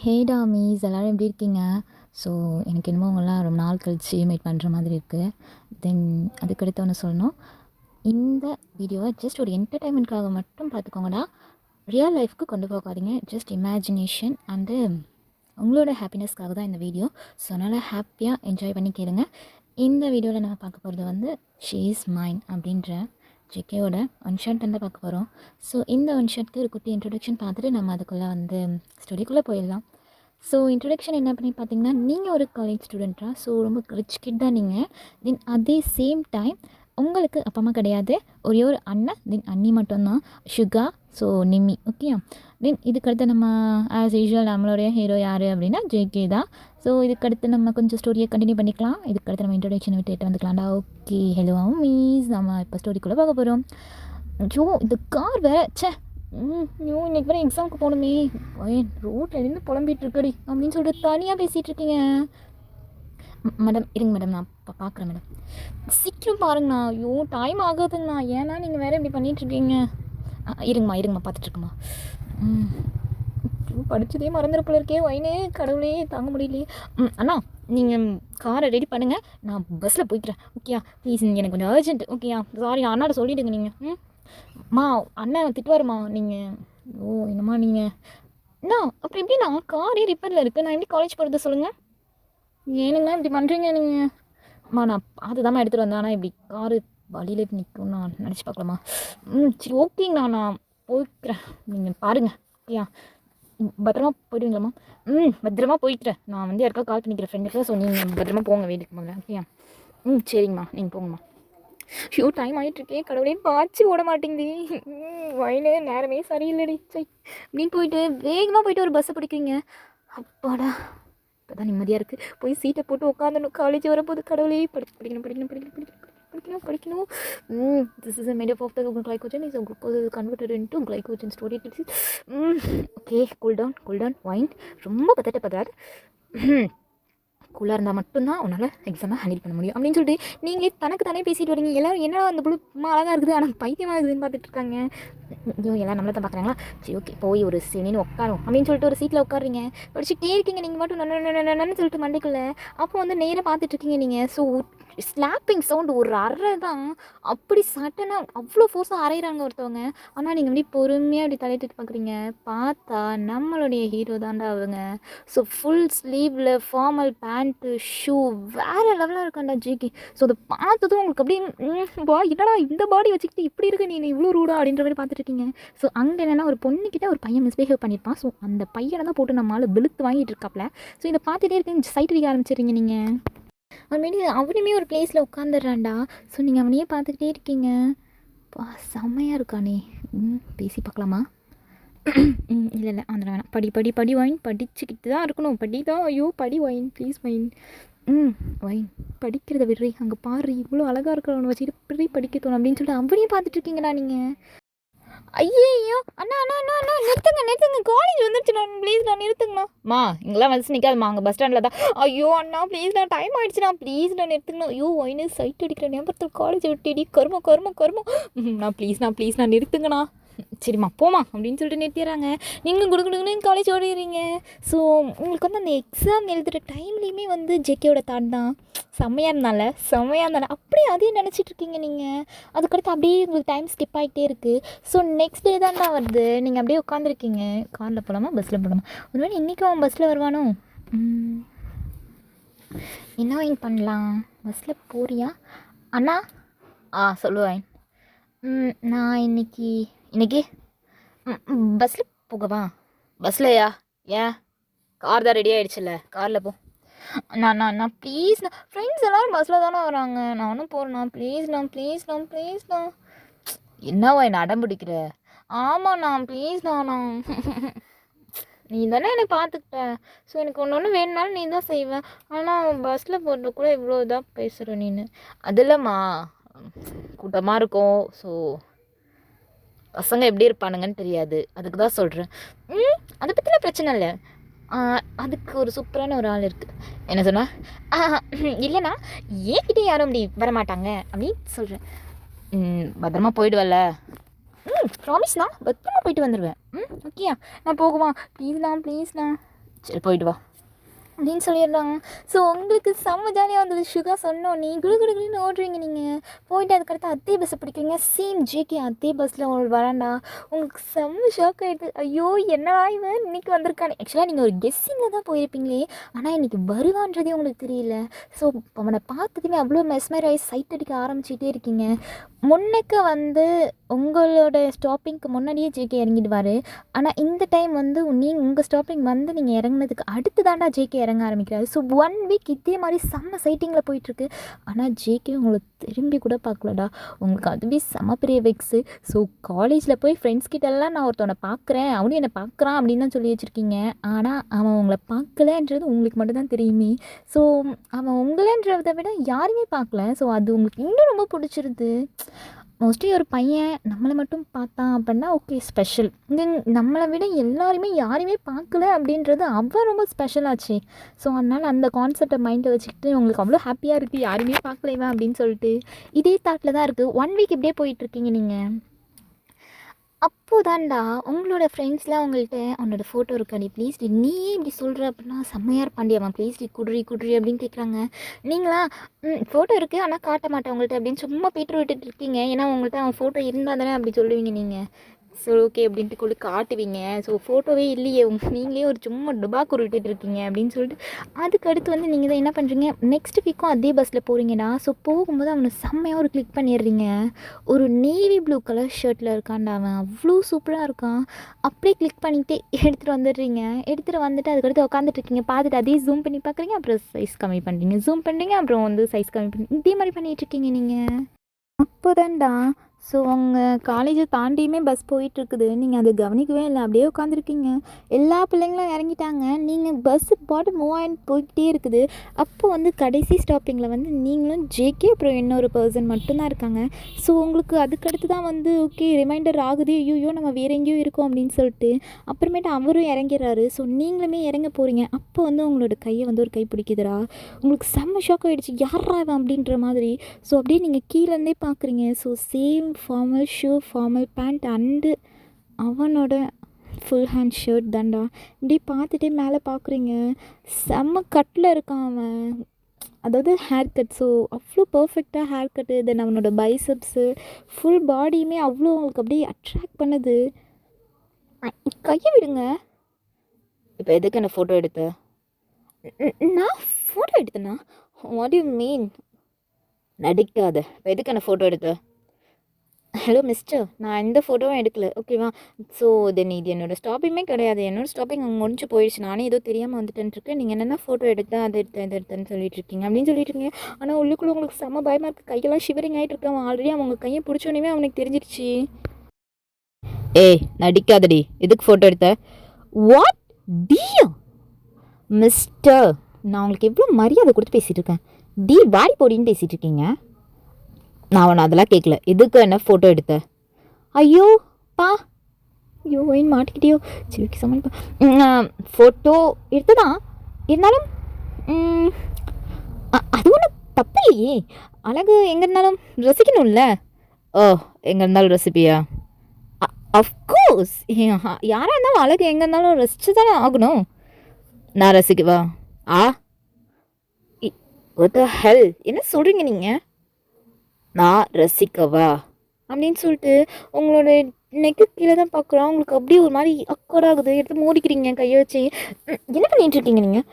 ஹே டாமீஸ் எல்லோரும் எப்படி இருக்கீங்க? ஸோ எனக்கு என்னமோ உங்களாம் ரொம்ப நாள் கழிச்சு மீட் பண்ணுற மாதிரி இருக்குது. தென் அதுக்கடுத்து ஒன்று சொல்லணும். இந்த வீடியோவை ஜஸ்ட் ஒரு என்டர்டைன்மெண்ட்காக மட்டும் பார்த்துக்கோங்கடா. ரியல் லைஃப்க்கு கொண்டு போகாதீங்க. ஜஸ்ட் இமேஜினேஷன் அண்டு உங்களோட ஹாப்பினஸ்க்காக தான் இந்த வீடியோ. ஸோ அதனால் ஹாப்பியாக என்ஜாய் பண்ணி கேளுங்க. இந்த வீடியோவில் நம்ம பார்க்க போகிறது வந்து ஷீ இஸ் மைன் அப்படின்ற ஜேகேயோட ஒன் ஷாட் தான் பார்க்க போகிறோம். ஸோ இந்த ஒன் ஷாட்க்கு ஒரு குட்டி இன்ட்ரொடக்ஷன் பார்த்துட்டு நம்ம அதுக்குள்ளே வந்து ஸ்டோரிக்குள்ளே போயிடலாம். ஸோ இன்ட்ரொடக்ஷன் என்ன பண்ணி பார்த்தீங்கன்னா, நீங்கள் ஒரு காலேஜ் ஸ்டூடெண்ட்டாக, ஸோ ரொம்ப ரிச் கிட் தான் நீங்கள். தென் அதே சேம் டைம் உங்களுக்கு அப்பா அம்மா கிடையாது, ஒரே ஒரு அண்ணன் தென் அண்ணி மட்டும்தான், சுகா, ஸோ நிம்மி. ஓகே. தென் இதுக்கடுத்து நம்ம ஆஸ் யூஷுவல் நம்மளுடைய ஹீரோ யார் அப்படின்னா ஜேகே தான். ஸோ இதுக்கடுத்து நம்ம கொஞ்சம் ஸ்டோரியை கண்டினியூ பண்ணிக்கலாம். இதுக்கடுத்து நம்ம இன்ட்ரொடக்ஷன் விட்டுட்டு வந்துக்கலாம்டா. ஓகே, ஹலோ மீஸ், நம்ம இப்போ ஸ்டோரிக்குள்ளே பார்க்க போகிறோம். ஐயோ இந்த கார் வேற சே ஐயோ இன்றைக்கி வேறு எக்ஸாமுக்கு போகணுமே, ரோட்லேருந்து புலம்பிகிட்டு இருக்கடி அப்படின்னு சொல்லிட்டு தனியாக பேசிகிட்டு இருக்கீங்க. மேடம் இருங்க மேடம், நான் பார்க்குறேன் மேடம், சீக்கிரம் பாருங்கண்ணா. ஐயோ டைம் ஆகுதுங்கண்ணா, ஏன்னா நீங்கள் வேறு இப்படி பண்ணிகிட்ருக்கீங்க. இருங்கம்மா பார்த்துட்ருக்கம்மா. படித்ததே மறந்துருப்பில் இருக்கே, வைனே கடவுளே தாங்க முடியலையே. அண்ணா நீங்கள் காரை ரெடி பண்ணுங்கள், நான் பஸ்ஸில் போய்க்கிறேன். ஓகேயா ப்ளீஸ், எனக்கு கொஞ்சம் அர்ஜென்ட். ஓகேயா சாரி, அண்ணாட்ட சொல்லிவிடுங்க நீங்கள். மா அண்ணன் திட்டுவாருமா நீங்கள். ஓ என்னம்மா நீங்கள் அண்ணா அப்புறம் எப்படிண்ணா காரே ரிப்பேரில் இருக்குது, நான் எப்படி காலேஜ் போகிறது சொல்லுங்கள். ஏனுங்கண்ணா இப்படி பண்ணுறீங்க நீங்கள்? அம்மா நான் அதுதாம்மா எடுத்துகிட்டு வந்தேன், ஆனால் இப்படி காரு வழியில் நிற்கும் நான் நினச்சி பார்க்கலாமா? சரி ஓகேங்கண்ணா, நான் போய்க்கிறேன், நீங்கள் பாருங்கள். ஓகேயா பத்திரமா போய்டுவீங்களாம்மா? பத்திரமா போய்க்கிறேன். நான் வந்து யாருக்கா கால் பண்ணிக்கிறேன் ஃப்ரெண்டுக்கு. ஸோ நீங்கள் பத்திரமா போங்க வீட்டுக்கு போங்க. ஓகேயா சரிங்கம்மா, நீங்கள் போங்கம்மா. ஷூ டைம் ஆகிட்டுருக்கே, கடவுளே பாய்ச்சி ஓட மாட்டேங்குது. வயலு நேரமே சரியில்லைடி சை அப்படின்னு போயிட்டு வேகமாக போயிட்டு ஒரு பஸ்ஸை பிடிக்கிறீங்க. அப்பாடா இப்போ தான் நிம்மதியாக இருக்குது. போய் சீட்டை போட்டு உட்காந்துடணும். காலேஜ் வரப்போது. கடவுளே படிக்கணும். This is a made up of the glycogen is a glucose converted into glycogen storage. Okay, cool down, wine. ரொம்ப பதட்ட கூலாக இருந்தால் மட்டும்தான் உன்னால் எக்ஸாமை ஹேண்டில் பண்ண முடியும் அப்படின்னு சொல்லிட்டு நீங்களே தனக்கு தானே பேசிட்டு வரீங்க. எல்லோரும் என்ன அந்த புழு அழகாக இருக்குது, ஆனால் பைத்தியமாக இருக்குதுன்னு பார்த்துட்டு இருக்காங்க. ஐயோ எல்லாம் நம்மளை தான் பார்க்குறாங்களா? சரி ஓகே போய் ஒரு சினின்னு உட்காரும் அப்படின்னு சொல்லிட்டு ஒரு சீட்டில் உட்காருறீங்க. படிச்சுட்டே இருக்கீங்க நீங்கள் மட்டும் நன்னு சொல்லிட்டு மண்டைக்குள்ளே. அப்போ வந்து நேராக பார்த்துட்ருக்கீங்க நீங்கள். ஸோ ஸ்லாப்பிங் சவுண்டு ஒரு அரை தான், அப்படி சட்டனாக அவ்வளோ ஃபோர்ஸாக அரைகிறாங்க ஒருத்தவங்க. ஆனால் நீங்கள் அப்படி பொறுமையாக அப்படி தலையிட்டு பார்க்குறீங்க. பார்த்தா நம்மளுடைய ஹீரோ தாண்டா அவங்க. ஸோ ஃபுல் ஸ்லீவில் ஃபார்மல் பேண்ட்டு ஷூ வேறு லெவலாக இருக்காண்டா ஜிகே. ஸோ அதை பார்த்ததும் உங்களுக்கு அப்படியே என்னடா இந்த பாடி வச்சுக்கிட்டு இப்படி இருக்கு நீ இவ்வளோ ரூடா அப்படின்ற மாதிரி பார்த்துட்ருக்கீங்க. ஸோ அங்கே என்னென்னா ஒரு பொண்ணுக்கிட்ட ஒரு பையன் மிஸ்பிஹேவ் பண்ணியிருப்பான். ஸோ அந்த பையனை தான் போட்டு நம்மளால் வெளுத்து வாங்கிட்டு இருக்காப்ல. ஸோ இதை பார்த்துட்டே இருக்கு சைட் அடிக்க ஆரம்பிச்சிடுறீங்க நீங்கள். அதுமாரி அவனுமே ஒரு பிளேஸில் உட்காந்துடுறான்டா. ஸோ நீங்கள் அவனையே பார்த்துக்கிட்டே இருக்கீங்க. செம்மையாக இருக்கானே. பேசி பார்க்கலாமா? இல்லை அந்த வேணாம். படி வைன், படிச்சுக்கிட்டு தான் இருக்கணும். படி தான், ஐயோ படி வைன் ப்ளீஸ் வைன். வைன் படிக்கிறத விடுறி, அங்கே பாரு இவ்வளோ அழகாக இருக்கிறவனை வச்சுக்கிட்டு இப்படி படிக்க தோணும் அப்படின்னு சொல்லிட்டு அவனையும் பார்த்துட்ருக்கீங்கடா நீங்கள். ஐயோ அண்ணா நிறுத்துங்க காலேஜ் வந்துருச்சுண்ணா ப்ளீஸ்ண்ணா நிறுத்துங்கண்ணா. இங்கெல்லாம் வந்து நிற்காதுமா, அங்கே பஸ் ஸ்டாண்டில் தான். ஐயோ அண்ணா ப்ளீஸ்ண்ணா டைம் ஆகிடுச்சுண்ணா ப்ளீஸ்ண்ணா நிறுத்துங்கண்ணா. ஐயோ ஒயினு சைட் அடிக்கிற ஞாபகத்தில் காலேஜ் விட்டுடி கருமம் ப்ளீஸ்ண்ணா நிறுத்துங்கண்ணா. சரிம்மா போமா அப்படின்னு சொல்லிட்டு நிறுத்திடுறாங்க. நீங்களும் கொடுக்கணுன்னு காலேஜ் ஓடிடுறீங்க. ஸோ உங்களுக்கு வந்து அந்த எக்ஸாம் எழுதுகிற டைம்லேயுமே வந்து ஜேகேயோட தாட் தான் செம்மையாக இருந்தால அப்படியே அதே நினச்சிட்ருக்கீங்க நீங்கள். அதுக்கடுத்து அப்படியே உங்களுக்கு டைம் ஸ்கிப் ஆகிட்டே இருக்குது. ஸோ நெக்ஸ்ட் டே தான்டா வருது. நீங்கள் அப்படியே உட்காந்துருக்கீங்க. காரில் போகலாமா பஸ்ஸில் போகலாமா? ஒருவேளை இன்றைக்கும் அவன் பஸ்ஸில் வருவானோ? என்ன வாங்கி பண்ணலாம்? பஸ்ஸில் போறியா அண்ணா? சொல்லுவேன். நான் இன்னைக்கு பஸ்ஸில் போகவா? பஸ்லையா? ஏன் கார் தான் ரெடி ஆகிடுச்சுல்ல, காரில் போ. நான் ப்ளீஸ்ண்ணா, ஃப்ரெண்ட்ஸ் எல்லோரும் பஸ்ஸில் தானே வராங்க, நானும் போகிறேண்ணா ப்ளீஸ்ண்ணா. என்னவா என்ன அடம் பிடிக்கிற? ஆமாண்ணா ப்ளீஸ்ண்ணா. நீ தானே என்னை பார்த்துக்கிட்ட. ஸோ எனக்கு ஒன்று வேணுனாலும் நீ தான் செய்வேன். ஆனால் பஸ்ஸில் போகிறது கூட இவ்வளோ இதாக பேசுகிற நீನು. அது இல்லைம்மா, கூட்டமாக இருக்கும். ஸோ பசங்க எப்படி இருப்பானுங்கன்னு தெரியாது, அதுக்கு தான் சொல்கிறேன். அதை பற்றிலாம் பிரச்சனை இல்லை. அதுக்கு ஒரு சூப்பரான ஒரு ஆள் இருக்குது. என்ன சொன்னா? இல்லைண்ணா ஏன்கிட்டே யாரும் அப்படி வரமாட்டாங்க அப்படின்னு சொல்கிறேன். பத்திரமா போயிடுவல்ல? ப்ராமிஸ்ண்ணா பத்திரமா போயிட்டு வந்துடுவேன். ஓகேயா நான் போகுவா? ப்ளீஸ்ண்ணா சரி போயிட்டு வா அப்படின்னு சொல்லிடுறாங்க. ஸோ உங்களுக்கு செம்ம ஜாலியாக வந்தது. சுகா சொன்னோன்னே குடு குடு குடுன்னு ஓடுறீங்க நீங்கள். போயிட்டு அதுக்கடுத்து அதே பஸ்ஸை பிடிக்கிறீங்க. சேம் ஜேகே அதே பஸ்ஸில் உங்களுக்கு வராண்டா. உங்களுக்கு செம்ம ஷாக் ஆகிடுது. ஐயோ என்னடா இவன் இன்றைக்கி வந்திருக்கானே. ஆக்சுவலாக நீங்கள் ஒரு கெஸ்ஸிங்கில் தான் போயிருப்பீங்களே, ஆனால் இன்றைக்கி வருவான்றதே உங்களுக்கு தெரியல. ஸோ அவனை பார்த்ததுமே அவ்வளோ மெஸ்மரைஸ் சைட் அடிக்க ஆரம்பிச்சிட்டே இருக்கீங்க. முன்னுக்கு வந்து உங்களோட ஸ்டாப்பிங்க்கு முன்னாடியே ஜேகே இறங்கிடுவார். ஆனால் இந்த டைம் வந்து உங்கள் ஸ்டாப்பிங் வந்து நீங்கள் இறங்குனதுக்கு அடுத்து தாண்டா ஜேகே இறங்க ஆரம்பிக்கிறாரு. ஸோ 1 வீக் இதே மாதிரி செம்ம சைட்டிங்கில் போயிட்டுருக்கு. ஆனால் ஜேகே உங்களை திரும்பி கூட பார்க்கலடா. உங்களுக்கு அதுவே செம்ம பெரிய வெக்ஸு. ஸோ காலேஜில் போய் ஃப்ரெண்ட்ஸ் கிட்டலாம் நான் ஒருத்தவனை பார்க்குறேன், அவனும் என்னை பார்க்குறான் அப்படின்னு தான் சொல்லி வச்சுருக்கீங்க. ஆனால் அவன் உங்களை பார்க்கலன்றது உங்களுக்கு மட்டும்தான் தெரியுமே. ஸோ அவன் உங்களன்றதை விட யாருமே பார்க்கல. ஸோ அது உங்களுக்கு இன்னும் ரொம்ப பிடிச்சிருது. மோஸ்ட்லி ஒரு பையன் நம்மளை மட்டும் பார்த்தான் அப்படின்னா ஓகே ஸ்பெஷல். இங்கே நம்மளை விட எல்லாருமே யாருமே பார்க்கல அப்படின்றது அவன் ரொம்ப ஸ்பெஷலாச்சு. ஸோ அதனால் அந்த கான்செப்டை மைண்டில் வச்சுக்கிட்டு உங்களுக்கு அவ்வளோ ஹாப்பியாக இருக்குது யாருமே பார்க்கலைவா அப்படின்னு சொல்லிட்டு இதே தாட்டில் தான் இருக்குது. 1 வீக் இப்படியே போயிட்டுருக்கீங்க நீங்கள். அப்போதான்டா உங்களோட ஃப்ரெண்ட்ஸ்லாம் உங்கள்கிட்ட உன்னோட ஃபோட்டோ இருக்காடி ப்ளீஸ் டி நீயே இப்படி சொல்கிற அப்படின்னா செம்மையாக இருப்பாண்டி அவன் ப்ளீஸ் டி குடுறி அப்படின்னு கேட்குறாங்க. நீங்களா ஃபோட்டோ இருக்குது ஆனால் காட்ட மாட்டேன் உங்கள்கிட்ட அப்படின்னு சும்மா பீட்டர் விட்டுட்டு இருக்கீங்க. ஏன்னா உங்கள்கிட்ட அவன் ஃபோட்டோ இருந்தால் தானே அப்படி சொல்லுவீங்க நீங்கள். சரி ஓகே அப்படின்ட்டு கொண்டு காட்டுவீங்க. ஸோ ஃபோட்டோவே இல்லையே நீங்களே ஒரு சும்மா டுபாக்கூர் விட்டுட்டு இருக்கீங்க அப்படின்னு சொல்லிட்டு அதுக்கு அடுத்து வந்து நீங்கள் தான் என்ன பண்ணுறீங்க, நெக்ஸ்ட் வீக்கும் அதே பஸ்ஸில் போகிறீங்கடா. ஸோ போகும்போது அவனை செம்மையாக ஒரு கிளிக் பண்ணிடுறீங்க. ஒரு நேவி ப்ளூ கலர் ஷர்ட்டில் இருக்கான்டா அவன், அவ்வளோ சூப்பராக இருக்கான். அப்படியே கிளிக் பண்ணிவிட்டு எடுத்துகிட்டு வந்துடுறீங்க. எடுத்துகிட்டு வந்துட்டு அதுக்கடுத்து உட்காந்துட்டு இருக்கீங்க. பார்த்துட்டு அதே ஜூம் பண்ணி பார்க்குறீங்க, அப்புறம் சைஸ் கம்மி பண்ணுறீங்க, ஜூம் பண்ணுறீங்க, அப்புறம் வந்து சைஸ் கம்மி பண்ணி இதே மாதிரி பண்ணிகிட்ருக்கீங்க நீங்கள். அப்போதான்டா ஸோ உங்கள் காலேஜை தாண்டியுமே பஸ் போயிட்டுருக்குது. நீங்கள் அதை கவனிக்கவே இல்லை, அப்படியே உட்காந்துருக்கீங்க. எல்லா பிள்ளைங்களும் இறங்கிட்டாங்க. நீங்கள் பஸ்ஸு பாட்டு மூவ் ஆகி போய்கிட்டே இருக்குது. அப்போ வந்து கடைசி ஸ்டாப்பிங்கில் வந்து நீங்களும் ஜேகே அப்புறம் இன்னொரு பர்சன் மட்டும்தான் இருக்காங்க. ஸோ உங்களுக்கு அதுக்கடுத்து தான் வந்து ஓகே ரிமைண்டர் ஆகுது, ஐயோ நம்ம வேறு எங்கேயோ இருக்கோம் அப்படின்னு சொல்லிட்டு அப்புறமேட்டு அவரும் இறங்கிறாரு. ஸோ நீங்களுமே இறங்க போகிறீங்க. அப்போ வந்து உங்களோட கையை வந்து ஒரு கை பிடிக்குதுடா. உங்களுக்கு செம்ம ஷாக் ஆகிடுச்சு, யாரா இவன் அப்படின்ற மாதிரி. ஸோ அப்படியே நீங்கள் கீழேருந்தே பார்க்குறீங்க. So same formal shoe, formal pant and அவனோட ஃபுல் ஹேண்ட் ஷர்ட் தான்டா. இப்படி பார்த்துட்டே மேலே பார்க்குறீங்க. செம்ம கட்டில் இருக்கான் அவன், அதாவது ஹேர் கட். ஸோ அவ்வளோ பர்ஃபெக்டாக ஹேர் கட்டு. தென் அவனோட பைசப்ஸு ஃபுல் பாடியுமே அவ்வளோ அவங்களுக்கு அப்படியே அட்ராக்ட் பண்ணுது. கையை விடுங்க. இப்போ எதுக்கு என்ன ஃபோட்டோ எடுத்த? நான் ஃபோட்டோ எடுத்தேண்ணா? What you mean? நடிக்காத. இப்போ எதுக்கு என்ன ஃபோட்டோ எடுத்த? ஹலோ மிஸ்டர், நான் எந்த ஃபோட்டோவும் எடுக்கல ஓகேவா. ஸோ தென் இது என்னோடய ஸ்டாப்பிங்குமே கிடையாது. என்னோடய ஸ்டாப்பிங் அங்கே முடிஞ்சு போயிடுச்சு. நானே ஏதோ தெரியாமல் வந்துட்டேன்ருக்கேன். நீங்கள் என்னென்ன ஃபோட்டோ எடுத்தேன் அதை எடுத்தேன் இதை எடுத்தேன்னு சொல்லிட்டு இருக்கீங்க அப்படின்னு சொல்லிட்டு இருக்கீங்க. ஆனால் உள்ளுக்குள்ளே உங்களுக்கு செம்ம பயமாக இருக்குது. கையெல்லாம் ஷிவரிங் ஆகிட்டு இருக்கேன். ஆல்ரெடி அவங்க கையை பிடிச்சோன்னே அவனுக்கு தெரிஞ்சிருச்சு. ஏய் நடிக்காதடி, எதுக்கு ஃபோட்டோ எடுத்த? வாட் டியா மிஸ்டர், நான் உங்களுக்கு எவ்வளோ மரியாதை கொடுத்து பேசிகிட்டு இருக்கேன். டி வாடி போடின்னு பேசிகிட்டு இருக்கீங்க. நான் அவனை அதெல்லாம் கேட்கல. எதுக்கு என்ன ஃபோட்டோ எடுத்த? ஐயோ பா, ஐயோ ஏன் மாட்டிக்கிட்டியோ. சரி ஓகே சமாளிப்பா. ஃபோட்டோ எடுத்துதான் இருந்தாலும் அது ஒன்றும் தப்பு இல்லையே. அழகு எங்கே இருந்தாலும் ரசிக்கணும்ல. ஓ எங்கே இருந்தாலும் ரசிப்பியா? அஃப்கோர்ஸ், யாராக இருந்தாலும் அழகு எங்கே இருந்தாலும் ரசித்து தானே ஆகணும். நான் ரசிக்கவா? what the hell என்ன சொல்கிறீங்க நீங்கள்? நான் ரசிக்கவா அப்படின்னு சொல்லிட்டு உங்களோட நெக்கு கீழே தான் பார்க்குறோம். உங்களுக்கு அப்படியே ஒரு மாதிரி அக்கடாகுது. எடுத்து மூடிக்கிறீங்க கையை வச்சு. என்ன பண்ணிட்டு இருக்கீங்க நீங்கள்?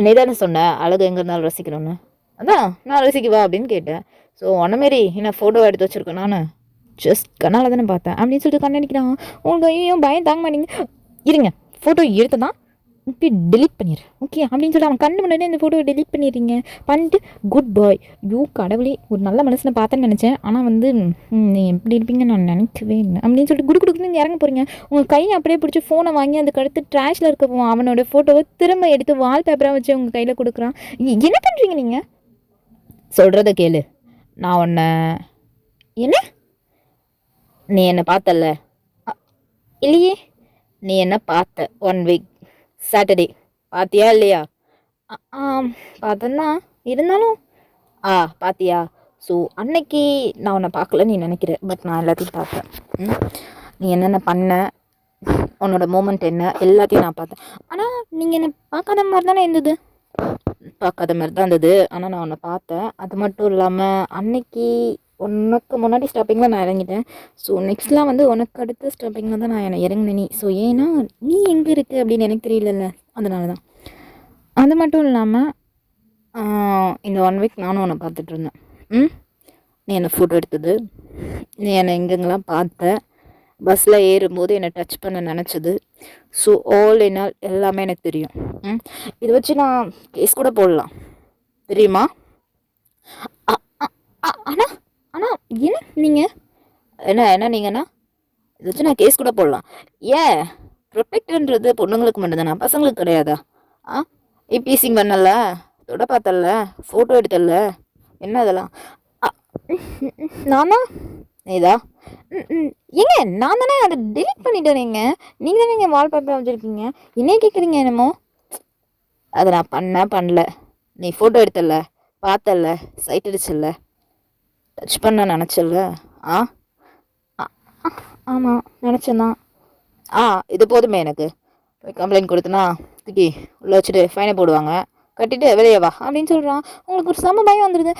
நீ தானே சொன்னேன் அழகு எங்கே இருந்தாலும் ரசிக்கணும்னு. அதான் நான் ரசிக்கவா அப்படின்னு கேட்டேன். ஸோ ஒன்ன மாரி என்ன ஃபோட்டோ எடுத்து வச்சுருக்கேன் நான் ஜஸ்ட் கண்ணால் தானே பார்த்தேன் அப்படின்னு சொல்லிட்டு கண்ணடிக்கிறான். உங்களுக்கு ஐயோ பயம் தாங்க மாட்டீங்க. இருங்க ஃபோட்டோ எடுத்து தான் இப்போ டெலிட் பண்ணிடுறேன் ஓகே அப்படின்னு சொல்லி அவன் கண்ணு முன்னாடி அந்த ஃபோட்டோவை டெலிட் பண்ணிடுறீங்க. பண்ணிட்டு குட் பாய். யூ கடவுளே, ஒரு நல்ல மனசில் பார்த்தேன்னு நினச்சேன். ஆனால் வந்து நீ எப்படி இருப்பீங்க நான் நினைக்கவே இல்லை அப்படின்னு சொல்லிட்டு குடுக்குன்னு இறங்க போகிறீங்க. உங்கள் கையை அப்படியே பிடிச்சி ஃபோனை வாங்கி அதுக்கு அடுத்து ட்ராஷில் இருக்க அவனோட ஃபோட்டோவை திரும்ப எடுத்து வால் பேப்பராக வச்சு உங்கள் கையில் கொடுக்குறான். என்ன பண்ணுறீங்க நீங்கள்? சொல்கிறத கேளு. நான் உன்னை என்ன நீ என்னை பார்த்தல்ல? இல்லையே. நீ என்ன பார்த்த 1 வீக் சாட்டர்டே பார்த்தியா இல்லையா? பார்த்தேன்னா இருந்தாலும் பார்த்தியா? ஸோ அன்னைக்கு நான் உன்னை பார்க்கல நீ நினைக்கிற, பட் நான் எல்லாத்தையும் பார்த்தேன். நீ என்னென்ன பண்ண, உன்னோட மூமெண்ட் என்ன எல்லாத்தையும் நான் பார்த்தேன். ஆனால் நீங்கள் என்னை பார்க்காத மாதிரி தானே இருந்தது. பார்க்காத மாதிரி தான் இருந்தது. ஆனால் நான் உன்னை பார்த்தேன். அது மட்டும் இல்லாமல் அன்னைக்கு உனக்கு முன்னாடி ஸ்டாப்பிங்கில் நான் இறங்கிட்டேன். ஸோ நெக்ஸ்ட்லாம் வந்து உனக்கு அடுத்த ஸ்டாப்பிங்கில் தான் நான் என்னை இறங்கினேன். ஸோ ஏன்னா நீ எங்கே இருக்குது அப்படின்னு எனக்கு தெரியலல்ல, அதனால தான். அது மட்டும் இல்லாமல் இந்த 1 வீக் நானும் உன்னை பார்த்துட்டு இருந்தேன். நீ என்னை ஃபோட்டோ எடுத்தது, நீ என்னை எங்கெங்கெல்லாம் பார்த்த, பஸ்ஸில் ஏறும்போது என்னை டச் பண்ண நினச்சது. ஸோ ஆல் இன் ஆல் எல்லாமே எனக்கு தெரியும். இதை வச்சு நான் கேஸ் கூட போடலாம், தெரியுமா? ஆனால் ஆனால் என்ன நீங்கள் என்ன நீங்கண்ணா இதை வச்சு நான் கேஸ் கூட போடலாம். ஏன் ப்ரொடெக்டன்றது பொண்ணுங்களுக்கு மட்டும்தானா, பசங்களுக்கு கிடையாதா? பீசிங் பண்ணல, தொட பார்த்தல, ஃபோட்டோ எடுத்தல, என்ன அதெல்லாம்? நானா இதா ஏங்க நான் தானே அதை டெலிட் பண்ணிட்டேனேங்க. நீங்கள் தானே நீங்கள் வால்பேப்பர் வச்சுருக்கீங்க, என்ன கேட்குறீங்க என்னமோ? அதை நான் பண்ணல. நீ ஃபோட்டோ எடுத்தல, பார்த்தல, சைட் அடிச்சல, டச் பண்ண நினச்சல. ஆமாம் நினச்சேந்தான். இது போதுமே எனக்கு. போய் கம்ப்ளைண்ட் கொடுத்தனா தூக்கி உள்ளே வச்சுட்டு ஃபைனை போடுவாங்க, கட்டிட்டு வெளியே வா அப்படின்னு சொல்கிறான். உங்களுக்கு ஒரு செம பயம் வந்துடுது.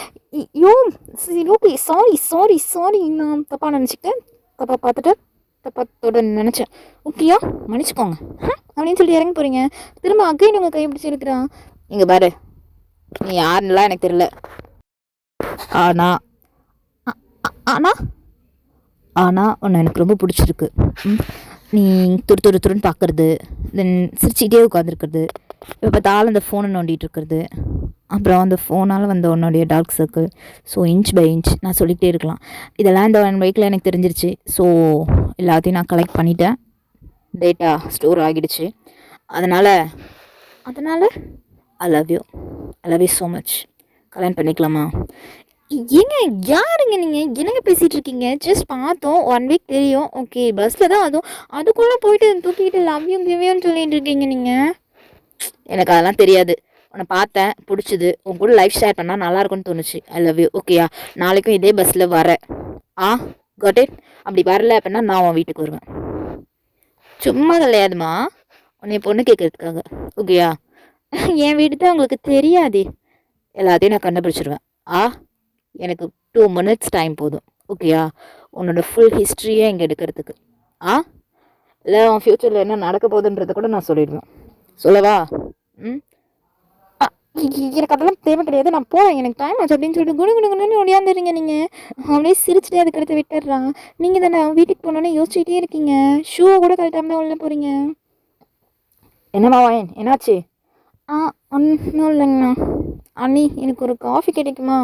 ஓகே சாரி நான் தப்பாக நினச்சிக்கிட்டேன், தப்பாக பார்த்துட்டு தப்பாக நினச்சேன், ஓகேயா மன்னிச்சுக்கோங்க அப்படின்னு சொல்லிட்டு இறங்கி போகிறீங்க. திரும்ப அகைன் உங்கள் கை பிடிச்சி இருக்கிறான். இங்கே பாரு, நீ யாருன்னெலாம் எனக்கு தெரியல, ஆனால் உன்னை எனக்கு ரொம்ப பிடிச்சிருக்கு. நீ துருன்னு பார்க்குறது, தென் சிரிச்சிக்கிட்டே உட்காந்துருக்குறது, இப்போ பார்த்தாலும் அந்த ஃபோனை நோண்டிகிட்டு இருக்கிறது, அப்புறம் அந்த ஃபோனால் வந்த உன்னுடைய dark circle. So inch by inch நான் சொல்லிகிட்டே இருக்கலாம். இதெல்லாம் இந்த 1 வீக்கில் எனக்கு தெரிஞ்சிருச்சு. ஸோ எல்லாத்தையும் நான் கலெக்ட் பண்ணிட்டேன், டேட்டா ஸ்டோர் ஆகிடுச்சு. அதனால் ஐ லவ் யூ ஸோ மச். கல்யாணம் பண்ணிக்கலாமா? ஏங்க யாருங்க நீங்கள் என்னங்க பேசிகிட்டு இருக்கீங்க? ஜஸ்ட் பார்த்தோம், 1 வீக் தெரியும், ஓகே பஸ்ஸில் தான், அதுக்குள்ளே போயிட்டு தூக்கிட்டு லவ் யூ கிவ்யூன்னு சொல்லிட்டு இருக்கீங்க நீங்கள். எனக்கு அதெல்லாம் தெரியாது. உன்னை பார்த்தேன், பிடிச்சிது, உன் கூட லைஃப் ஷேர் பண்ணால் நல்லாயிருக்குன்னு தோணுச்சு. ஐ லவ் யூ, ஓகேயா? நாளைக்கும் இதே பஸ்ஸில் வரேன். Got it. அப்படி வரல அப்படின்னா நான் உன் வீட்டுக்கு வருவேன். சும்மா கிடையாதுமா, உன்னை பொண்ணு கேட்கறதுக்காக, ஓகேயா? என் வீடு தான் உங்களுக்கு தெரியாதே, எல்லாத்தையும் நான் கண்டுபிடிச்சிடுவேன். எனக்கு 2 minutes டைம் போதும், ஓகேயா? உன்னோட ஃபுல் ஹிஸ்ட்ரியே இங்கே எடுக்கிறதுக்கு. இல்லை உன் ஃப்யூச்சரில் என்ன நடக்க போகுதுன்றதை கூட நான் சொல்லிடுவேன். சொல்லவா? எனக்கு அதெல்லாம் தேவை கிடையாது, நான் போகிறேன், எனக்கு டைம் ஆச்சு அப்படின்னு சொல்லிட்டு குணு ஒடியாந்துடுறீங்க நீங்கள். அப்படியே சிரிச்சுட்டே அதுக்கடுத்து விட்டுடுறான். நீங்கள் தானே வீட்டுக்கு போனோன்னே யோசிச்சுட்டே இருக்கீங்க, ஷூவை கூட கரெக்டாக தான் உள்ள போகிறீங்க. என்னம்மா வாயன், என்னாச்சு? ஒன்றும் இல்லைங்கண்ணா. அண்ணி எனக்கு ஒரு காஃபி கிடைக்குமா?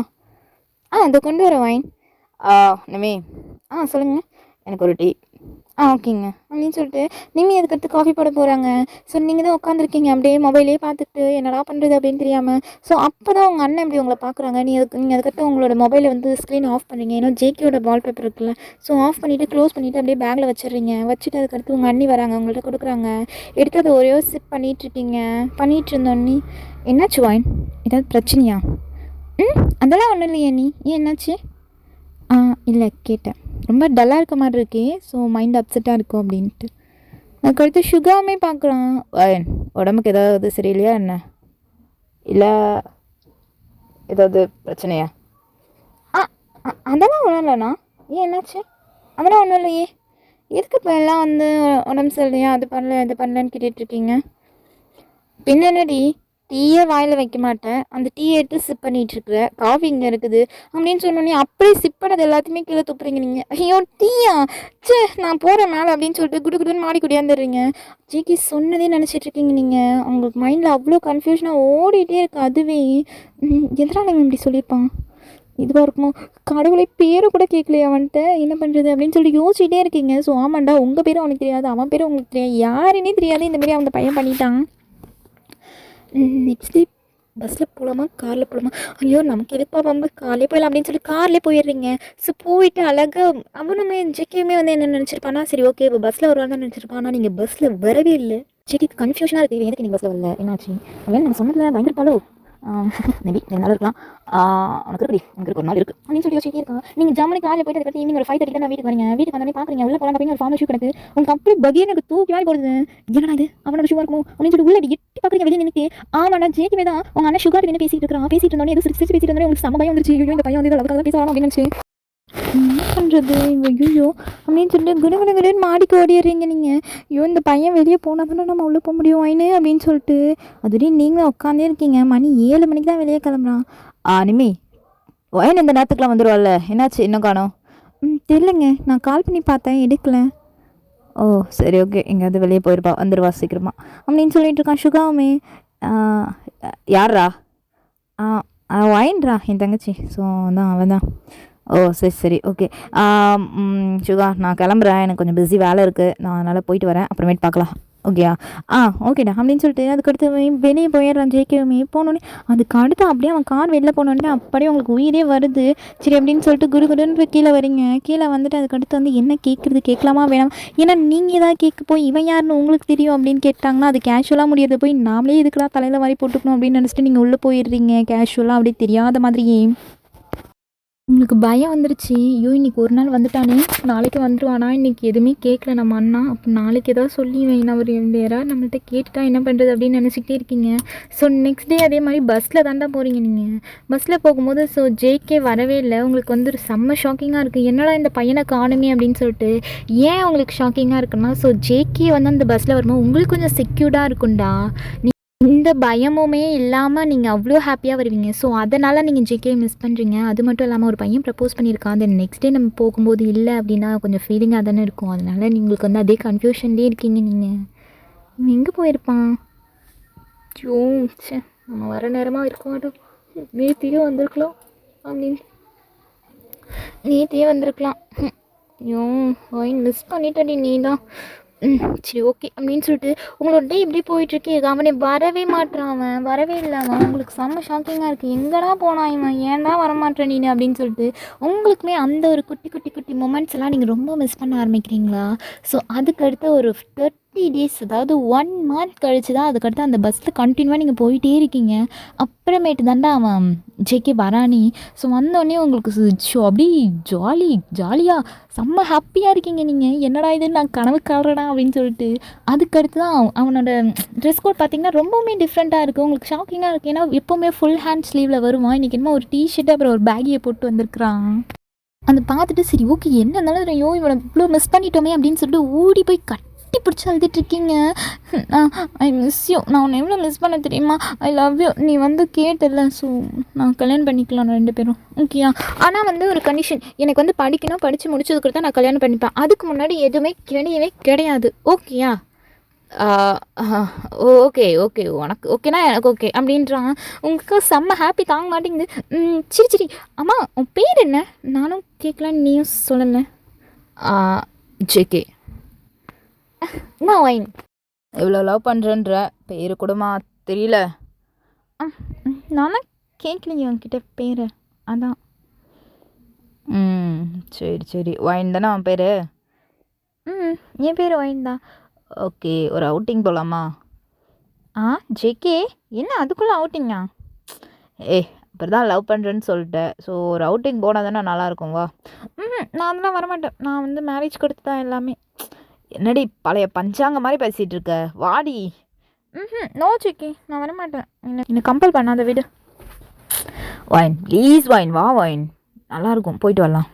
இதை கொண்டு வர வைன். நிமி சொல்லுங்கள், எனக்கு ஒரு டீ. ஓகேங்க அப்படின்னு சொல்லிட்டு நிமி அதுக்கடுத்து காஃபி போட போகிறாங்க. ஸோ நீங்கள் தான் உட்காந்துருக்கீங்க அப்படியே மொபைலே பார்த்துட்டு என்னடா பண்ணுறது அப்படின்னு தெரியாமல். ஸோ அப்போ தான் உங்கள் அண்ணன் எப்படி உங்களை பார்க்குறாங்க. நீங்கள் அதுக்கடுத்து உங்களோட மொபைலை வந்து ஸ்க்ரீன் ஆஃப் பண்ணுறீங்க, ஏன்னா ஜேகேயோட வால்பேப்பர் இருக்குல்ல. ஸோ ஆஃப் பண்ணிவிட்டு க்ளோஸ் பண்ணிவிட்டு அப்படியே பேக்கில் வச்சிடுறீங்க. வச்சுட்டு அதுக்கடுத்து உங்கள் அண்ணி வராங்க, உங்கள்கிட்ட கொடுக்குறாங்க. எடுத்து அதை ஒரே சிப் பண்ணிகிட்ருக்கீங்க. பண்ணிகிட்டு இருந்தோன்னே என்னாச்சு வாயின், ஏதாவது பிரச்சனையா? அதெல்லாம் ஒன்றும் இல்லையா நீ, ஏன் என்னாச்சு? இல்லை கேட்டேன், ரொம்ப டல்லாக இருக்க மாதிரி இருக்கே, ஸோ மைண்ட் அப்செட்டாக இருக்கும் அப்படின்ட்டு. அதுக்கடுத்து சுகாமே பார்க்கலாம். உடம்புக்கு ஏதாவது சரியில்லையா என்ன, இல்லை ஏதாவது பிரச்சனையா? அதெல்லாம் ஒன்றும் இல்லைண்ணா. ஏன் என்னாச்சு? அதெல்லாம் ஒன்றும் இல்லையே, எதுக்கு இப்போ எல்லாம் வந்து உடம்பு சரியில்லையா, அது பண்ணல இது பண்ணலன்னு கேட்டுட்ருக்கீங்க? பின்னடி டீயே வாயில் வைக்க மாட்டேன், அந்த டீயை எடுத்து சிப் பண்ணிகிட்ருக்குற, காஃபி இங்கே இருக்குது அப்படின்னு சொன்னோன்னே அப்படியே சிப் பண்ணது எல்லாத்தையுமே கீழே துப்புறீங்க நீங்கள். ஐயோ டீயா, நான் போகிறேன் மேலே அப்படின்னு சொல்லிட்டு குடுன்னு மாடி குடியாந்துடுறீங்க. ஜிகே சொன்னதே நினச்சிட்ருக்கீங்க நீங்கள். உங்களுக்கு மைண்டில் அவ்வளோ கன்ஃபியூஷனாக ஓடிட்டே இருக்குது. அதுவே எதனால் நீங்கள் இப்படி சொல்லியிருப்பான், இதுவாக இருக்குமோ, கடவுளை பேரை கூட கேட்கலையா அவன்கிட்ட, என்ன பண்ணுறது அப்படின்னு சொல்லி யோசிச்சுட்டே இருக்கீங்க. ஸோ ஆமாண்டா, உங்கள் பேரும் அவனுக்கு தெரியாது, அவன் பேரும் உங்களுக்கு தெரியாது, யாருன்னே தெரியாது, இந்தமாரி அந்த பையன் பண்ணிட்டான். நெக்ஸ்ட் டே பஸ்ஸில் போகலாமா காரில் போகலாமா? ஐயோ நமக்கு எதுப்பா ரொம்ப கார்லேயே போயிடலாம் அப்படின்னு சொல்லி கார்லேயே போயிடுறீங்க. ஸோ போயிட்டு அழகாக அவனுமே ஜெக்கியுமே வந்து என்ன நினச்சிருப்பானா, சரி ஓகே இப்போ பஸ்ஸில் வருவான்னு தான் நினச்சிருப்பான். ஆனால் நீங்கள் பஸ்ஸில் வரவே இல்லை. ஜெக்கிக்கு கன்ஃபியூஷனாக இருக்குது, எதுக்கு நீங்கள் பஸ்ஸில் வரல, என்னாச்சு? அவன் நம்ம சொன்னதில் பயங்கரப்பாலோ. மேபி 2 நாள் இருக்கலாம். உனக்கு இருக்குடி, உனக்கு இருக்கு, ஒரு நாள் இருக்குது அப்படின்னு சொல்லி யோசிச்சுட்டே இருக்கா. நீங்கள் ஜாமனி காலையில் போயிட்டு அதுக்கடுத்து ஈவினிங் ஒரு 5:30 தான் வீட்டுக்கு வரீங்க. வீட்டுக்கு வந்தோடனே பார்க்குறீங்க உள்ள போகலாம் அப்படின்னு ஒரு ஃபார்ம் ஷூ கிடக்கு. உங்களுக்கு அப்படியே பகீர்னு எனக்கு தூக்கி வாரி போடுது. என்னடா இது அவனோட ஷூவாக இருக்கும் அப்படின்னு சொல்லி உள்ள எட்டி பார்க்குறீங்க வெளியே நின்றுட்டு. ஆமாடா ஜேக்கிவே தான் உங்கள் அண்ணன் ஷுகர் என்ன பேசிட்டு இருக்கிறான். பேசிட்டு இருந்தோடனே எதுவும் சிரிச்சு பேசிட்டு இருந்தோடனே உங்களுக்கு சம பயம் வந்துருச்சு. ஐயோ இந்த பையன் வந்து அதுக்காக பேச வரணும் அப்படின்னு நினச்சி என்ன பண்ணுறது ஐயோ அப்படின்னு சொல்லிட்டு குடுகுடுன்னு மாடிக்கு ஓடிடுறீங்க நீங்கள். ஐயோ இந்த பையன் வெளியே போனால் தானே நம்ம உள்ளே போக முடியும் ஐனு அப்படின்னு சொல்லிட்டு அதுலேயும் நீங்களும் உட்காந்தே இருக்கீங்க. மணி 7 மணிக்கு தான் வெளியே கிளம்புறான். நிமி ஒயன் இந்த நேரத்துக்குலாம் வந்துடுவாள்ல, என்னாச்சு இன்னும் காணோம்? தெரியலங்க, நான் கால் பண்ணி பார்த்தேன் எடுக்கல. ஓ சரி ஓகே, எங்கேயாவது வெளியே போயிருப்பா, வந்துடுவா சீக்கிரமா அப்படின்னு சொல்லிட்டு இருக்கான். சுகாவுமே யாரா? ஒயின்ரா என் தங்கச்சி. ஸோ தான் அவன் தான். ஓ சரி சரி ஓகே. சுகா நான் கிளம்புறேன், எனக்கு கொஞ்சம் பிஸி வேலை இருக்குது, நான் அதனால் போயிட்டு வரேன், அப்புறமேட்டு பார்க்கலாம் ஓகேயா? ஓகேடா அப்படின்னு சொல்லிட்டு அதுக்கடுத்து வெளியே போயிடுறான். ஜேகேவுமே போனோடனே அதுக்கு அடுத்து அப்படியே அவன் கார் வெளில போனோடனே அப்படியே உங்களுக்கு உயிரே வருது. சரி அப்படின்னு சொல்லிட்டு குடுகுடுன்னு கீழே வரீங்க. கீழே வந்துட்டு அதுக்கடுத்து வந்து என்ன கேட்குறது, கேட்கலாமா வேணாம், ஏன்னா நீங்கள் ஏதாவது கேட்க போய் இவன் யாருன்னு உங்களுக்கு தெரியும் அப்படின்னு கேட்டாங்கன்னா அது கேஷுவலாக முடியாது. போய் நாமளே இதுக்கெல்லாம் தலையில் வாரி போட்டுக்கணும் அப்படின்னு நினச்சிட்டு நீங்கள் உள்ளே போயிடுறீங்க கேஷுவலாக, அப்படியே தெரியாத மாதிரியே. உங்களுக்கு பயம் வந்துருச்சு. ஐயோ இன்றைக்கி ஒரு நாள் வந்துட்டானே, நாளைக்கு வந்துடுவானா, இன்றைக்கி எதுவுமே கேட்கல நம்ம அண்ணா, அப்போ நாளைக்கு ஏதாவது சொல்லி வைனா அவர் யாராவது நம்மள்கிட்ட கேட்டுட்டா என்ன பண்ணுறது அப்படின்னு நினச்சிக்கிட்டே இருக்கீங்க. ஸோ நெக்ஸ்ட் டே அதே மாதிரி பஸ்ஸில் தாண்டா போகிறீங்க நீங்கள். பஸ்ஸில் போகும்போது ஸோ ஜேகே வரவே இல்லை. உங்களுக்கு வந்து ஒரு செம்ம ஷாக்கிங்காக இருக்குது, என்னடா இந்த பையனை காணுமே அப்படின்னு சொல்லிட்டு. ஏன் உங்களுக்கு ஷாக்கிங்காக இருக்குன்னா ஸோ ஜேகே வந்து அந்த பஸ்ஸில் வரும்போது உங்களுக்கு கொஞ்சம் செக்யூர்டாக இருக்கும்டா. இந்த பயமுமே இல்லாமல் நீங்கள் அவ்வளோ ஹாப்பியாக வருவீங்க. ஸோ அதனால் நீங்கள் ஜேகே மிஸ் பண்ணுறீங்க. அது மட்டும் இல்லாமல் ஒரு பையன் ப்ரப்போஸ் பண்ணியிருக்கான், தென் நெக்ஸ்ட் டே நம்ம போகும்போது இல்லை அப்படின்னா கொஞ்சம் ஃபீலிங்காக தானே இருக்கும். அதனால் உங்களுக்கு வந்து அதே கன்ஃபியூஷன்லேயே இருக்கீங்க. நீங்கள் எங்கே போயிருப்பான்? ஐயோ சே, நம்ம வர நேரமாக இருக்க மாட்டோம், நேத்தியே வந்திருக்கலாம் அப்படின்னு நேத்தியே வந்திருக்கலாம். ஐயோ வாயின் மிஸ் பண்ணிட்டடி நீ தான். சரி ஓகே அப்படின்னு சொல்லிட்டு உங்களோட டே இப்படி போயிட்டுருக்கு. அவனை வரவே மாட்டான், அவன் வரவே இல்லாமல் உங்களுக்கு செம்ம ஷாக்கிங்காக இருக்குது. எங்கடா போனான் இவன், ஏன்டா வரமாட்டேன் நீ அப்படின்னு சொல்லிட்டு உங்களுக்குமே அந்த ஒரு குட்டி குட்டி குட்டி மொமெண்ட்ஸ் எல்லாம் நீங்கள் ரொம்ப மிஸ் பண்ண ஆரம்பிக்கிறீங்களா? ஸோ அதுக்கடுத்து ஒரு 30 days அதாவது 1 month கழிச்சு தான் அதுக்கடுத்து அந்த பஸ்ஸில் கண்டினியூவாக நீங்கள் போயிட்டே இருக்கீங்க. அப்புறமேட்டு தாண்டா அவன் ஜேகே வரானி. ஸோ வந்தோடனே உங்களுக்கு அப்படி ஜாலியாக செம்ம ஹாப்பியாக இருக்கீங்க. நீங்கள் என்னடா இது நான் கனவு காடுறடா அப்படின்னு சொல்லிட்டு அதுக்கடுத்து தான் அவனோட ட்ரெஸ் கோட் பார்த்திங்கன்னா ரொம்பவுமே டிஃப்ரெண்ட்டாக இருக்குது. உங்களுக்கு ஷாக்கிங்காக இருக்குது, ஏன்னா எப்போவுமே ஃபுல் ஹேண்ட் ஸ்லீவில் வருவான், இன்றைக்கி என்னமோ ஒரு டிஷர்ட்டு அப்புறம் ஒரு பேகியை போட்டு வந்திருக்கிறான். அதை பார்த்துட்டு சரி ஓகே என்ன இருந்தாலும் ஐயோ இவனை இவ்வளோ மிஸ் பண்ணிட்டோமே அப்படின்னு சொல்லிட்டு ஓடி போய் கட்டி பிடிச்சி அழுதுட்ருக்கீங்க. ஐ மிஸ் யூ, நான் உன்னை எவ்வளோ மிஸ் பண்ண தெரியுமா, ஐ லவ் யூ, நீ வந்து கேட்டல, ஸோ நான் கல்யாணம் பண்ணிக்கலாம் 2 பேரும் ஓகேயா? ஆனால் வந்து ஒரு கண்டிஷன், எனக்கு வந்து படிக்கணும், படித்து முடிச்சதுக்கு தான் நான் கல்யாணம் பண்ணிப்பேன், அதுக்கு முன்னாடி எதுவுமே கிடையவே கிடையாது ஓகேயா? ஓகே ஓகே உனக்கு ஓகேனா எனக்கு ஓகே அப்படின்றான். உங்களுக்கு செம்ம ஹாப்பி தாங்க மாட்டேங்குது. சரி சரி அம்மா உன் பேர் என்ன, நானும் கேட்கலான்னு நீயும் சொல்லலை. ஜேகே. ஒயின் இவ்வளோ லவ் பண்ணுறன்ற பேர் கூடமா தெரியல? நானும் கேட்கலையே உன்கிட்ட பேர், அதான். சரி சரி ஒயின் தானே அவன் பேர்? என் பேர் ஒயின் தான். ஓகே, ஒரு அவுட்டிங் போகலாமா? ஜேகே என்ன அதுக்குள்ளே அவுட்டிங்கா? அப்புறம் தான் லவ் பண்ணுறேன்னு சொல்லிட்டேன், ஸோ ஒரு அவுட்டிங் போனால் தானே நல்லாயிருக்கும், வா. நான் அதெல்லாம் வரமாட்டேன், நான் வந்து மேரேஜ் கொடுத்து தான் எல்லாமே. என்னடி பழைய பஞ்சாங்க மாதிரி பேசிகிட்டு இருக்க, வாடி. நோ ஜேகே நான் வரமாட்டேன், என்னை கம்பல் பண்ணாத விடு. ஒயின் ப்ளீஸ் ஒயின், வா ஒயின், நல்லாயிருக்கும், போயிட்டு வரலாம்.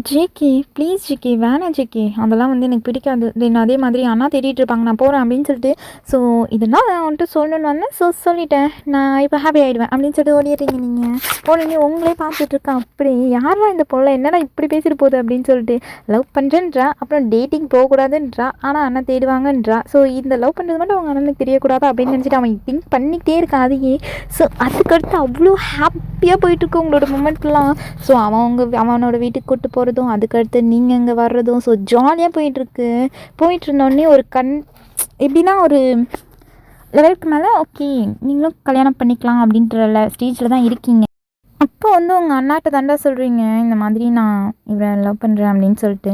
ஜேகே ப்ளீஸ் ஜேகே, வேணாம் ஜேகே, அதெல்லாம் வந்து எனக்கு பிடிக்காது. தென் அதே மாதிரி அண்ணா தேடிட்டு இருப்பாங்க, நான் போகிறேன் அப்படின்னு சொல்லிட்டு. ஸோ இதெல்லாம் நான் வந்துட்டு சொல்லணுன்னு வந்தேன், ஸோ சொல்லிட்டேன், நான் இப்போ ஹாப்பி ஆகிடுவேன் அப்படின்னு சொல்லிட்டு ஓடிடுறீங்க. நீங்கள் உடனே உங்களே பார்த்துட்ருக்கேன், அப்படி யாரா இந்த பொருளை என்னடா இப்படி பேசிட்டு போகுது அப்படின்னு சொல்லிட்டு. லவ் பண்ணுறேன்றா, அப்புறம் டேட்டிங் போகக்கூடாதுன்றா, ஆனால் அண்ணா தேடுவாங்கன்றா. ஸோ இந்த லவ் பண்ணுறது மட்டும் அவங்க அண்ணனுக்கு தெரியக்கூடாது அப்படின்னு நினச்சிட்டு அவன் திங்க் பண்ணிக்கிட்டே இருக்கான் அதையே. ஸோ அதுக்கடுத்து அவ்வளோ ஹாப்பியாக போயிட்டுருக்கு உங்களோட மூமெண்ட்லாம். ஸோ அவனோட வீட்டுக்கு கூப்பிட்டு போகிறதும், அதுக்கடுத்து நீங்கள் இங்கே வர்றதும், ஸோ ஜாலியாக போயிட்டுருந்தோடனே ஒரு எப்படின்னா ஒரு லெவலுக்கு மேலே ஓகே நீங்களும் கல்யாணம் பண்ணிக்கலாம் அப்படின்ற ஸ்டேஜில் தான் இருக்கீங்க. அப்போ வந்து உங்கள் அண்ணாட்ட தாண்டா சொல்கிறீங்க இந்த மாதிரி நான் இவரை லவ் பண்ணுறேன் அப்படின்னு சொல்லிட்டு.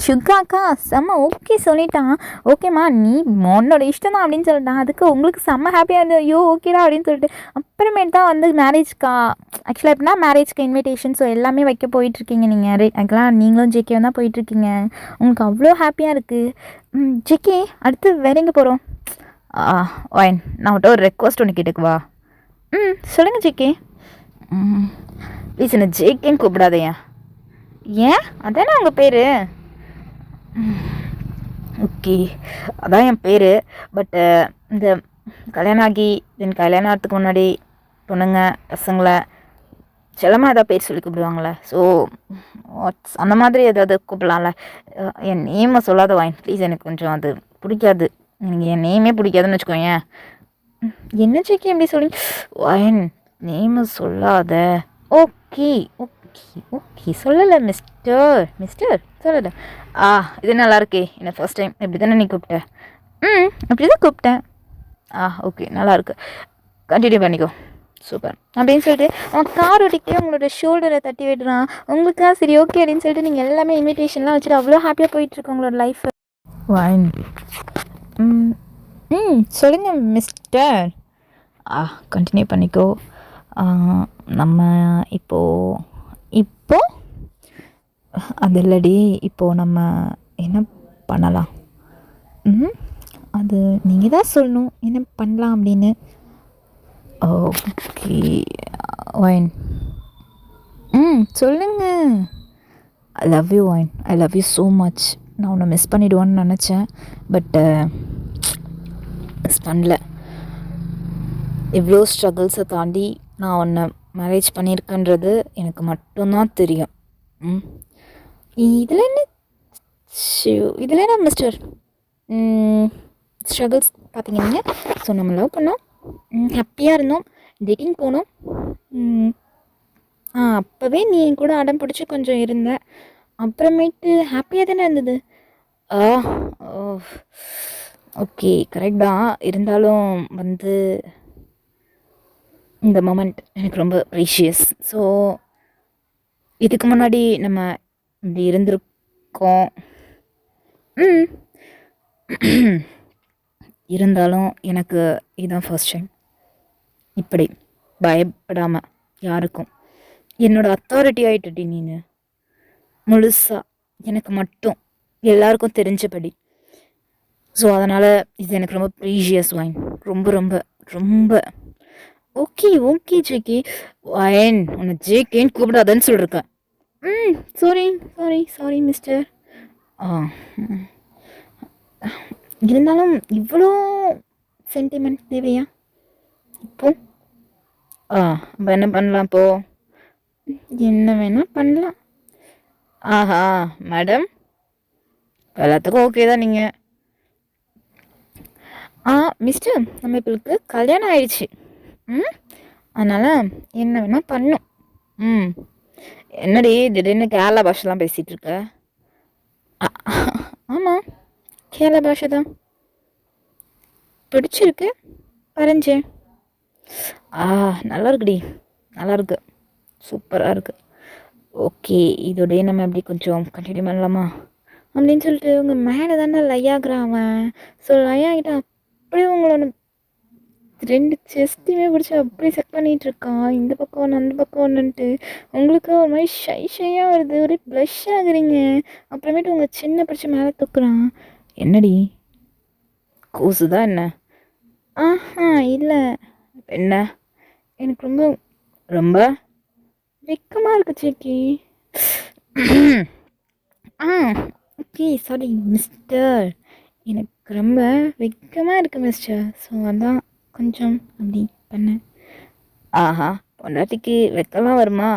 சுகாக்கா செம்ம ஓகே சொல்லிட்டான். ஓகேம்மா நீ உன்னோட இஷ்டம் தான் அப்படின்னு சொல்லிட்டான். அதுக்கு உங்களுக்கு செம்ம ஹாப்பியாக இருந்தது. ஐயோ ஓகேடா அப்படின்னு சொல்லிட்டு அப்புறமேட்டு தான் வந்து மேரேஜ்க்கா ஆக்சுவலாக எப்படின்னா மேரேஜ்க்கு இன்விடேஷன் ஸோ எல்லாமே வைக்க போயிட்டுருக்கீங்க நீங்கள். ஆக்சுவலாக நீங்களும் ஜேகேவும் தான் போயிட்டுருக்கீங்க. உங்களுக்கு அவ்வளோ ஹாப்பியாக இருக்குது. ஜேகே அடுத்து வேற எங்கே போகிறோம்? ஒயின் நான் விட்ட ஒரு ரெக்வஸ்ட் ஒன்று கேட்டுக்குவா? சொல்லுங்கள் ஜேகே. ப்ளீஸ் என்ன ஜேகேன்னு கூப்பிடாதேயா. ஏன் அதானே உங்கள் பேர்? ஓகே அதான் என் பேர். பட்டு இந்த கல்யாணம் ஆகி தென் கல்யாணம் ஆகிறதுக்கு முன்னாடி பொண்ணுங்க பசங்களை செல்லமாக ஏதாவது பேர் சொல்லி கூப்பிடுவாங்களே. ஸோ அந்த மாதிரி ஏதாவது கூப்பிடலாம்ல. என் நேமை சொல்லாத வாயின் ப்ளீஸ். எனக்கு கொஞ்சம் அது பிடிக்காது. எனக்கு என் நேமே பிடிக்காதுன்னு வச்சுக்கோங்க. என்ன ஜேகே எப்படி சொல்லி வாயின் நேமை சொல்லாத. ஓகே ஓகே ஓகே சொல்லலை மிஸ்டர் சொல்லலை. இது நல்லா இருக்கே. என்ன ஃபர்ஸ்ட் டைம் இப்படி தானே நீ கூப்பிட்ட? அப்படி தான் கூப்பிட்டேன். ஓகே நல்லா இருக்கு. கண்டினியூ பண்ணிக்கோ. சூப்பர் அப்படின்னு சொல்லிட்டு அவன் கார் ஓட்டிக்கிட்டே உங்களோட ஷோல்டரை தட்டி விடுறான். உங்களுக்கா சரி ஓகே அப்படின்னு சொல்லிட்டு நீங்கள் எல்லாமே இன்விடேஷன்லாம் வச்சுட்டு அவ்வளோ ஹாப்பியாக போயிட்டுருக்கு உங்களோட லைஃப். வைன் சொல்லுங்கள் மிஸ்டர். கண்டினியூ பண்ணிக்கோ. நம்ம இப்போ அது இல்லடி. இப்போது நம்ம என்ன பண்ணலாம்? அது நீங்கள் தான் சொல்லணும் என்ன பண்ணலாம் அப்படின்னு. ஓகே வைன் சொல்லுங்க. ஐ லவ் யூ வைன். I love you so much. நான் உன்னை மிஸ் பண்ணிவிடுவான்னு நினச்சேன். பட்டு மிஸ் பண்ணல. இவ்வளோ ஸ்ட்ரகிள்ஸை தாண்டி நான் உன்னை மேரேஜ் பண்ணியிருக்கேன்றது எனக்கு மட்டும்தான் தெரியும். இதில் என்ன இதில் என்ன மிஸ்டர் ஸ்ட்ரகிள்ஸ் பார்த்தீங்க நீங்கள். ஸோ நம்ம லவ் பண்ணோம், ஹாப்பியாக இருந்தோம், டேட்டிங் போனோம். அப்போவே நீ என் கூட அடம் பிடிச்சி கொஞ்சம் இருந்த. அப்புறமேட்டு ஹாப்பியாக தானே இருந்தது. ஓகே கரெக்ட் தான். இருந்தாலும் வந்து இந்த மொமெண்ட் எனக்கு ரொம்ப ப்ரீஷியஸ். ஸோ இதுக்கு முன்னாடி நம்ம இப்படி இருந்திருக்கோம். இருந்தாலும் எனக்கு இதுதான் ஃபர்ஸ்ட் டைம் இப்படி பயப்படாமல் யாருக்கும் என்னோடய அத்தாரிட்டி ஆகிட்டுடி நீ முழுசாக எனக்கு மட்டும் எல்லாருக்கும் தெரிஞ்சபடி. ஸோ அதனால் இது எனக்கு ரொம்ப ப்ரீஷியஸ் வைன். ரொம்ப ரொம்ப ரொம்ப ஓகே ஓகே ஜேகே. வைன் உன்னை ஜேகேன்னு கூப்பிடாதன்னு சொல்லியிருக்கேன். Sorry sorry sorry mister. இருந்தாலும் இவ்வளோ சென்டிமெண்ட் தேவையா இப்போ? அப்போ என்ன பண்ணலாம் இப்போ? என்ன வேணால் பண்ணலாம். மேடம் எல்லாத்துக்கும் ஓகே தான் நீங்கள். மிஸ்டர் நம்ம இப்போக்கு கல்யாணம் ஆயிடுச்சு. அதனால் என்ன வேணால் பண்ணும். என்னடி திடீர்னு கேரளா பாஷெலாம் பேசிகிட்டு இருக்க? ஆமாம் கேரளா பாஷை தான் பிடிச்சிருக்கு வரைஞ்சேன். நல்லா இருக்குடி, நல்லா இருக்கு, சூப்பராக இருக்குது. ஓகே இதோடய நம்ம எப்படி கொஞ்சம் கண்டினியூ பண்ணலாமா அப்படின்னு சொல்லிட்டு உங்கள் மேலே தானே லையாகிறான் அவன். ஸோ லையாகிட்ட அப்படியே உங்களோட 2 செஸ்ட்டையுமே பிடிச்சி அப்படியே செக் பண்ணிகிட்டு இருக்கான். இந்த பக்கம் ஒன்று அந்த பக்கம் ஒன்றுன்ட்டு உங்களுக்கு ஒரு மாதிரி ஷையாக வருது. ஒரே ப்ளஷ் ஆகுறீங்க. அப்புறமேட்டு உங்கள் சின்ன பிடிச்சி மேலே தூக்குறான். என்னடி கூசு தான் என்ன? இல்லை என்ன எனக்கு ரொம்ப ரொம்ப வெக்கமாக இருக்கு சேக்கி. Okay sorry mister. எனக்கு ரொம்ப வெக்கமாக இருக்குது மிஸ்டர். ஸோ அதான் கொஞ்சம் அப்படி பண்ணேன். பொண்டாட்டிக்கு வெக்கலாம் வருமா?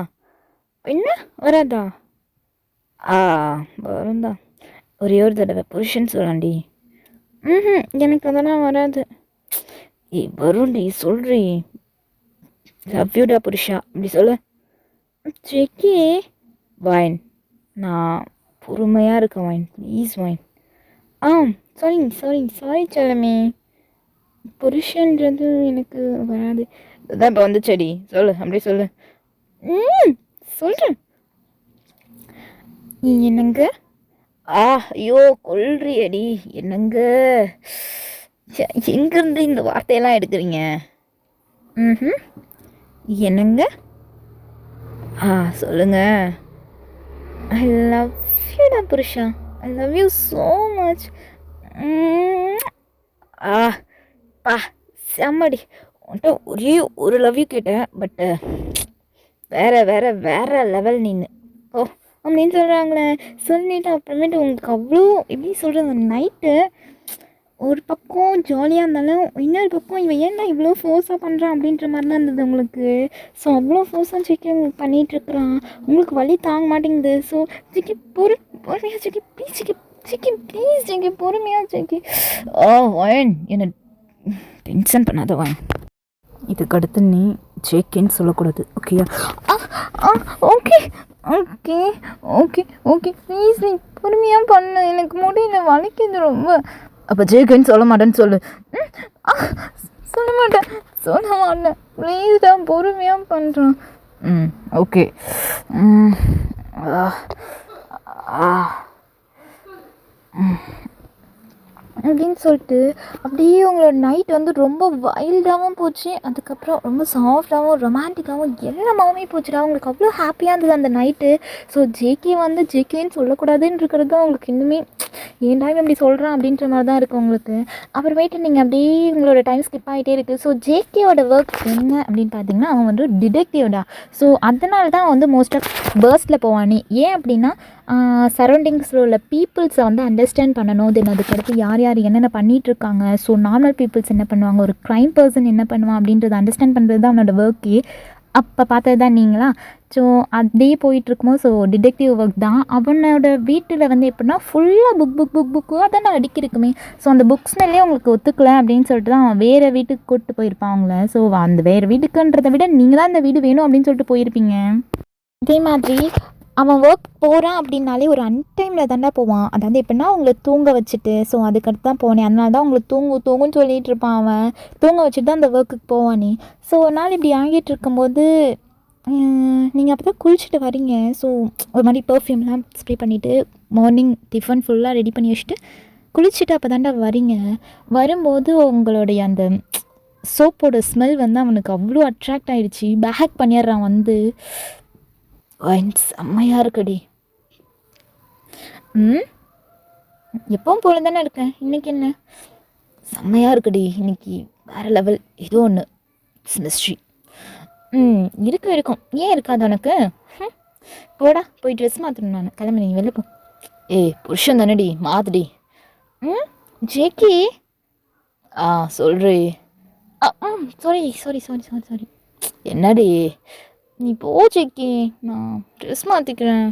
என்ன வராதா? வரும் தான். ஒரே ஒரு தடவை புருஷன் சொல்லாண்டி. எனக்கு அதெல்லாம் வராது. வரும்டி சொல்றி. லவ் யூடா புருஷா அப்படி சொல்ல. சேக்கி வைன் நான் பொறுமையாக இருக்கேன் வைன் ப்ளீஸ் வைன். சாரி சாரி சாரி செல்லமே. புருஷன்றது எனக்கு வராது. அதான் இப்போ வந்து செடி சொல்லு அப்படியே சொல்லு. சொல்கிறேன். என்னங்க ஐயோ கொல்றியடி என்னங்க. எங்கேருந்து இந்த வார்த்தையெல்லாம் எடுக்கிறீங்க? ம். என்னங்க? சொல்லுங்க. ஐ லவ் யூடா புருஷா. I love you so much. ஆ பா செம்மடி. உன்கிட்ட ஒரே ஒரு லவ் யூ கேட்டேன், பட்டு வேற வேற வேற லெவல் நீனு. ஓ அப்படின்னு சொல்கிறாங்களே. சொல்லிட்டு அப்புறமேட்டு உங்களுக்கு அவ்வளோ எப்படி சொல்கிறது, நைட்டு ஒரு பக்கம் ஜாலியாக இருந்தாலும் இன்னொரு பக்கம் இவன் ஏன்டா இவ்வளோ ஃபோர்ஸாக பண்ணுறான் அப்படின்ற மாதிரி தான் இருந்தது உங்களுக்கு. ஸோ அவ்வளோ ஃபோர்ஸாக செக்கி உங்களுக்கு பண்ணிகிட்ருக்குறான், உங்களுக்கு வலி தாங்க மாட்டேங்குது. ஸோ செக்கி பொறுமையாக செக்கி ப்ளீஸ் செக்கி ப்ளீஸ் செக்கி பொறுமையாக செக்கி. வாயன் என்னை டென்ஷன் பண்ணாத வாயன். இதுக்கு அடுத்து நீ ஜேக்கேன்னு சொல்லக்கூடாது, ஓகேயா? Okay okay okay okay please நீ பொறுமையாக பண்ணு, எனக்கு முடியல வலிக்குது ரொம்ப. அப்போ ஜேக்கேன்னு சொல்ல மாட்டேன்னு சொல்லு. சொல்ல மாட்டேன் ப்ளீஸ் தான் பொறுமையாக பண்ணுறான். ஓகே. அப்படின்னு சொல்லிட்டு அப்படியே உங்களோட நைட் வந்து ரொம்ப வைல்டாகவும் போச்சு, அதுக்கப்புறம் ரொம்ப சாஃப்டாகவும் ரொமான்டிக்காகவும் எல்லாமாவே போச்சுடா. உங்களுக்கு அவ்வளோ ஹாப்பியாக இருந்தது அந்த நைட்டு. ஸோ ஜேகே வந்து ஜேகேன்னு சொல்லக்கூடாதுன்னு இருக்கிறது தான் உங்களுக்கு இன்னுமே ஏன்டா இப்படி சொல்கிறான் அப்படின்ற மாதிரி தான் இருக்குது உங்களுக்கு. அப்புறமேட்டு நீங்கள் அப்படியே உங்களோட டைம் ஸ்கிப் ஆகிட்டே இருக்குது. ஸோ ஜேகேயோட ஒர்க் என்ன அப்படின்னு பார்த்தீங்கன்னா, அவன் வந்து டிடெக்டிவ்டா. ஸோ அதனால தான் வந்து மோஸ்ட் ஆஃப் பர்ஸ்ட்டில் போவானே. ஏன் அப்படின்னா சரௌண்டிங்ஸில் உள்ள பீப்புள்ஸை வந்து அண்டர்ஸ்டாண்ட் பண்ணணும். தென் அதுக்கடுத்து யார் யார் என்னென்ன பண்ணிகிட்ருக்காங்க, ஸோ நார்மல் பீப்புள்ஸ் என்ன பண்ணுவாங்க, ஒரு க்ரைம் பர்சன் என்ன பண்ணுவான் அப்படின்றத அண்டர்ஸ்டாண்ட் பண்ணுறது தான் அவனோட ஒர்க்கே. அப்போ பார்த்தது தான் நீங்களா. ஸோ அப்படியே போயிட்டுருக்குமோ, ஸோ டிடெக்டிவ் ஒர்க் தான். அவனோட வீட்டில் வந்து எப்படின்னா ஃபுல்லாக புக்காக தானே அடுக்கிருக்குமே. ஸோ அந்த புக்ஸ் மேலேயே உங்களுக்கு ஒத்துக்கலை அப்படின்னு சொல்லிட்டு தான் அவன் வேறு வீட்டுக்கு கூப்பிட்டு போயிருப்பான் அவங்கள. ஸோ அந்த வேறு வீட்டுக்குன்றதை விட நீங்கள் தான் இந்த வீடு வேணும் அப்படின்னு சொல்லிட்டு போயிருப்பீங்க. இதே மாதிரி அவன் ஒர்க் போகிறான் அப்படின்னாலே ஒரு அன்டைமில் தாண்டா போவான். அதாவது எப்படின்னா அவங்கள தூங்க வச்சுட்டு, ஸோ அதுக்கடுத்து தான் போனேன், அதனால தான் அவங்கள தூங்குன்னு சொல்லிகிட்டு இருப்பான். அவன் தூங்க வச்சுட்டு தான் அந்த ஒர்க்குக்கு போவானே. ஸோ ஒரு நாள் இப்படி ஆகிட்டு இருக்கும்போது நீங்கள் அப்போ தான் குளிச்சுட்டு வரீங்க. ஸோ ஒரு மாதிரி பர்ஃப்யூம்லாம் ஸ்ப்ரே பண்ணிவிட்டு மார்னிங் டிஃபன் ஃபுல்லாக ரெடி பண்ணி வச்சுட்டு குளிச்சுட்டு அப்போ தாண்டா வரீங்க. வரும்போது உங்களுடைய அந்த சோப்போட ஸ்மெல் வந்து அவனுக்கு அவ்வளோ அட்ராக்ட் ஆகிடுச்சு. பேக் பண்ணிடுறான் வந்து. செம்மையாக இருக்குடி. எப்பவும் போல தானே இருக்கேன், இன்றைக்கி என்ன செம்மையாக இருக்குடி, இன்றைக்கி வேறு லெவல். ஏதோ ஒன்று மிஸ்ட்ரி இருக்கும். ஏன் இருக்காது உனக்கு? போடா போய் ட்ரெஸ் மாற்றணும், நான் கிளம்பி நீ வெளில போ. புருஷன் தானடி மாத்துடி. ஜேக்கி சொல்றி. சாரி என்னடி? நீ போ ஜேக்கி, நான் ட்ரெஸ் மாற்றிக்கிறேன்.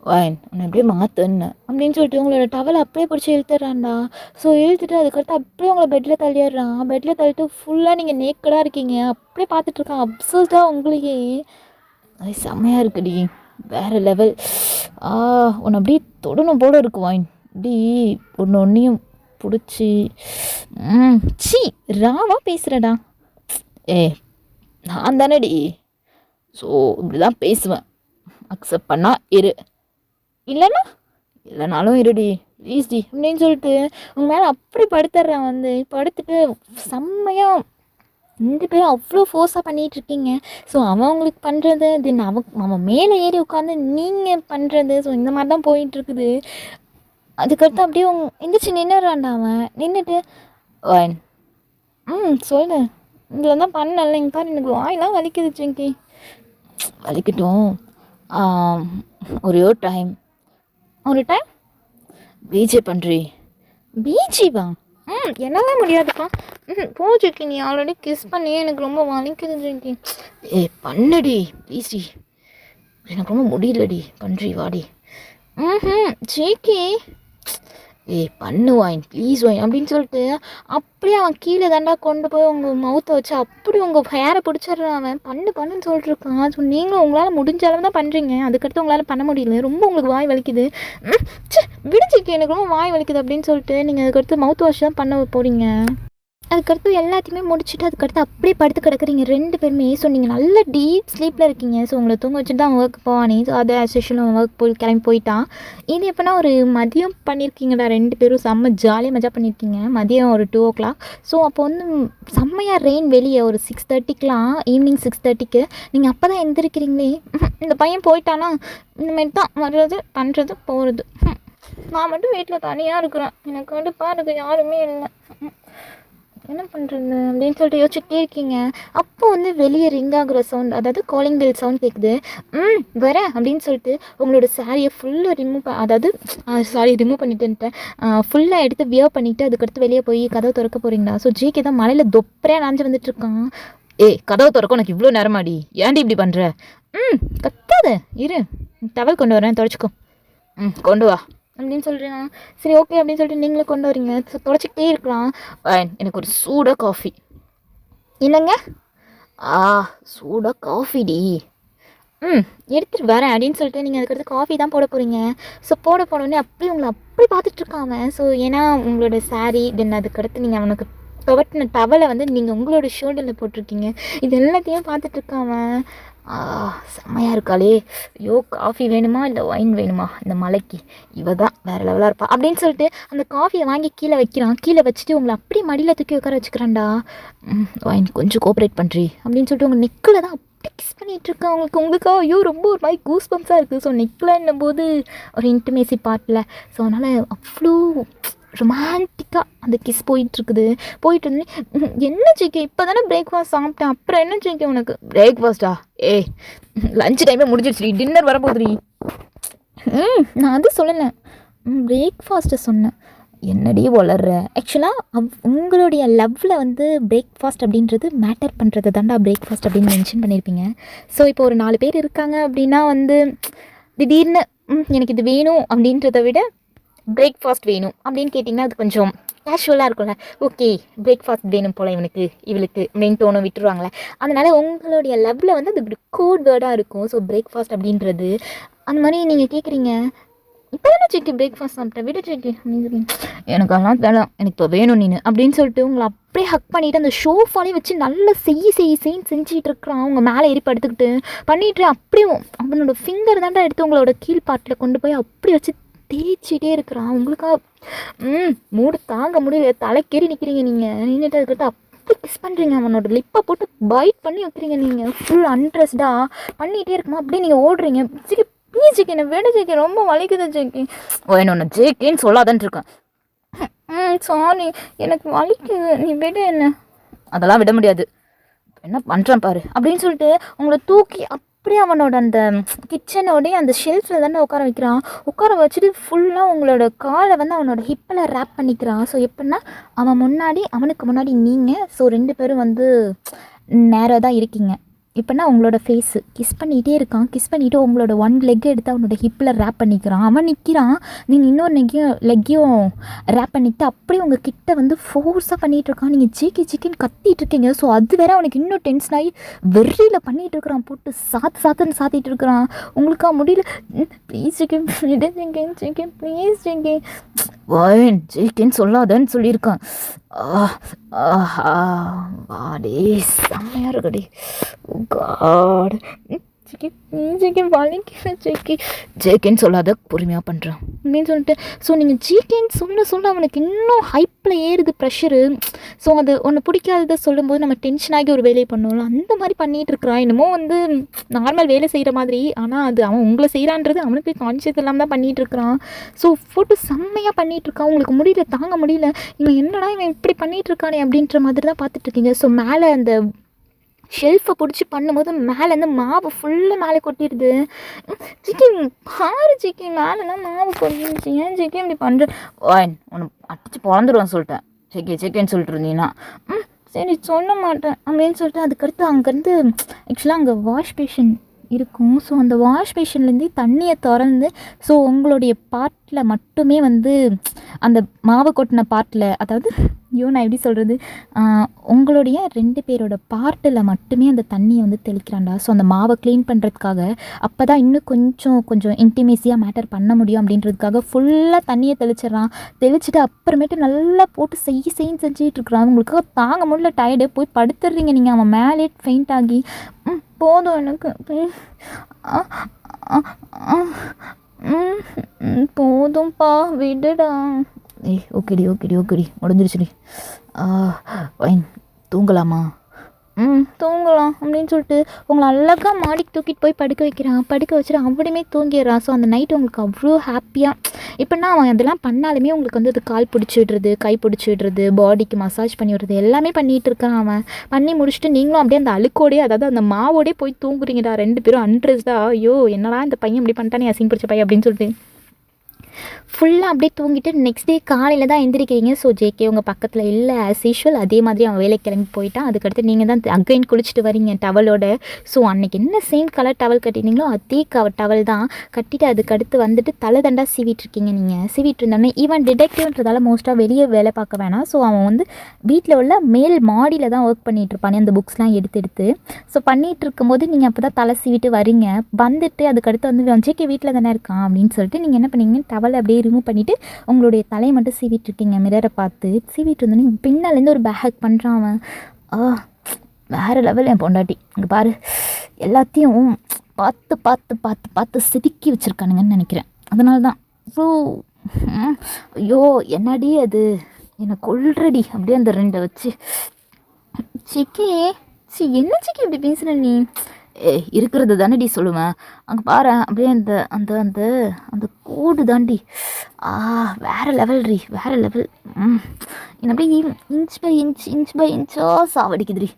வாயின் உன்னை அப்படியே மாற்றுன்னு அப்படின்னு சொல்லிட்டு உங்களோட டவலை அப்படியே பிடிச்சி இழுத்துறான்டா. ஸோ இழுத்துட்டு அதுக்கடுத்து அப்படியே உங்களை பெட்டில் தள்ளிடுறான். பெட்டில் தள்ளிட்டு ஃபுல்லாக நீங்கள் நேக்கடாக இருக்கீங்க, அப்படியே பார்த்துட்ருக்கான் அப்சர்வ்டாக உங்களுக்கே. அது செம்மையாக இருக்குடி, வேறு லெவல். உன்னை அப்படியே தொடணும் போல இருக்கு வாயின். அப்படி ஒன்றையும் பிடிச்சி ராவா பேசுகிறடா. நான் தானேடி, ஸோ இப்படி தான் பேசுவேன். அக்செப்ட் பண்ணால் இரு, இல்லைனாலும் இருடி ப்ளீஸ் டி அப்படின்னு சொல்லிட்டு உங்கள் மேலே அப்படி படுத்துடுறான் வந்து. படுத்துட்டு செம்மையாக 2 பேரும் அவ்வளோ ஃபோர்ஸாக பண்ணிகிட்ருக்கீங்க. ஸோ அவன் உங்களுக்கு பண்ணுறது, தென் அவன் மேலே ஏறி உட்காந்து நீங்கள் பண்ணுறது. ஸோ இந்த மாதிரி தான் போயிட்டுருக்குது. அதுக்கடுத்து அப்படியே எந்திரிச்சு நின்றுறான்டா அவன். நின்றுட்டு சொல்லு, இதில் தான் பண்ணல, இங்கே பாரு எனக்கு வாயெல்லாம் வலிக்குது ஜிங்கி. வலிக்கட்டும். ஒரு டைம் பிஜே பண்ணுறி. பிஜிவா? என்னால் முடியாதுப்பா. போ ஜிக்கி, நீ ஆல்ரெடி கிஸ் பண்ணி எனக்கு ரொம்ப வலிக்குது ஜிங்கி. பண்ணுடி ப்ளீஸ் டி, எனக்கு ரொம்ப முடியலடி, பண்ணுறி வாடி. ஜேக்கி பண்ணு வாயின் ப்ளீஸ் வாயின் அப்படின்னு சொல்லிட்டு அப்படியே அவன் கீழே தாண்டா கொண்டு போய் உங்கள் மவுத்தை வச்சு அப்படி உங்கள் ஹேரை பிடிச்சிடுறான் அவன். பண்ணுன்னு சொல்லிட்டு இருக்கான். ஸோ நீங்களும் உங்களால் முடிஞ்ச அளவு தான் பண்ணுறீங்க, அதுக்கடுத்து உங்களால் பண்ண முடியல, ரொம்ப உங்களுக்கு வாய் வலிக்குது. விடுச்சிக்கு எனக்கு ரொம்ப வாய் வலிக்குது அப்படின்னு சொல்லிட்டு நீங்கள் அதுக்கடுத்து மவுத் வாஷ் தான் பண்ண போகிறீங்க. அதுக்கடுத்து எல்லாத்தையுமே முடிச்சுட்டு அதுக்கடுத்து அப்படியே படுத்து கிடக்குறீங்க 2 பேருமே. ஸோ நீங்கள் நல்ல டீப் ஸ்லீப்பில் இருக்கீங்க. ஸோ உங்களை தூங்க வச்சுட்டு தான் ஒர்க் போவானே. ஸோ அதை ஆஸ்யூஷுவல் ஒர்க் போய் கிளம்பி போயிட்டான். இது எப்போனா ஒரு மதியம் பண்ணியிருக்கீங்கடா 2 பேரும். செம்ம ஜாலியாக மஜா பண்ணியிருக்கீங்க. மதியம் ஒரு 2 o'clock. ஸோ அப்போ வந்து செம்மையாக ரெயின் வெளியே ஒரு 6:30க்குலாம், ஈவினிங் 6:30க்கு நீங்கள் அப்போ தான் எந்திரிக்கிறீங்களே. இந்த பையன் போயிட்டானா இந்தமாரி தான் வர்றது பண்ணுறது போகிறது. நான் மட்டும் வீட்டில் தனியாக இருக்கிறேன். எனக்கு வந்து பாருங்க யாருமே இல்லை. என்ன பண்ணுறது அப்படின்னு சொல்லிட்டு யோசிச்சுட்டே இருக்கீங்க. அப்போ வந்து வெளியே ரிங் ஆகுற சவுண்ட், அதாவது காலிங் பெல் சவுண்ட் கேட்குது. வரேன் அப்படின்னு சொல்லிட்டு உங்களோட சாரியை ஃபுல்லாக ரிமூவ் பண்ணிட்டுன்ட்டேன். ஃபுல்லாக எடுத்து வியர் பண்ணிவிட்டு அதுக்கடுத்து வெளியே போய் கதவை திறக்க போகிறீங்களா? ஸோ ஜிகே தான் மழையில் தொப்பரையாக நனைஞ்சு வந்துட்டுருக்கான். ஏய் கதவை திறக்க உனக்கு இவ்வளோ நேரமாடி, ஏன்டி இப்படி பண்ணுற? கத்தாத இரு, டவல் கொண்டு வரேன் தொடச்சிக்கோ. கொண்டு வா அப்படின்னு சொல்கிறேன். சரி ஓகே அப்படின்னு சொல்லிட்டு நீங்களே கொண்டு வரீங்க. ஸோ தொடச்சிக்கிட்டே இருக்கலாம். எனக்கு ஒரு சூடாக காஃபி. என்னங்க? சூடாக காஃபிடி. எடுத்துகிட்டு வரேன் அப்படின்னு சொல்லிட்டு நீங்கள் அதுக்கடுத்து காஃபி தான் போட போகிறீங்க. ஸோ போனோடனே அப்படியே உங்களை அப்படி பார்த்துட்ருக்காங்க. ஸோ ஏன்னா உங்களோட சாரீ தென் அதுக்கடுத்து நீங்கள் அவனுக்கு துவட்டின டவலை வந்து நீங்கள் உங்களோட ஷோல்டரில் போட்டிருக்கீங்க. இது எல்லாத்தையும் பார்த்துட்ருக்காம செம்மையாக இருக்காளே, ஐயோ காஃபி வேணுமா இல்லை ஒயின் வேணுமா இந்த மலைக்கு, இவ தான் வேறு லெவலாக இருப்பா அப்படின்னு சொல்லிட்டு அந்த காஃபியை வாங்கி கீழே வைக்கிறான். கீழே வச்சுட்டு உங்களை அப்படியே மடியில் தூக்கி உட்கார வச்சுக்கிறான்டா. ஒயின் கொஞ்சம் கோஆப்ரேட் பண்ணுறி அப்படின்னு சொல்லிட்டு உங்கள் நெக்கில் தான் அப்படி கிஸ் பண்ணிகிட்ருக்கேன். உங்களுக்காக ஐயோ ரொம்ப ஒரு மாதிரி கூஸ் பம்ப்ஸாக இருக்குது. ஸோ நெக்கில்ன்னும் போது ஒரு இன்டிமேசி பார்ட்டில். ஸோ அதனால் அவ்வளோ ரொமான்டிக்காக அந்த கிஸ் போயிட்டுருக்குது. போயிட்டு வந்து என்ன ஜிகே இப்போ தானே பிரேக்ஃபாஸ்ட் சாப்பிட்டேன், அப்புறம் என்ன ஜிகே உனக்கு பிரேக்ஃபாஸ்ட்டா? லஞ்ச் டைமே முடிஞ்சிடுச்சு, டின்னர் வரப்போகுதுடி. நான் அது சொல்லலை, பிரேக்ஃபாஸ்ட்டை சொன்னேன். என்னடி வளர்ற? ஆக்சுவலாக உங்களுடைய லவ்வில் வந்து பிரேக்ஃபாஸ்ட் அப்படின்றது மேட்டர் பண்ணுறது தாண்டா பிரேக்ஃபாஸ்ட் அப்படின்னு மென்ஷன் பண்ணியிருப்பீங்க. ஸோ இப்போ ஒரு 4 பேர் இருக்காங்க அப்படின்னா வந்து திடீர்னு எனக்கு இது வேணும் அப்படின்றத விட பிரேக்ஃபாஸ்ட் வேணும் அப்படின்னு கேட்டிங்கன்னா அது கொஞ்சம் கேஷுவலாக இருக்கும்ல. ஓகே பிரேக்ஃபாஸ்ட் வேணும் போல் இவளுக்கு அப்படின்னு தோணும், விட்டுருவாங்களே. அதனால் உங்களுடைய லவ்வில் வந்து அது கோட் வேர்டாக இருக்கும். ஸோ பிரேக்ஃபாஸ்ட் அப்படின்றது அந்த மாதிரி நீங்கள் கேட்குறீங்க. இப்போ தானே சிக்கி பிரேக்ஃபாஸ்ட் சாப்பிட்டேன் விட சிக்கி அப்படின்னு எனக்கு அதெல்லாம் வேணாம், எனக்கு இப்போ வேணும் நீனு அப்படின்னு சொல்லிட்டு உங்களை அப்படியே ஹக் பண்ணிவிட்டு அந்த ஷோஃபாலே வச்சு நல்லா செய்யின்னு செஞ்சுட்டு இருக்கிறான். அவங்க மேலே ஏறி படுத்துக்கிட்டு பண்ணிட்டு அப்படியே அவனோட ஃபிங்கர் தாண்டா எடுத்து உங்களோட கீழ் பாட்டில் கொண்டு போய் அப்படி வச்சு தேய்ச்சிட்டே இருக்கிறான். உங்களுக்கா மூடு தாங்க முடியல, தலைக்கேறி நிற்கிறீங்க நீங்கள். நின்றுட்டு அதுக்கிட்ட அப்படி கிஸ் பண்ணுறீங்க. அவனோட லிப்பை போட்டு பைட் பண்ணி வைக்கிறீங்க. நீங்கள் ஃபுல் அன்ட்ரெஸ்டாக பண்ணிகிட்டே இருக்குமா அப்படியே நீங்கள் ஓடுறீங்க. சரி ப்ளீஸ் ஜேகே, என்ன விட ஜேகே, ரொம்ப வலிக்குது ஜேகே. என்ன ஜேகேன்னு சொல்லாதான்னு இருக்கேன். சாரி எனக்கு வலிக்குது, நீ விட என்ன. அதெல்லாம் விட முடியாது, என்ன பண்ணுறேன் பாரு அப்படின்னு சொல்லிட்டு உங்களை தூக்கி அப்படியே அவனோட அந்த கிச்சனோடைய அந்த ஷெல்ஃபில் தானே உட்கார வைக்கிறான். உட்கார வச்சுட்டு ஃபுல்லாக உங்களோட காலை வந்து அவனோட ஹிப்பில் ரேப் பண்ணிக்கிறான். ஸோ எப்படின்னா அவனுக்கு முன்னாடி நீங்கள், ஸோ 2 பேரும் வந்து நேராக தான் இருக்கீங்க. இப்போனா உங்களோட ஃபேஸு கிஸ் பண்ணிகிட்டே இருக்கான். கிஸ் பண்ணிவிட்டு உங்களோட 1 லெக் எடுத்து அவனோட ஹிப்பில் ரேப் பண்ணிக்கிறான். அவன் நிற்கிறான், நீங்கள் இன்னொரு லெக்கையும் ரேப் பண்ணிவிட்டு அப்படியே உங்கள் கிட்ட வந்து ஃபோர்ஸாக பண்ணிகிட்ருக்கான். நீங்கள் சிக்கின்னு கத்திட்டு இருக்கீங்க. ஸோ அது வேற அவனுக்கு இன்னும் டென்ஷன் ஆகி வெறியில் பண்ணிகிட்டு இருக்கிறான். போட்டு சாத்துன்னு சாத்திட்டு இருக்கிறான். உங்களுக்கா முடியல. Please chicken chicken please chicken வாயன் சிக்கன் சொல்லாதன்னு சொல்லியிருக்கான். வாடே செம்மையாக இருக்கடி. காட் ஜிகேன் வலிக்கிற ஜேகேன்னு சொல்லாத, பொறுமையாக பண்ணுறான் அப்படின்னு சொல்லிட்டு. ஸோ நீங்கள் ஜிகேன்னு சொல்ல அவனுக்கு இன்னும் ஹைப்பில் ஏறுது ப்ரெஷரு. ஸோ அது ஒன்று பிடிக்காததை சொல்லும்போது நம்ம டென்ஷன் ஆகி ஒரு வேலையை பண்ணுவோம்ல, அந்த மாதிரி பண்ணிகிட்டு இருக்கிறான். என்னமோ வந்து நார்மல் வேலை செய்கிற மாதிரி, ஆனால் அது அவன் உங்களை செய்கிறான்றது அவனுக்கு கான்ஷியஸ் இல்லாமல் தான் பண்ணிகிட்டு இருக்கிறான். ஸோ போட்டு செம்மையாக பண்ணிகிட்டு இருக்கான். உங்களுக்கு முடியல, தாங்க முடியல. இவன் என்னடா இவன் இப்படி பண்ணிகிட்டு இருக்கானே அப்படின்ற மாதிரி தான் பார்த்துட்ருக்கீங்க. ஸோ மேலே அந்த ஷெல்ஃபை பிடிச்சி பண்ணும்போது மேலேருந்து மாவு ஃபுல்லாக மேலே கொட்டிடுது. சிக்கன் பாரு சிக்கன் மேலேலாம் மாவு கொட்டிடுச்சு. ஏன் சிக்கன் இப்படி பண்ணுற? உன்னை அடிச்சு பிறந்துருவான் சொல்லிட்டேன். சிக்கேன்னு சொல்லிட்டு இருந்தீங்கன்னா சரி சொல்ல மாட்டேன் அப்படின்னு சொல்லிட்டு அதுக்கடுத்து அங்கேருந்து ஆக்சுவலாக அங்கே வாஷ் பேஷன் இருக்கும். ஸோ அந்த வாஷ் பேஷன்லேருந்து தண்ணியை திறந்து ஸோ உங்களுடைய பார்ட்டில் மட்டுமே வந்து அந்த மாவு கொட்டின பார்ட்டில், அதாவது ஐயோ நான் எப்படி சொல்கிறது, உங்களுடைய 2 பேரோட பார்ட்டில் மட்டுமே அந்த தண்ணியை வந்து தெளிக்கிறான்டா. ஸோ அந்த மாவை க்ளீன் பண்ணுறதுக்காக அப்போ தான் இன்னும் கொஞ்சம் இன்டிமேசியாக மேட்டர் பண்ண முடியும் அப்படின்றதுக்காக ஃபுல்லாக தண்ணியை தெளிச்சிட்றான். தெளிச்சுட்டு அப்புறமேட்டு நல்லா போட்டு செய்யின்னு செஞ்சுட்டு இருக்கிறான். உங்களுக்கு தாங்க முடியல, டயர்டு, போய் படுத்துடுறீங்க நீங்கள். அவன் மேலே ஃபெயிண்ட் ஆகி போதும் எனக்கு போதும்ப்பா விடுடா. ஓகேடி முடிஞ்சிருச்சுடி. ஃபைன், தூங்கலாமா? தூங்கலாம் அப்படின்னு சொல்லிட்டு உங்களை அழகாக மாடிக்கு தூக்கிட்டு போய் படுக்க வைக்கிறான். படுக்க வச்சுட்டு அப்படியுமே தூங்கிடுறான். ஸோ அந்த நைட் உங்களுக்கு அவ்வளோ ஹாப்பியாக, இப்போனா அவன் அதெல்லாம் பண்ணாலுமே உங்களுக்கு வந்து அது கால் பிடிச்சி விடுறது, கை பிடிச்சி விடுறது, பாடிக்கு மசாஜ் பண்ணி விடுறது எல்லாமே பண்ணிகிட்டு இருக்கான் அவன். பண்ணி முடிச்சுட்டு நீங்களும் அப்படியே அந்த அழுக்கோடே, அதாவது அந்த மாவோடே போய் தூங்குறீங்கடா 2 பேரும் அன்ட்ரெஸ்டா. ஐயோ என்னடா இந்த பையன் இப்படி பண்ணிட்டானே, அசிங்க பிடிச்ச பையன் அப்படின்னு சொல்லிட்டு ஃபுல்லாக அப்படியே தூங்கிட்டு நெக்ஸ்ட் டே காலையில் தான் எந்திரிக்கிறீங்க. ஸோ ஜேகே உங்கள் பக்கத்தில் இல்லை ஆஸ் யூஷுவல். அதே மாதிரி அவன் வேலைக்கு கிளம்பி போயிட்டான். அதுக்கடுத்து நீங்கள் தான் அகைன் குளிச்சுட்டு வரீங்க டவலோட. ஸோ அன்றைக்கி என்ன சேம் கலர் டவல் கட்டினீங்களோ அதே டவல் தான் கட்டிட்டு அதுக்கடுத்து வந்துட்டு தலை தண்டாக சீவிட்டுருக்கீங்க. நீங்கள் சீவிட்டு இருந்தோடனே ஈவன் டிடெக்டிவ்ன்றதால மோஸ்ட்டாக வெளியே வேலை பார்க்க வேணாம். ஸோ அவன் வந்து வீட்டில் உள்ள மேல் மாடியில் தான் ஒர்க் பண்ணிகிட்ருப்பானே அந்த புக்ஸ்லாம் எடுத்து. ஸோ பண்ணிகிட்டு இருக்கும்போது நீங்கள் அப்போ தான் தலை சீவிட்டு வரீங்க. வந்துட்டு அதுக்கடுத்து வந்து ஜேகே வீட்டில் தானே இருக்கான் அப்படின்னு சொல்லிட்டு நீங்கள் என்ன பண்ணீங்க, டவலை அப்படியே ரிமூவ் பண்ணிவிட்டு உங்களுடைய தலையை மட்டும் சீவிட்டு இருக்கீங்க. மிரரை பார்த்து சீவிட்டு இருந்தோன்னே பின்னாலேருந்து ஒரு பேக் பண்ணுறான் அவன். வேறு லெவல் என் பொண்டாட்டி. இங்கே பாரு, எல்லாத்தையும் பார்த்து செதுக்கி வச்சுருக்கானுங்கன்னு நினைக்கிறேன். அதனால தான் ஸோ ஐயோ என்னடி அது என்னை கொல்றடி அப்படியே அந்த 2 வச்சு. சிக்கி என்ன சிக்கி இப்படி பேசுகிற நீ? இருக்கிறது தானடி சொல்லுவேன். அங்கே பாரு அப்படியே அந்த அந்த அந்த அந்த கோடு தாண்டி வேறு லெவல் வேறு லெவல். என்ன அப்படியே இன்ச் பை இன்ச்சாக சாவடிக்குதுடி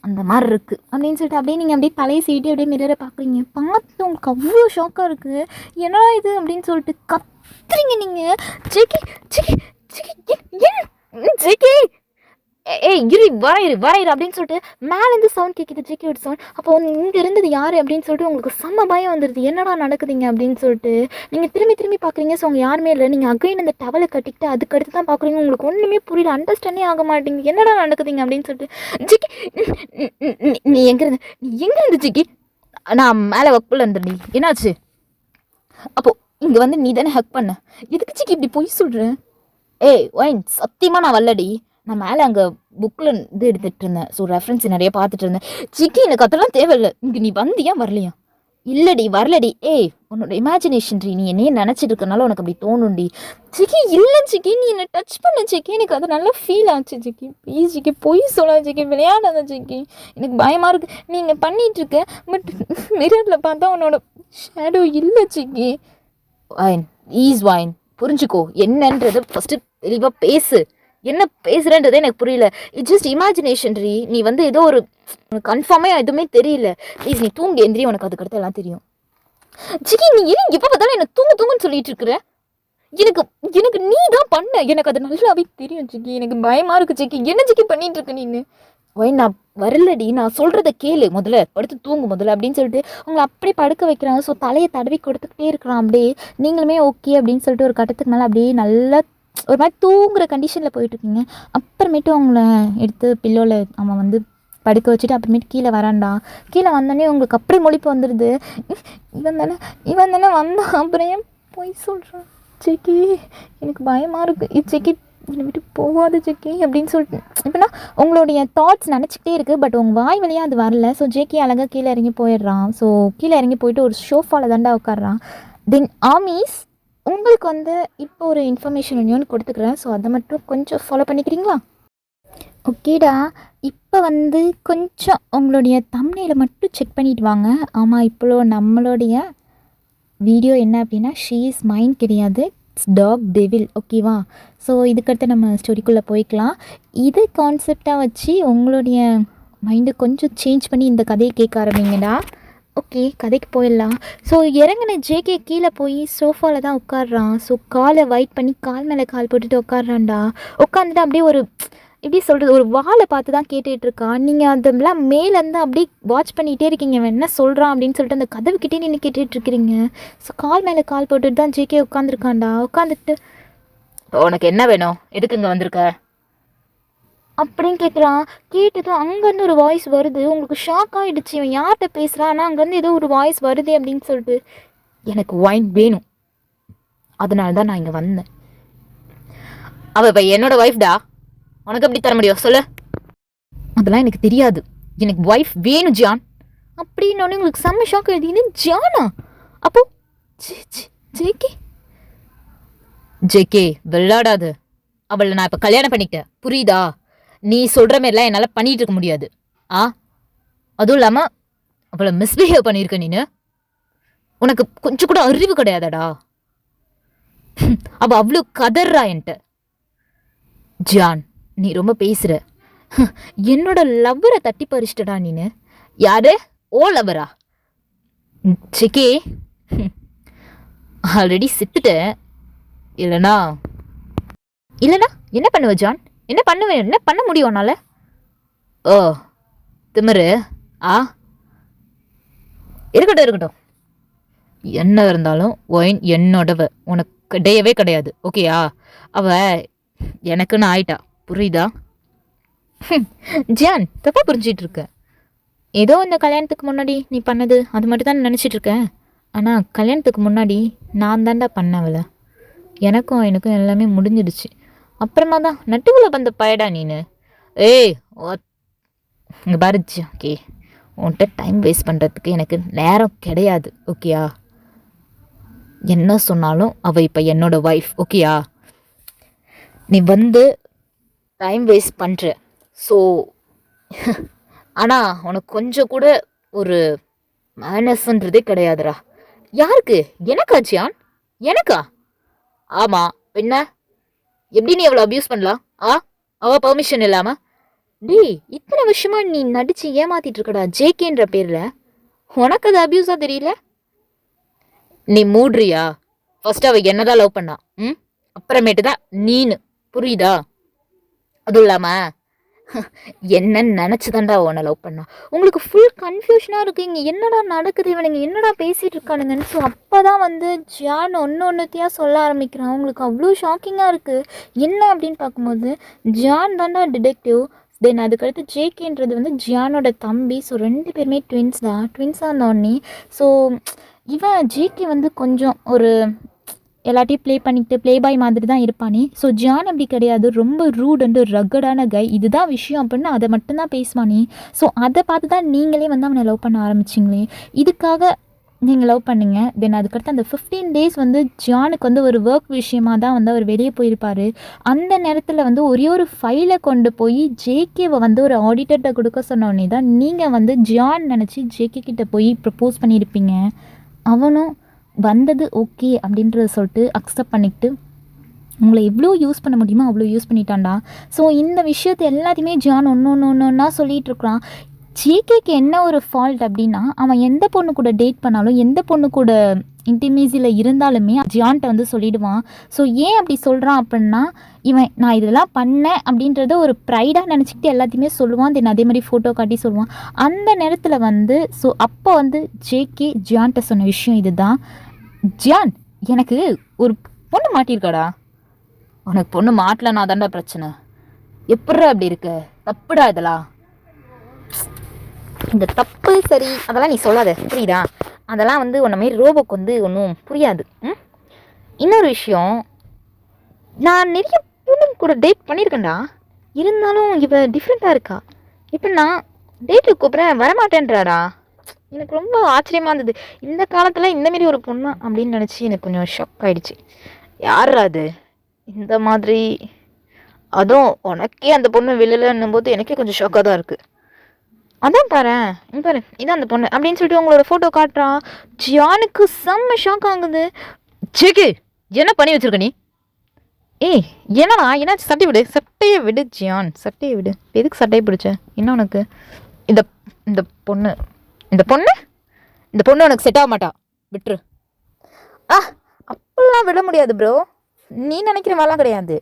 அந்த மாதிரி இருக்குது அப்படின்னு சொல்லிட்டு அப்படியே நீங்கள் அப்படியே தலையை சீட்டி அப்படியே மிரரை பார்க்குறீங்க. பார்த்து உங்களுக்கு அவ்வளோ ஷாக்காக இருக்குது. ஏன்னா இது அப்படின்னு சொல்லிட்டு கத்துறீங்க நீங்கள். ஜேகே ஜேகே வரையிரு அப்படின்னு சொல்லிட்டு மேலேருந்து சவுண்ட் கேட்குது, ஜேகேவோட சவுண்ட். அப்போ இங்கே இருந்தது யார் அப்படின்னு சொல்லிட்டு உங்களுக்கு செம்ம பயம் வந்துடுது. என்னடா நடக்குதுங்க அப்படின்னு சொல்லிட்டு நீங்கள் திரும்பி பார்க்குறீங்க. ஸோ அவங்க யாருமே இல்லை. நீங்கள் அகைன் அந்த டவலை கட்டிக்கிட்டு அதுக்கடுத்து தான் பார்க்குறீங்க. உங்களுக்கு ஒன்றுமே புரியல, அண்டர்ஸ்டாண்டே ஆக மாட்டேங்க. என்னடா நடக்குதுங்க அப்படின்னு சொல்லிட்டு. ஜேகே நீ எங்கேருந்து ஜேகே? நான் மேலே ஒர்க்குள்ளே இருந்துருந்தேன். என்னாச்சு? அப்போது இங்கே வந்து நீ தானே ஹக் பண்ண, எதுக்கு ஜேகே இப்படி பொய் சொல்கிறேன்? ஒயின் சத்தியமாக நான் வரலடி. நான் மேலே அங்கே புக்கில் இது எடுத்துகிட்டு இருந்தேன். ஸோ ரெஃபரன்ஸ் நிறைய பார்த்துட்டு இருந்தேன். சிக்கி எனக்கு அதெல்லாம் தேவையில்லை. இங்கே நீ வந்தியா வரலையா? இல்லடி வரலடி. உன்னோட இமேஜினேஷன் நீ என்னையே நினச்சிட்டு இருக்கனால உனக்கு அப்படி தோணுண்டி. சிக்கி இல்லை சிக்கி, நீ என்னை டச் பண்ண சிக்கி, எனக்கு அது நல்லா ஃபீல் ஆச்சு சிக்கி. ப்ளீஸ் சிக்கி பொய் சொல்லாத சிக்கி, விளையாடாத சிக்கி, எனக்கு பயமாக இருக்குது. நீங்கள் பண்ணிகிட்ருக்க பட் மிரரில் பார்த்தா உன்னோட ஷேடோ இல்லை சிக்கி. வைன் புரிஞ்சுக்கோ, என்னன்றது ஃபஸ்ட்டு தெளிவாக பேசு. என்ன பேசுகிறேன்றதே எனக்கு புரியல. இட்ஸ் ஜஸ்ட் இமேஜினேஷன் நீ வந்து ஏதோ ஒரு கன்ஃபார்மே எதுவுமே தெரியல. ப்ளீஸ் நீ தூங்கி எந்திரி, உனக்கு அதுக்கடுத்து எல்லாம் தெரியும். ஜிகி நீ ஏன் எப்போ பார்த்தாலும் என்ன தூங்குன்னு சொல்லிட்டு இருக்கிற? எனக்கு நீ தான் பண்ண, எனக்கு அது நல்லாவே தெரியும் ஜிகி. எனக்கு பயமாக இருக்குது ஜிகி. என்ன ஜிகி பண்ணிட்டு இருக்க நீன்னு? நான் வரலடி, நான் சொல்கிறத கேளு, முதல்ல படுத்து தூங்கு முதல்ல அப்படின்னு சொல்லிட்டு உங்களை அப்படியே படுக்க வைக்கிறாங்க. ஸோ தலையை தடவி கொடுத்துக்கிட்டே இருக்கிறான். அப்படியே நீங்களுமே ஓகே அப்படின்னு சொல்லிட்டு ஒரு கட்டத்துக்கு மேலே அப்படியே நல்லா ஒரு மாதிரி தூங்குற கண்டிஷனில் போயிட்டுருக்கீங்க. அப்புறமேட்டு அவங்கள எடுத்து பில்லோவில் அவன் வந்து படுக்க வச்சுட்டு அப்புறமேட்டு கீழே வரான்டா. கீழே வந்தோடனே உங்களுக்கு அப்படியே மொழிப்பு வந்துடுது. இவன் தானே வந்தான், அப்புறம் ஏன் போய் சொல்கிறான்? ஜேகே எனக்கு பயமாக இருக்குது, ஜேகே என்னை விட்டு போகாது ஜேகே அப்படின்னு சொல்லிட்டு இப்போனா உங்களுடைய தாட்ஸ் நினச்சிக்கிட்டே இருக்குது. பட் உங்கள் வாய் வழியாக அது வரல. ஸோ ஜேகே அழகாக கீழே இறங்கி போயிடுறான். ஸோ கீழே இறங்கி போயிட்டு ஒரு ஷோஃபாவில் தாண்டா உட்காடுறான். தென் ஆமீஸ் உங்களுக்கு வந்து இப்போ ஒரு இன்ஃபர்மேஷன் ஒன்று கொடுத்துக்கிறேன். ஸோ அதை மட்டும் கொஞ்சம் ஃபாலோ பண்ணிக்கிறீங்களா? ஓகேடா, இப்போ வந்து கொஞ்சம் உங்களுடைய தம்ப்நெயிலை மட்டும் செக் பண்ணிட்டு வாங்க. ஆமாம், இப்போ நம்மளுடைய வீடியோ என்ன அப்படின்னா ஷீ இஸ் மைண்ட் கிடையாது, இட்ஸ் டாக் டெவில். ஓகேவா? ஸோ இதுக்கடுத்து நம்ம ஸ்டோரிக்குள்ளே போய்க்கலாம். இது கான்செப்டாக வச்சு உங்களுடைய மைண்டை கொஞ்சம் சேஞ்ச் பண்ணி இந்த கதையை கேட்க ஆரம்பிங்கடா. ஓகே, கதைக்கு போயிடலாம். ஸோ இறங்கின ஜேகே கீழே போய் சோஃபாவில் தான் உட்காடுறான். ஸோ காலை வைட் பண்ணி கால் மேலே கால் போட்டுட்டு உட்காடுறான்டா. உட்காந்துட்டு அப்படியே ஒரு எப்படி சொல்கிறது, ஒரு வாழை பார்த்து தான் கேட்டுட்ருக்கான். நீங்கள் அதெல்லாம் மேலேருந்து அப்படியே வாட்ச் பண்ணிகிட்டே இருக்கீங்க, இவன் என்ன சொல்கிறான் அப்படின்னு சொல்லிட்டு அந்த கதவுக்கிட்டே நின்று கேட்டுட்ருக்கிறீங்க. ஸோ கால் மேலே கால் போட்டுட்டு தான் ஜேகே உட்காந்துருக்கான்டா. உட்காந்துட்டு உனக்கு என்ன வேணும், எதுக்கு இங்கே வந்திருக்க? அப்படின்னு கேட்குறான். கேட்டதும் அங்கேருந்து ஒரு வாய்ஸ் வருது. உங்களுக்கு ஷாக் ஆகிடுச்சு, இவன் யார்கிட்ட பேசுகிறான், ஆனால் அங்கேருந்து ஏதோ ஒரு வாய்ஸ் வருது அப்படின்னு சொல்லிட்டு. எனக்கு ஒயின் வேணும், அதனால தான் நான் இங்கே வந்தேன். அவள் இப்போ என்னோட ஒய்ஃப்டா, உனக்கு எப்படி தர முடியும் சொல்லு? அதெல்லாம் எனக்கு தெரியாது, எனக்கு ஒய்ஃப் வேணும் ஜான் அப்படின்னு. உங்களுக்கு செம்ம ஷாக் ஆகிடுது. இது ஜானா? அப்போ ஜேகே ஜேகே விளையாடாது. அவளை நான் இப்போ கல்யாணம் பண்ணிக்கிட்டேன், புரியுதா? நீ சொல்கிற மாரிலாம் என்னால் பண்ணிகிட்டு இருக்க முடியாது. அதுவும் இல்லாமல் அவளை மிஸ்பிஹேவ் பண்ணியிருக்க நீனு. உனக்கு கொஞ்சம் கூட அறிவு கிடையாதடா. அவள் அவ்வளோ கதர்றா என்கிட்ட. ஜான், நீ ரொம்ப பேசுகிற. என்னோட லவ்வரை தட்டி பறிச்சிட்டடா நீனு. யாரு? ஓ லவ்வரா? சிக்கே, ஆல்ரெடி செத்துட்டேன். இல்லைனா என்ன பண்ணுவ ஜான்? என்ன பண்ணுவேன்? என்ன பண்ண முடியும் உன்னால? ஓ திமிரு. இருக்கட்டும். என்ன இருந்தாலும் ஒயின் என்னோடவ, உனக்கு கிடையவே கிடையாது, ஓகேயா? அவ எனக்குன்னு ஆயிட்டா, புரியுதா? ஜான், தப்பா புரிஞ்சிட்டு இருக்க. ஏதோ இந்த கல்யாணத்துக்கு முன்னாடி நீ பண்ணது அது மட்டும் தான் நினச்சிட்டு இருக்கேன். ஆனால் கல்யாணத்துக்கு முன்னாடி நான் தாண்டா பண்ண அவளை. எனக்கும் எல்லாமே முடிஞ்சிடுச்சு. அப்புறமா தான் நட்டுக்குள்ளே வந்த பயடா நீனு. ஏய் இங்கே பாருச்சு, ஓகே? உன்கிட்ட டைம் வேஸ்ட் பண்ணுறதுக்கு எனக்கு நேரம் கிடையாது, ஓகேயா? என்ன சொன்னாலும் அவள் இப்போ என்னோட ஒய்ஃப், ஓகேயா? நீ வந்து டைம் வேஸ்ட் பண்ணுற. ஸோ ஆனால் உனக்கு கொஞ்சம் கூட ஒரு மேனஸ்ன்றதே கிடையாதுடா. யாருக்கு? எனக்கா ஜியான்? எனக்கா? ஆமாம், என்ன எப்படி நீ அவளை அப்யூஸ் பண்ணலாம்? அவள் பர்மிஷன் இல்லாமல்? டேய், இத்தனை வருஷமா நீ நடிச்சு ஏமாத்திட்டு இருக்கடா ஜேகேன்ற பேரில். உனக்கு அது அப்யூஸாக தெரியல? நீ மூடுறியா? ஃபர்ஸ்ட் அவள் என்னதான் லவ் பண்ணா, அப்புறமேட்டு தான் நீனு, புரியுதா? அதுவும் இல்லாமல் என்னன்னு நினச்சிதாண்டா உன்னை லவ் பண்ணா. உங்களுக்கு ஃபுல் கன்ஃபியூஷனாக இருக்குது, இங்கே என்னடா நடக்குது, இவனுங்க என்னடா பேசிகிட்டு இருக்கானுங்கன்னு. ஸோ அப்போ தான் வந்து ஜான் ஒன்றுத்தையாக சொல்ல ஆரம்பிக்கிறான். உங்களுக்கு அவ்வளோ ஷாக்கிங்காக இருக்குது. என்ன அப்படின்னு பார்க்கும்போது ஜான் தாண்டா டிடெக்டிவ். தென் அதுக்கடுத்து ஜேகேன்றது வந்து ஜியானோட தம்பி. ஸோ 2 பேருமே ட்வின்ஸாக இருந்தோடனே ஸோ இவன் ஜேகே வந்து கொஞ்சம் ஒரு எல்லாத்தையும் ப்ளே பாய் மாதிரி தான் இருப்பானே. ஸோ ஜான் அப்படி கிடையாது, ரொம்ப ரூட் அண்டு ரக்கடான கை. இதுதான் விஷயம் அப்படின்னு அதை மட்டும்தான் பேசுவானே. ஸோ அதை பார்த்து தான் நீங்களே வந்து அவனை லவ் பண்ண ஆரம்பிச்சிங்களே. இதுக்காக நீங்கள் லவ் பண்ணிங்க. தென் அதுக்கடுத்து அந்த 15 days வந்து ஜானுக்கு வந்து ஒரு ஒர்க் விஷயமாக தான் வந்து அவர் வெளியே போயிருப்பார். அந்த நேரத்தில் வந்து ஒரே ஒரு ஃபைலை கொண்டு போய் ஜேகேவை வந்து ஒரு ஆடிட்டர்கிட்ட கொடுக்க சொன்னோடனே தான் நீங்கள் வந்து ஜான் நினச்சி ஜேகே கிட்டே போய் ப்ரப்போஸ் பண்ணியிருப்பீங்க. அவனும் வந்தது ஓகே அப்படின்றத சொல்லிட்டு அக்செப்ட் பண்ணிக்கிட்டு உங்களை எவ்வளோ யூஸ் பண்ண முடியுமோ அவ்வளோ யூஸ் பண்ணிட்டான்டா. ஸோ இந்த விஷயத்தை எல்லாத்தையுமே ஜான் ஒன்றா சொல்லிகிட்டு இருக்கிறான். ஜேகேக்கு என்ன ஒரு ஃபால்ட் அப்படின்னா, அவன் எந்த பொண்ணு கூட டேட் பண்ணாலும் எந்த பொண்ணு கூட இன்டிமேசியில் இருந்தாலுமே ஜான்கிட்ட வந்து சொல்லிவிடுவான். ஸோ ஏன் அப்படி சொல்கிறான் அப்படின்னா, இவன் நான் இதெல்லாம் பண்ணேன் அப்படின்றத ஒரு ப்ரைடாக நினச்சிக்கிட்டு எல்லாத்தையுமே சொல்லுவான். தென் அதே மாதிரி ஃபோட்டோ காட்டி சொல்லுவான். அந்த நேரத்தில் வந்து ஸோ அப்போ வந்து ஜேகே ஜான்கிட்ட சொன்ன விஷயம் இதுதான். ஜான், எனக்கு ஒரு பொண்ணு மாட்டியிருக்காடா. உனக்கு பொண்ணு மாட்டலனா தாண்டா பிரச்சனை. எப்பட்றா அப்படி இருக்க? தப்புடா இதெல்லாம். இந்த தப்பு சரி அதெல்லாம் நீ சொல்லாத, புரியுதா? அதெல்லாம் வந்து உன்ன மாரி ரோபோக்கு வந்து ஒன்றும் புரியாது. இன்னொரு விஷயம், நான் நிறைய பொண்ணு கூட டேட் பண்ணியிருக்கேன்டா. இருந்தாலும் இவ டிஃப்ரெண்ட்டாக இருக்கா. இப்போ நான் டேட்டுக்கு கூப்பிட்றேன் வரமாட்டேன்றாடா. எனக்கு ரொம்ப ஆச்சரியமாக இருந்தது. இந்த காலத்தில் இந்தமாரி ஒரு பொண்ணா அப்படின்னு நினச்சி எனக்கு கொஞ்சம் ஷாக் ஆகிடுச்சு. யார் அது இந்த மாதிரி? அதுவும் உனக்கே அந்த பொண்ணு வெளிலன்னும் போது எனக்கே கொஞ்சம் ஷாக்காக தான் இருக்குது. அதான் பாரு இதான் அந்த பொண்ணு அப்படின்னு சொல்லிட்டு உங்களோட ஃபோட்டோ காட்டுறான். ஜியானுக்கு செம்ம ஷாக் ஆகுது. ஜேகே, என்ன பண்ணி வச்சிருக்க நீ? ஏய் என்னடா, என்ன சட்டையை விடு ஜியான், சட்டையை விடு. எதுக்கு சட்டையை பிடிச்ச? என்ன உனக்கு? இந்த பொண்ணு உனக்கு செட் ஆக மாட்டா, விட்டுரு. அப்படிலாம் விட முடியாது ப்ரோ. நீ நினைக்கிற மாதிரிலாம் கிடையாது.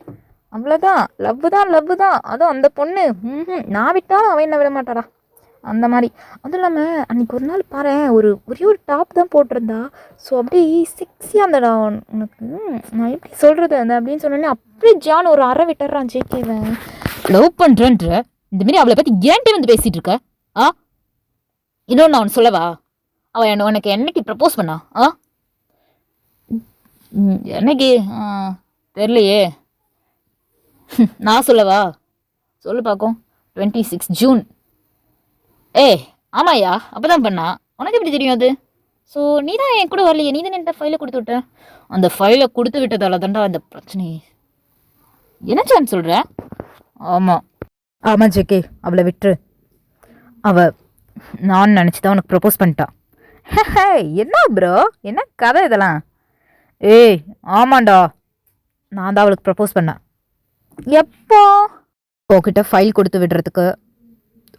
அவ்வளோதான், லவ் தான். அதுவும் அந்த பொண்ணு நான் விட்டாலும் அவன் என்ன விட மாட்டாடா, அந்த மாதிரி. அதுவும் இல்லாமல் அன்றைக்கி ஒரு நாள் பாரு, ஒரே ஒரு டாப் தான் போட்டிருந்தா. ஸோ அப்படியே செக்ஸியாக இருந்தடா உனக்கு. நான் எப்படி சொல்கிறது அந்த அப்படின்னு சொன்னோன்னே அப்படியே ஜான் ஒரு அறை விட்டுறான் ஜேகேவை. லவ் பண்ணுறன்ற இந்த மாதிரி அவளை பற்றி ஏன்ட்டே வந்து பேசிகிட்டு இருக்க? ஆ, இன்னொன்று நான் அவன் சொல்லவா? அவன் உனக்கு என்னைக்கு ப்ரப்போஸ் பண்ணா? ஆ, என்னைக்கு? தெரியலையே. நான் சொல்லவா? சொல்லு பார்க்கும். 26 ஜூன். ஏய் ஆமாய்யா, அப்போ தான் பண்ணா. உனக்கு எப்படி தெரியும் அது? ஸோ நீ தான் என் கூட வரலையே, நீ தானே என்கிட்ட ஃபைலை கொடுத்து விட்ட. அந்த ஃபைலை கொடுத்து விட்டதால தாண்டா அந்த பிரச்சனை. என்னச்சான்னு சொல்கிற? ஆமாம் ஆமாம் ஜேகே, அவளை விட்டுரு. நான் நினச்சி தான் உனக்கு ப்ரப்போஸ் பண்ணிட்டா. என்ன ப்ரோ, என்ன கதை இதெல்லாம்? ஏய் ஆமாண்டா, நான் தான் அவளுக்கு ப்ரப்போஸ் பண்ணேன். எப்போ? உன்கிட்ட ஃபைல் கொடுத்து விடுறதுக்கு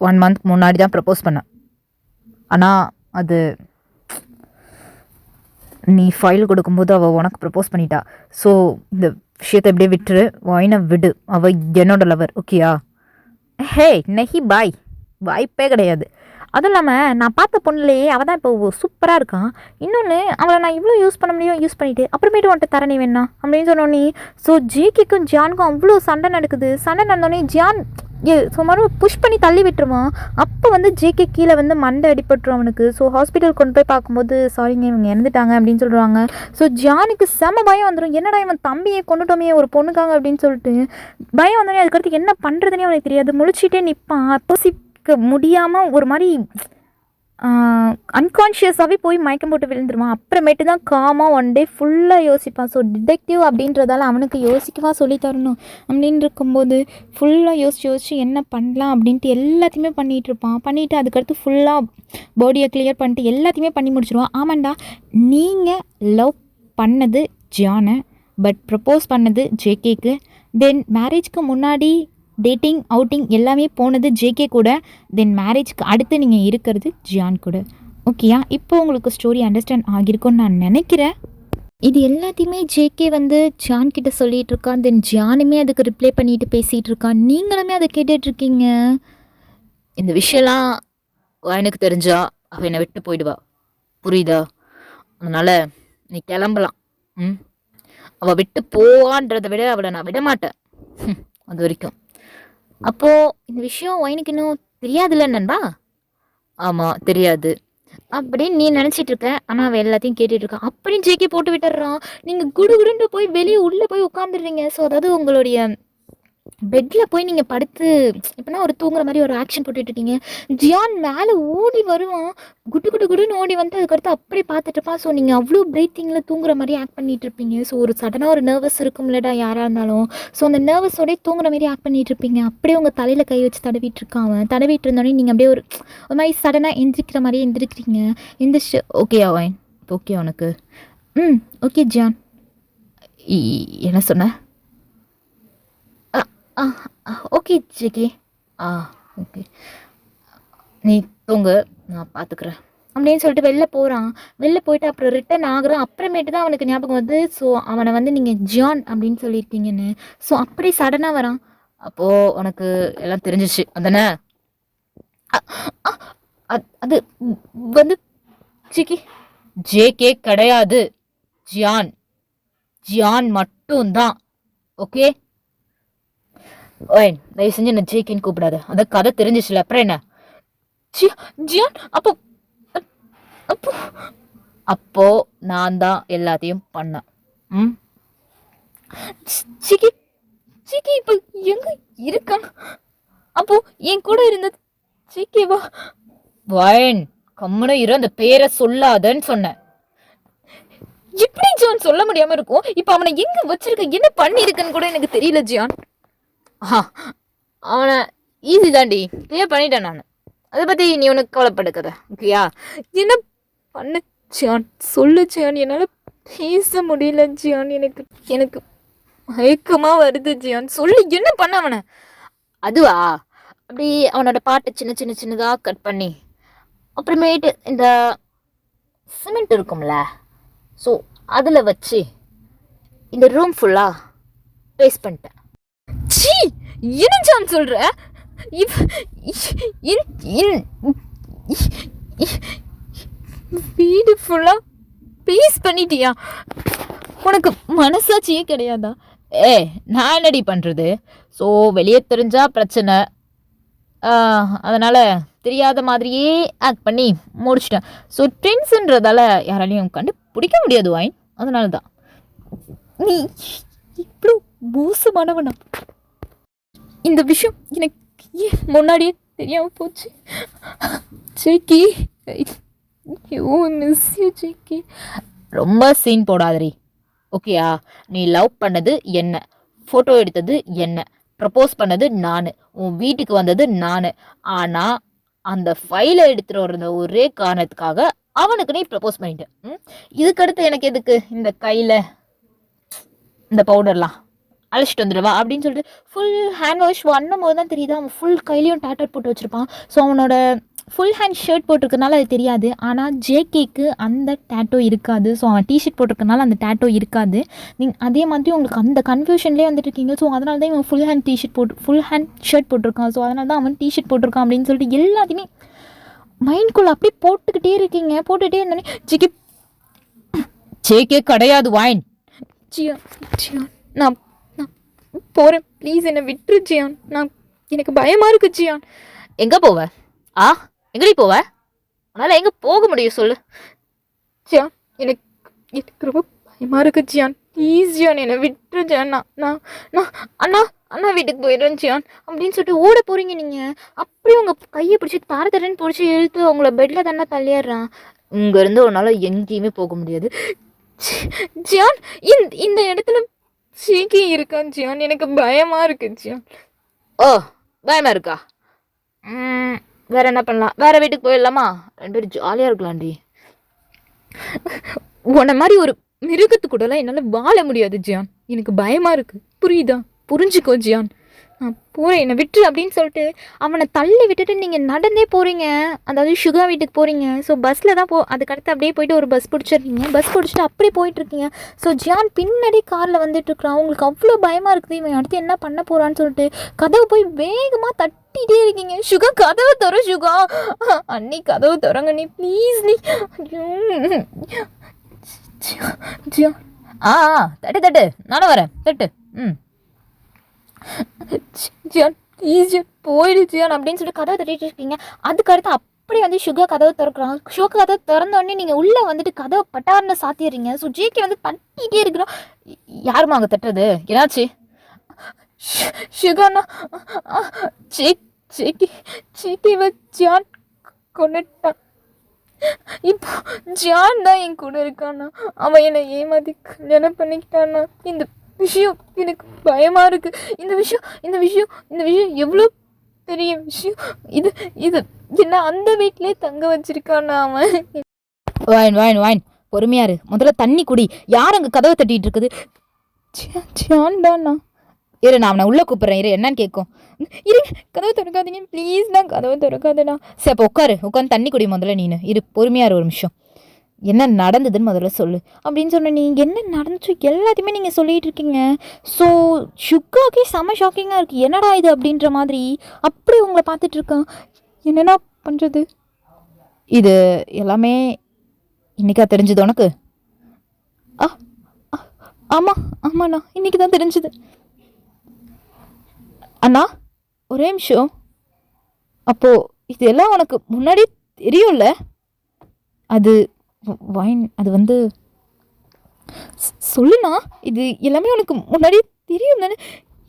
1 month முன்னாடி தான் ப்ரப்போஸ் பண்ணேன். ஆனால் அது நீ ஃபைல் கொடுக்கும்போது அவள் உனக்கு ப்ரப்போஸ் பண்ணிட்டா. ஸோ இந்த விஷயத்தை எப்படியே விட்டுரு, வாயினை விடு. அவள் என்னோட லவர், ஓகேயா? ஹே நெஹி பாய், வாய்ப்பே கிடையாது. அதுவும் இல்லாமல் நான் பார்த்த பொண்ணுலேயே அவள் தான் இப்போ சூப்பராக இருக்கான். இன்னொன்று அவளை நான் இவ்வளோ யூஸ் பண்ண முடியும் யூஸ் பண்ணிவிட்டு அப்புறமேட்டு வந்துட்டு தரணி வேணா அப்படின்னு சொன்னோன்னே ஸோ ஜேகேக்கும் ஜானுக்கும் அவ்வளோ சண்டை நடக்குது. சண்டை நடந்தோடனே ஜான் சுமார் புஷ் பண்ணி தள்ளி விட்டுருவான். அப்போ வந்து ஜேகே கீழே வந்து மண்டை அடிபட்டுரும் அவனுக்கு. ஸோ ஹாஸ்பிட்டல் கொண்டு போய் பார்க்கும்போது சாரிங்க இவங்க இறந்துட்டாங்க அப்படின்னு சொல்கிறாங்க. ஸோ ஜானுக்கு செம பயம் வந்துடும். என்னடா இவன் தம்பியை கொண்டுட்டோமே ஒரு பொண்ணுக்காங்க அப்படின்னு சொல்லிட்டு பயம் வந்தோடனே அதுக்கடுத்து என்ன பண்ணுறதுனே அவனுக்கு தெரியாது. முழிச்சிட்டே நிற்பான். அப்போ முடியாமல் ஒரு மாதிரி அன்கான்ஷியஸாகவே போய் மயக்கம் போட்டு விழுந்துருவான். அப்புறமேட்டு தான் காமாக 1 day ஃபுல்லாக யோசிப்பான். ஸோ டிடெக்டிவ் அப்படின்றதால அவனுக்கு யோசிக்கவா சொல்லி தரணும் அப்படின்னு இருக்கும்போது ஃபுல்லாக யோசிச்சு என்ன பண்ணலாம் அப்படின்ட்டு எல்லாத்தையுமே பண்ணிகிட்டு இருப்பான். பண்ணிவிட்டு அதுக்கடுத்து ஃபுல்லாக பாடியை கிளியர் பண்ணிட்டு எல்லாத்தையுமே பண்ணி முடிச்சிருவான். ஆமாண்டா, நீங்கள் லவ் பண்ணது ஜானை, பட் ப்ரப்போஸ் பண்ணது ஜேகேக்கு. தென் மேரேஜ்க்கு முன்னாடி டேட்டிங் அவுட்டிங் எல்லாமே போனது ஜேகே கூட. தென் மேரேஜ்க்கு அடுத்து நீங்கள் இருக்கிறது ஜியான் கூட. ஓகேயா? இப்போ உங்களுக்கு ஸ்டோரி அண்டர்ஸ்டாண்ட் ஆகியிருக்கும்னு நான் நினைக்கிறேன். இது எல்லாத்தையுமே ஜேகே வந்து ஜான் கிட்ட சொல்லிகிட்டு இருக்கான். தென் ஜானுமே அதுக்கு ரிப்ளை பண்ணிட்டு பேசிகிட்டு இருக்கான். நீங்களுமே அதை கேட்டுட்ருக்கீங்க. இந்த விஷயம்லாம் எனக்கு தெரிஞ்சா அவள் என்னை விட்டு போயிடுவா, புரியுதா? அதனால் நீ கிளம்பலாம். அவள் விட்டு போவான்றதை விட அவளை நான் விட மாட்டேன் அது வரைக்கும். அப்போது இந்த விஷயம் ஒயினுக்கு இன்னும் தெரியாதுல்ல நண்பா? ஆமாம் தெரியாது அப்படின்னு நீ நினச்சிட்டு இருக்க. ஆனால் அவன் எல்லாத்தையும் கேட்டுட்டு இருக்கான். அப்படின்னு ஜேகே போட்டு விட்டுறான். நீங்கள் குடுகுடுன்னு போய் வெளியே உள்ளே போய் உட்காந்துடுறீங்க. ஸோ அதாவது உங்களுடைய பெட்டில் போய் நீங்கள் படுத்து இப்போனா ஒரு தூங்குற மாதிரி ஒரு ஆக்ஷன் போட்டுட்ருக்கீங்க. ஜியான் மேலே ஓடி வருவான். குடுன்னு ஓடி வந்து அதுக்கடுத்து அப்படியே பார்த்துட்டு இருப்பான். ஸோ நீங்கள் அவ்வளோ பிரீத்திங்கில் தூங்குற மாதிரி ஆக்ட் பண்ணிகிட்டு இருப்பீங்க. ஸோ ஒரு சடனாக ஒரு நர்வஸ் இருக்கும்லடா யாராக இருந்தாலும். ஸோ அந்த நர்வஸோடய தூங்குற மாதிரி ஆக்ட் பண்ணிகிட்டு இருப்பீங்க. அப்படியே உங்கள் தலையில் கை வச்சு தடவிட்டு இருக்கான் அவன். தடவிட்டு இருந்தோடனே நீங்கள் அப்படியே ஒரு மாதிரி சடனாக எந்திரிக்கிற மாதிரியே எந்திரிக்கிறீங்க. எந்திரிச்சு ஓகே அவன் ஓகே உனக்கு? ஓகே ஜியான். என்ன சொன்ன? Okay JK. ஓகே நீ தூங்கு, நான் பார்த்துக்குறேன் அப்படின்னு சொல்லிட்டு வெளில போகிறான். வெளில போயிட்டு அப்புறம் ரிட்டன் ஆகுறான். அப்புறமேட்டு தான் அவனுக்கு ஞாபகம் வந்து ஸோ அவனை வந்து நீங்கள் ஜான் அப்படின்னு சொல்லியிருக்கீங்கன்னு. ஸோ அப்படி சடனாக வரான். அப்போது உனக்கு எல்லாம் தெரிஞ்சிச்சு அதானே? அது வந்து ஜேகே கிடையாது, ஜியான். ஜியான் மட்டும்தான். ஓகே ஓய் தயவு செஞ்சு என்ன ஜேகேன்னு கூப்பிடாத. அந்த கதை தெரிஞ்சிச்சுல அப்புறம் என்ன? ஜியான் அப்போ அப்போ அப்போ நான் தான் எல்லாத்தையும் பண்ணேன். ஜிகி ஜிகி இப்போ எங்க இருக்கான்? அப்போ என் கூட இருந்தது ஜிகேவா? வயன் கம்முன்னு இரு, அந்த பேரை சொல்லாதன்னு சொன்னேன். எப்படி ஜியான் சொல்ல முடியாம இருக்கும்? இப்போ அவனை எங்க வச்சிருக்க, என்ன பண்ணியிருக்கன்னு கூட எனக்கு தெரியல ஜியான். அவனை ஈஸி தாண்டி கிளியர் பண்ணிட்டேன் நான். அதை பற்றி நீ உனக்கு கவலைப்படுக்கத ஓகேயா? என்ன பண்ண ஜியான் சொல்லு ஜியான். என்னால் பேச முடியல ஜியான். எனக்கு மயக்கமாக வருது ஜியான். சொல்லு என்ன பண்ண அவனை? அதுவா அப்படி அவனோட பாட்டை சின்னதாக கட் பண்ணி அப்புறமேட்டு இந்த சிமெண்ட் இருக்கும்ல, ஸோ அதில் வச்சு இந்த ரூம் ஃபுல்லாக பேஸ்ட் பண்ணிட்டேன். சி என்ன ஜான் சொல்ற? வீடு ஃபுல்லாக பேஸ்ட் பண்ணிட்டியா? உனக்கு மனசாட்சியே கிடையாதா? நான் என்னடி பண்ணுறது? ஸோ வெளியே தெரிஞ்சா பிரச்சனை. அதனால் தெரியாத மாதிரியே ஆக்ட் பண்ணி முடிச்சிட்டேன். ஸோ ட்வின்ஸுன்றதால யாராலையும் கண்டுபிடிக்க முடியாது வாயின். அதனால தான். நீ இவ்வளோ மோசமானவனா? இந்த விஷயம் எனக்கு ஏன் முன்னாடியே தெரியாமல் போச்சு? ஜேக்கி, ஐயோ மிஸ் யூ ஜேக்கி. ரொம்ப சீன் போடாதரி, ஓகேயா? நீ லவ் பண்ணது என்ன, ஃபோட்டோ எடுத்தது என்ன, ப்ரப்போஸ் பண்ணது நான், உன் வீட்டுக்கு வந்தது நான். ஆனால் அந்த ஃபைலை எடுத்துகிட்டு வர்ற ஒரே காரணத்துக்காக அவனுக்கு நீ ப்ரப்போஸ் பண்ணிட்ட. இதுக்கடுத்து எனக்கு எதுக்கு இந்த கையில் இந்த பவுடர்லாம், அழைச்சிட்டு வந்துடுவா அப்படின்னு சொல்லிட்டு ஃபுல் ஹேண்ட் வாஷ் பண்ணும் போது தான் தெரியுது அவன் ஃபுல் கையிலையும் டேட்டர் போட்டு வச்சுருப்பான். ஸோ அவனோட ஃபுல் ஹேண்ட் ஷர்ட் போட்டிருக்கனால அது தெரியாது. ஆனால் ஜேகேக்கு அந்த டேட்டோ இருக்காது. ஸோ அவன் டிஷர்ட் போட்டிருக்கனால அந்த டேட்டோ இருக்காது. நீங்கள் அதே மாதிரி உங்களுக்கு அந்த கன்ஃபியூஷன்லேயே வந்துட்டு இருக்கீங்க. ஸோ அதனால தான் இவன் ஃபுல் ஹேண்ட் ஷர்ட் போட்டிருக்கான். ஸோ அதனால தான் அவன் டிஷர்ட் போட்டிருக்கான் அப்படின்னு சொல்லிட்டு எல்லாத்தையுமே மைண்ட்குள்ளே அப்படியே போட்டுக்கிட்டே இருக்கீங்க. போட்டுகிட்டே இருந்தோடனே ஜேகே கிடையாது வாயின். ஜியான் ஜியான் நான் நான் போகிறேன், ப்ளீஸ் என்னை விட்டுரு ஜியான். எனக்கு பயமாக இருக்குது ஜியான். எங்கே போவ? எங்கடி போவ? அதனால் எங்கே போக முடியும் சொல்லு ஜியான். எனக்கு ரொம்ப பயமாக இருக்குது ஜியான். ப்ளீஸ் ஜியான் என்னை விட்டுரு ஜியான். நான் அண்ணா வீட்டுக்கு போயிடுறேன் ஜியான் அப்படின்னு சொல்லிட்டு ஓட போகிறீங்க நீங்கள். அப்படியே உங்கள் கையை பிடிச்சி தரன்னு பிடிச்சி இழுத்து உங்களை பெட்டில் தானே தள்ளிடுறான். இங்கேருந்து உன்னால் எங்கேயுமே போக முடியாது ஜியான். இந்த இடத்துல சீக்கி இருக்கான் ஜியான். எனக்கு பயமாக இருக்கு ஜியான். பயமாக இருக்கா? வேற என்ன பண்ணலாம்? வேற வீட்டுக்கு போயிடலாமா? 2 பேரும் ஜாலியாக இருக்கலாம்டி. உன்ன மாதிரி ஒரு மிருகத்து கூடலாம் என்னால் வாழ முடியாது ஜியான். எனக்கு பயமாக இருக்குது, புரியுதா? புரிஞ்சுக்கோ ஜியான். நான் போகிறேன், என்னை விட்டுரு அப்படின்னு சொல்லிட்டு அவனை தள்ளி விட்டுட்டு நீங்கள் நடந்தே போகிறீங்க. அதாவது சுகா வீட்டுக்கு போகிறீங்க. ஸோ பஸ்ஸில் தான் அதுக்கடுத்து அப்படியே போயிட்டு ஒரு பஸ் பிடிச்சிடுறீங்க. பஸ் பிடிச்சிட்டு அப்படியே போயிட்டுருக்கீங்க. ஸோ ஜியான் பின்னாடி காரில் வந்துட்டுருக்குறான். உங்களுக்கு அவ்வளோ பயமாக இருக்குது இவன் அடுத்து என்ன பண்ண போகிறான்னு சொல்லிட்டு கதவு போய் வேகமாக தட்டிகிட்டே இருக்கீங்க. சுகா கதவை திற சுகா, அண்ணி கதவு திறங்க நீ ப்ளீஸ் நீ. ஜியான் தட்டு நானும் வரேன், தட்டு. ஜியான் ப்ளீஸ் ஜியான் போயிடு ஜியான் அப்படின்னு சொல்லிட்டு கதவை தட்டிட்டு இருக்கீங்க. அதுக்கடுத்து அப்படியே வந்து சுகா கதவை திறக்கிறான். சுகா கதவை திறந்தோடனே நீங்கள் உள்ளே வந்துட்டு கதவை பட்டார்னு சாத்திடுறீங்க. ஸோ ஜேகே வந்து தட்டிகிட்டே இருக்கிறோம். யாருமா அங்கே தட்டுறது? என்னாச்சு? சுகாண்ணா ஜேகேவை ஜியான் கொண்டுட்டான். இப்போ ஜியான் தான் என் கூட இருக்கானா. அவன் என்னை ஏமாத்தி கல்யாணம் பண்ணிக்கிட்டானா. இந்த விஷயம் எனக்கு பயமாக இருக்குது. இந்த விஷயம் எவ்வளோ பெரிய விஷயம். இது என்ன அந்த வீட்டிலே தங்க வச்சிருக்கானா அவன். வாயின் பொறுமையாரு, முதல்ல தண்ணி குடி. யார் அங்கே கதவை தட்டிகிட்டு இருக்குது? ஜியான் தானா? இரு, நான் அவனை உள்ளே கூப்பிட்றேன். இரு, என்னன்னு கேட்கும். இரு, கதவை திறக்காதீங்க ப்ளீஸ். நான் கதவை திறக்காதேண்ணா. சரி அப்போ உட்காந்து தண்ணி குடி முதல்ல. நீனு இரு, பொறுமையாரு ஒரு நிமிஷம். என்ன நடந்ததுன்னு முதல்ல சொல்லு அப்படின்னு சொன்ன. நீங்கள் என்ன நடந்துச்சு எல்லாத்தையுமே நீங்கள் சொல்லிகிட்டு இருக்கீங்க. ஸோ சுகாக்கே செம ஷாக்கிங்காக இருக்குது. என்னடா இது அப்படின்ற மாதிரி அப்படி உங்களை பார்த்துட்ருக்கான். என்னென்னா பண்ணுறது? இது எல்லாமே இன்றைக்கா தெரிஞ்சுது உனக்கு? ஆமாண்ணா இன்றைக்கி தான் தெரிஞ்சுது. அண்ணா ஒரே நிமிஷம். அப்போது இதெல்லாம் உனக்கு முன்னாடி தெரியும்ல? அது வாயின், அது வந்து சொல்லுண்ணா, இது எல்லாமே உனக்கு முன்னாடி தெரியும் தானே?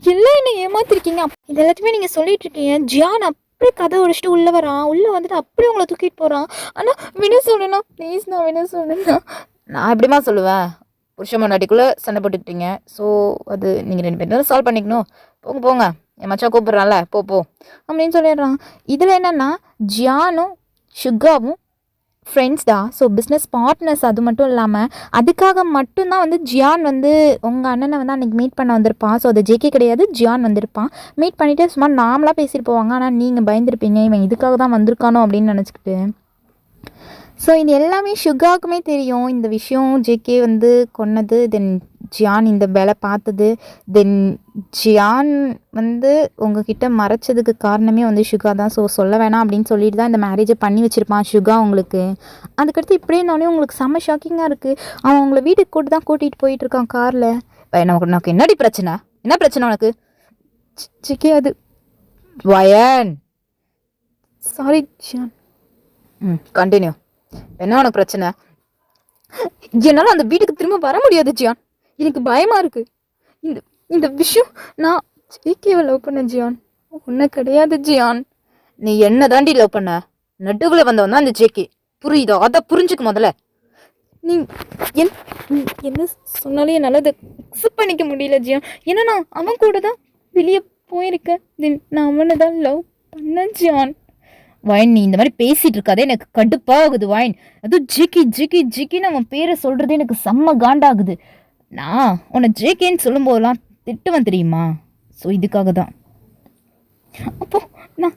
எல்லாம் என்ன ஏமாத்திருக்கீங்க. இது எல்லாத்தையுமே நீங்கள் சொல்லிட்டு இருக்கீங்க. ஜியான் அப்படியே கதை உடைச்சிட்டு உள்ளே வரான். உள்ளே வந்துட்டு அப்படியே உங்களை தூக்கிட்டு போகிறான். ஆனால் விட சொல்லுண்ணா ப்ளீஸ், நான் விட சொல்லுண்ணா. நான் எப்படிமா சொல்லுவேன்? புருஷ முன்னாடிக்குள்ளே சண்டை போட்டுக்கிட்டீங்க. ஸோ அது நீங்கள் 2 பேரும் சால்வ் பண்ணிக்கணும். போங்க என் மச்சான் கூப்பிட்றான்ல, போ அப்படின்னு சொல்லிடுறான். இதில் என்னென்னா ஜியானும் சுகாவும் ஃப்ரெண்ட்ஸ் தான். So business partners. அது மட்டும் இல்லாமல் அதுக்காக மட்டும்தான் வந்து ஜியான் வந்து உங்கள் அண்ணனை வந்து அன்றைக்கி மீட் பண்ண வந்திருப்பான். ஸோ அது ஜேகே கிடையாது, ஜியான் வந்திருப்பான். மீட் பண்ணிவிட்டு சும்மா நார்மலாக பேசிட்டு போவாங்க. ஆனால் நீங்கள் பயந்துருப்பீங்க இவன் இதுக்காக தான் வந்திருக்கானோ அப்படின்னு நினச்சிக்கிட்டு. ஸோ இது எல்லாமே சுகாவுக்குமே தெரியும். இந்த விஷயம் ஜேகே வந்து கொன்னது, தென் ஜியான் இந்த வேலை பார்த்தது, தென் ஜியான் வந்து உங்ககிட்ட மறைச்சதுக்கு காரணமே வந்து சுகா தான். ஸோ சொல்ல வேணாம் அப்படின்னு சொல்லிட்டு தான் இந்த மேரேஜை பண்ணி வச்சுருப்பான் சுகா உங்களுக்கு. அதுக்கடுத்து இப்படியே இருந்தோடனே உங்களுக்கு செம்ம ஷாக்கிங்காக இருக்குது. அவன் உங்களை வீட்டுக்கு தான் கூட்டிகிட்டு போயிட்டுருக்கான் காரில். உனக்கு என்னடி பிரச்சனை? என்ன பிரச்சனை உனக்கு? ஜிகே அது வயன். சாரி ஜியான். கண்டினியூ. என்ன உனக்கு பிரச்சனை? என்னால் அந்த வீட்டுக்கு திரும்ப வர முடியாது ஜியான். எனக்கு பயமாக இருக்குது. இந்த இந்த விஷயம் நான் ஜேகேவை லவ் பண்ணேன் ஜியான், உன்னை கிடையாது ஜியான். நீ என்ன தாண்டி லவ் பண்ண? நடுவில் வந்தவன் தான் அந்த ஜேகே, புரியுதா? அதை புரிஞ்சுக்க முதல்ல. நீ என்ன சொன்னாலும் என்னால் அதை அக்செப்ட் பண்ணிக்க முடியல ஜியான். ஏன்னா நான் அவன் கூட தான் வெளியே போயிருக்கேன். நான் அவனை தான் லவ் பண்ணேன் ஜியான். வாயின், நீ இந்த மாதிரி பேசிட்டு இருக்காதே, எனக்கு கடுப்பாகுது வாயின். அதுவும் ஜிகி ஜிகி ஜிகின்னு அவன் பேரை சொல்றதே எனக்கு செம்ம காண்டாகுது. நான் உன்னை ஜேகேன்னு சொல்லும் போதெல்லாம் திட்டுவேன் தெரியுமா? ஸோ இதுக்காக தான். அப்போ நான்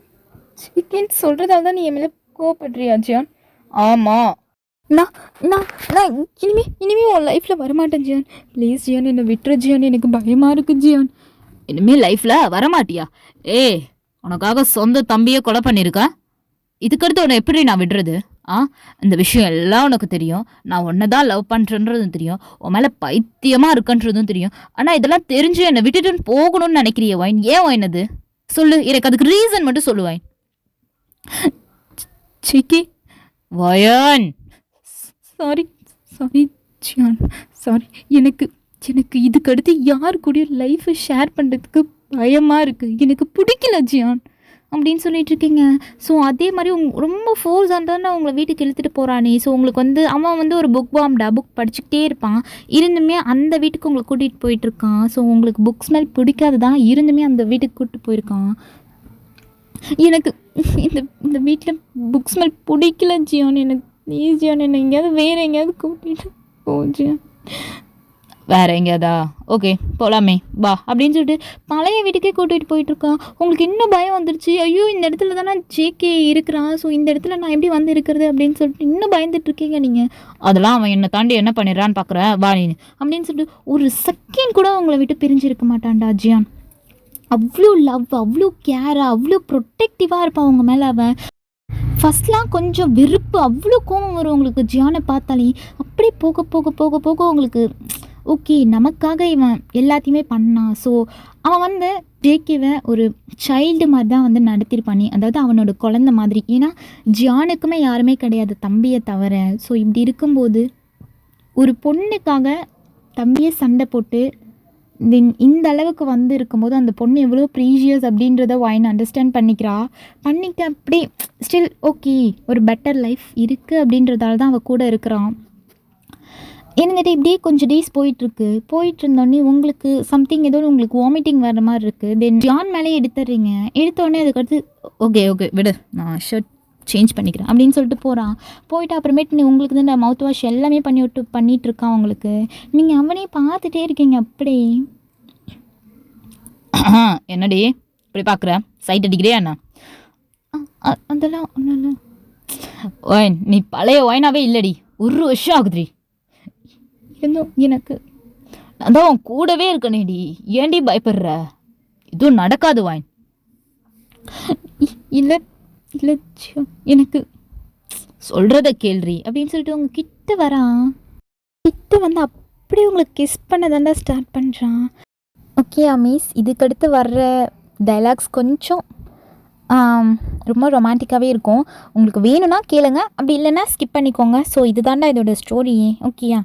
ஜிகேன்னு சொல்கிறதால தான் நீ என் மேலே கோவப்படுறியா ஜியான்? ஆமாம். நான் நான் நான் இனிமே உன் லைஃப்பில் வரமாட்டேன் ஜியான். ப்ளீஸ் ஜியான், என்னை விட்டுரு ஜியான், எனக்கு பயமாக இருக்கு ஜியான். இனிமேல் லைஃப்பில் வரமாட்டியா? உனக்காக சொந்த தம்பியை கொலை பண்ணியிருக்கா. இதுக்கடுத்து உன்னை எப்படி நான் விடுறது? இந்த விஷயம் எல்லாம் உனக்கு தெரியும். நான் உன்னை தான் லவ் பண்ணுறன்றதும் தெரியும். உன் மேலே பைத்தியமாக இருக்குன்றதும் தெரியும். ஆனால் இதெல்லாம் தெரிஞ்சு என்னை விட்டுட்டு போகணும்னு நினைக்கிறிய வாயின்? ஏன் வாயின் அது சொல்லு, எனக்கு அதுக்கு ரீசன் மட்டும் சொல்லு வாயின். ஜிகே வயன். சாரி சாரி ஜியான், சாரி. எனக்கு இதுக்கடுத்து யார் கூடயும் லைஃப்பை ஷேர் பண்ணுறதுக்கு பயமாக இருக்குது. எனக்கு பிடிக்கல ஜியான் அப்படின்னு சொல்லிட்டு இருக்கீங்க. ஸோ அதே மாதிரி ரொம்ப ஃபோர்ஸ் ஆனதானே உங்களை வீட்டுக்கு இழுத்துட்டு போகிறானே. ஸோ உங்களுக்கு அவன் ஒரு புக் புக் படிச்சுக்கிட்டே இருப்பான். இருந்துமே அந்த வீட்டுக்கு உங்களை கூட்டிகிட்டு போயிட்டுருக்கான். ஸோ உங்களுக்கு புக் ஸ்மெல் பிடிக்காது தான், இருந்துமே அந்த வீட்டுக்கு கூப்பிட்டு போயிருக்கான். எனக்கு இந்த வீட்டில் புக் ஸ்மெல் பிடிக்கல ஜியான். எனக்கு ப்ளீஸ் ஜியான், என்னை எங்கேயாவது வேறு எங்கேயாவது கூட்டிகிட்டு போ ஜியான். வேற எங்கேயாதா? ஓகே போகலாமே வா அப்படின்னு சொல்லிட்டு பழைய வீட்டுக்கே கூட்டிகிட்டு போயிட்டுருக்கான். உங்களுக்கு இன்னும் பயம் வந்துருச்சு. ஐயோ, இந்த இடத்துல தானே ஜேகே இருக்கிறான். ஸோ இந்த இடத்துல நான் எப்படி வந்து இருக்கிறது அப்படின்னு சொல்லிட்டு இன்னும் பயந்துட்டுருக்கீங்க நீங்கள். அதெல்லாம் அவன் என்னை தாண்டி என்ன பண்ணிடுறான்னு பார்க்குறேன் வா நீ அப்படின்னு சொல்லிட்டு ஒரு செகண்ட் கூட உங்களை விட்டு பிரிஞ்சிருக்க மாட்டான்டா ஜியான். அவ்வளோ லவ், அவ்வளோ கேராக, அவ்வளோ ப்ரொட்டெக்டிவாக இருப்பான் உங்கள் மேலே அவன். ஃபஸ்ட்லாம் கொஞ்சம் வெறுப்பு, அவ்வளோ கோபம் வரும் உங்களுக்கு ஜியானை பார்த்தாலே. அப்படியே போக போக போக போக உங்களுக்கு ஓகே, நமக்காக இவன் எல்லாத்தையுமே பண்ணான். ஸோ அவன் ஜேகேவை ஒரு சைல்டு மாதிரி தான் நடத்திருப்பானே, அதாவது அவனோட குழந்த மாதிரி. ஏன்னா ஜியானுக்குமே யாருமே கிடையாது தம்பியை தவிர. ஸோ இப்படி இருக்கும்போது ஒரு பொண்ணுக்காக தம்பியை சண்டை போட்டு இந்த அளவுக்கு இருக்கும்போது அந்த பொண்ணு எவ்வளோ ப்ரீஷியஸ் அப்படின்றத வாயின் அண்டர்ஸ்டாண்ட் பண்ணிக்க அப்படியே ஸ்டில் ஓகே, ஒரு பெட்டர் லைஃப் இருக்குது அப்படின்றதால தான் அவள் கூட இருக்கிறான். இருந்துட்டு இப்படியே கொஞ்சம் டேஸ் போயிட்டு இருந்தோடனே உங்களுக்கு சம்திங் ஏதோ உங்களுக்கு வாமிட்டிங் வர மாதிரி இருக்குது. தென் ஜான் மேலே எடுத்துடுறீங்க. எடுத்தோடனே அதுக்கடுத்து ஓகே விடு, நான் ஷர்ட் சேஞ்ச் பண்ணிக்கிறேன் அப்படின்னு சொல்லிட்டு போயிட்டு அப்புறமேட்டு உங்களுக்கு தான் மவுத் வாஷ் எல்லாமே பண்ணிகிட்ருக்கான் உங்களுக்கு. நீங்கள் அவனே பார்த்துட்டே இருக்கீங்க அப்படி. என்னடி இப்படி பார்க்குற? சைட் அடிக்கிறியா என்ன? அதெல்லாம் ஒன்றும் இல்லை. ஒயின், நீ பழைய ஒயினாவே இல்லடி, 1 வருஷம் ஆகுதுடி. இருந்தும் எனக்கு அதான் உன் கூடவே இருக்கனேடி, ஏன்டி பயப்படுற? இதுவும் நடக்காது வாயின். இல்லை இல்லை எனக்கு சொல்கிறத கேள்றி அப்படின்னு சொல்லிட்டு உங்கள் கிட்ட வரான். கிட்ட அப்படியே உங்களுக்கு கிஸ் பண்ண தாண்டா ஸ்டார்ட் பண்ணுறான். ஓகே அமீஸ், இதுக்கடுத்து வர்ற டைலாக்ஸ் கொஞ்சம் ரொம்ப ரொமான்டிக்காகவே இருக்கும். உங்களுக்கு வேணும்னா கேளுங்க, அப்படி இல்லைன்னா ஸ்கிப் பண்ணிக்கோங்க. ஸோ இதுதாண்டா இதோட ஸ்டோரியே. ஓகேயா?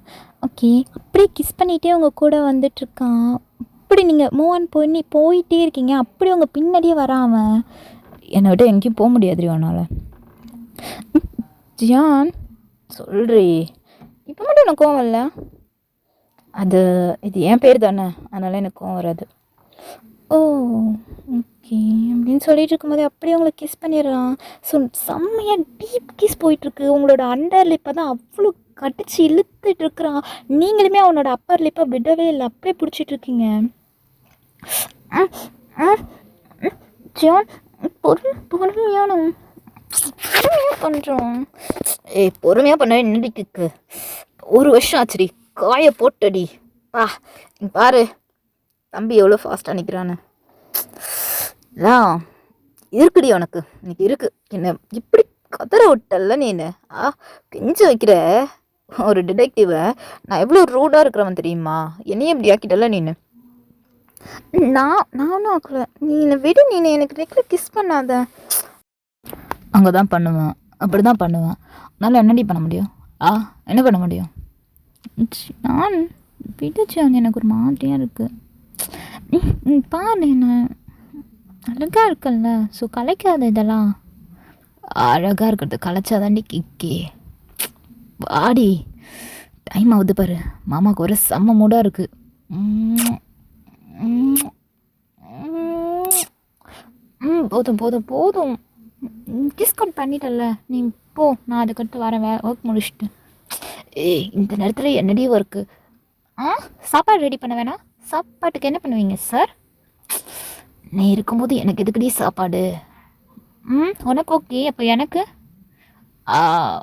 ஓகே, அப்படியே கிஸ் பண்ணிகிட்டே உங்கள் கூட வந்துட்டுருக்கான். அப்படி நீங்கள் மூவ் ஆன் போயிட்டே இருக்கீங்க. அப்படி உங்கள் பின்னாடியே வராமல் என்னை விட்டு எங்கேயும் போக முடியாது உன்னால். ஜியான் சொல்கிறி, இப்போ மட்டும் எனக்கு கோவம் இல்லை. இது என் பேர் தானே, அதனால் எனக்கு கோவம் வராது. ஓ ஓகே அப்படின்னு சொல்லிட்டு இருக்கும்போது அப்படியே உங்களை கிஸ் பண்ணிடுறான். ஸோ செம்மையாக டீப் கிஸ் போயிட்டுருக்கு. உங்களோட அண்டர் லிப்பை தான் அவ்வளோ கடிச்சு இழுத்துட்டு இருக்கிறான். நீங்களுமே அவனோட அப்பர் லிப்பை விடவே இல்லை, அப்படியே பிடிச்சிட்ருக்கீங்க. ஜான் பொறுமையாக பண்ணுறோம். பொறுமையாக பண்ண என்னடி கிக்கு? 1 வருஷம் ஆச்சுடி, காய போட்டடி. பாரு தம்பி எவ்வளோ ஃபாஸ்ட்டாக நிற்கிறான்னு. இருக்குடி உனக்கு, இன்னைக்கு இருக்கு. என்ன இப்படி கதற விட்டல்ல நீ, என்ன கெஞ்ச வைக்கிற? ஒரு டிடெக்டிவை நான் எவ்வளோ ரூடாக இருக்கிறவன் தெரியுமா? என்னையும் இப்படி ஆக்கிட்டல நீ. நானும் ஆக்கல. நீ என்னை விடு, நீ எனக்கு ரெகுலர் கிஸ் பண்ணாத. அங்கே தான் பண்ணுவேன், அப்படி தான் பண்ணுவேன். அதனால் என்னடி பண்ண முடியும்? என்ன பண்ண முடியும்? நான் விடுச்சான், எனக்கு ஒரு மாதிரியாக இருக்குது. பாரு என்ன அழகாக இருக்கல்ல, ஸோ கலைக்காத இதெல்லாம். அழகாக இருக்கிறது கலைச்சாதாண்டி கிக்கே. வாடி, டைம் ஆகுது பாரு. மாமாவுக்கு ஒரு செம்ம மூடாக இருக்குது. போதும் போதும் போதும், டிஸ்கவுண்ட் பண்ணிட்டல நீ போ. நான் அதுக்கடுத்து வரேன், ஒர்க் முடிச்சுட்டு. இந்த நேரத்தில் என்னடி ஒர்க்கு? சாப்பாடு ரெடி பண்ண வேணாம்? சாப்பாட்டுக்கு என்ன பண்ணுவீங்க சார்? நீ இருக்கும்போது எனக்கு எதுக்குடி சாப்பாடு? உனக்கு ஓகே, அப்போ எனக்கு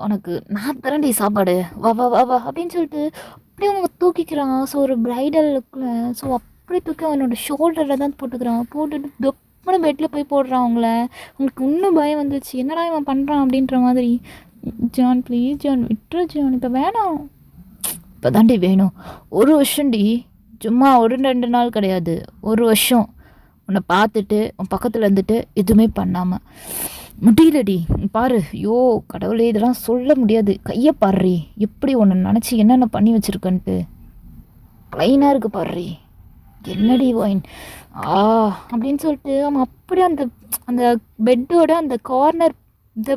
உனக்கு நான் தரேன்டி சாப்பாடு. வா வா வா வா அப்படின்னு சொல்லிட்டு அப்படியே அவங்க தூக்கிக்கிறான். ஸோ ஒரு ப்ரைடல் லுக்கில், ஸோ அப்படியே தூக்கி அவனோட ஷோல்டரில் தான் போட்டுக்கிறான். போட்டுட்டு தொப்புன்னு பெட்டில் போய் போடுறான் அவங்கள. உங்களுக்கு இன்னும் பயம் வந்துச்சு, என்னடா இவன் பண்ணுறான் அப்படின்ற மாதிரி. ஜான் ப்ளீஸ் ஜான், விட்டுரு ஜான், இப்போ வேணாம். இப்போ தாண்டி வேணும். ஒரு வருஷம்டி, சும்மா 1-2 நாள் கிடையாது, ஒரு வருஷம் உன்னை பார்த்துட்டு உன் பக்கத்தில் இருந்துட்டு எதுவுமே பண்ணாமல் முடியலடி. பாரு, ஐயோ கடவுளே, இதெல்லாம் சொல்ல முடியாது. கையை பாடுறி, எப்படி ஒன்று நினச்சி என்னென்ன பண்ணி வச்சுருக்கன்ட்டு. ப்ளைனாக இருக்கு பாடுறி. என்னடி வாயின் அப்படின்னு சொல்லிட்டு அவன் அப்படியே அந்த அந்த பெட்டோட அந்த கார்னர், இந்த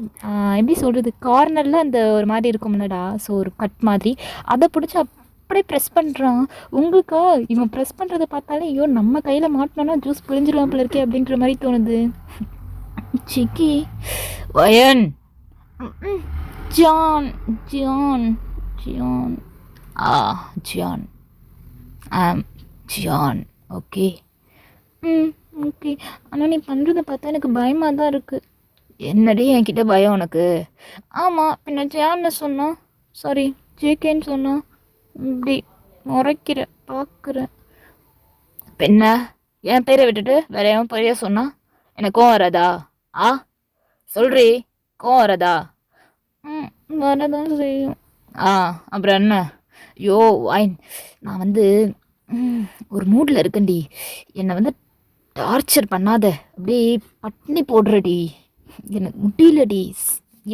எப்படி சொல்கிறது, கார்னரில் அந்த ஒரு மாதிரி இருக்கும்லடா, ஸோ ஒரு கட் மாதிரி, அதை பிடிச்சி அப்படியே ப்ரெஸ் பண்ணுறான். உங்களுக்கா இவன் ப்ரெஸ் பண்ணுறதை பார்த்தாலே ஐயோ நம்ம கையில் மாட்டினோன்னா ஜூஸ் பிழிஞ்சிடலாம் போல இருக்கே அப்படின்ற மாதிரி தோணுது. சிக்கி வயன், John John John John John okay. Okay. ஆனால் நீ பண்ணுறதை பார்த்தா எனக்கு பயமாக தான் இருக்குது. என்னடி என்கிட்ட பயம் உனக்கு? ஆமாம், பின்ன ஜான்னு சொன்னான், சாரி ஜேகேன்னு சொன்னான், இப்படி முறைக்கிற பார்க்குறேன். பெண்ண என் பேரை விட்டுட்டு வேற எவன் பேரையா சொன்னா எனக்கு கோவம் வராதா? சொல்றி, கோவம் வராதா? வரதான் செய்யும். அப்புறம் என்ன? ஐயோ வாயின், நான் வந்து ஒரு மூடில் இருக்கேன்டி. என்னை வந்து டார்ச்சர் பண்ணாத, அப்படியே பட்னி போடுறடி. எனக்கு முடியலடி.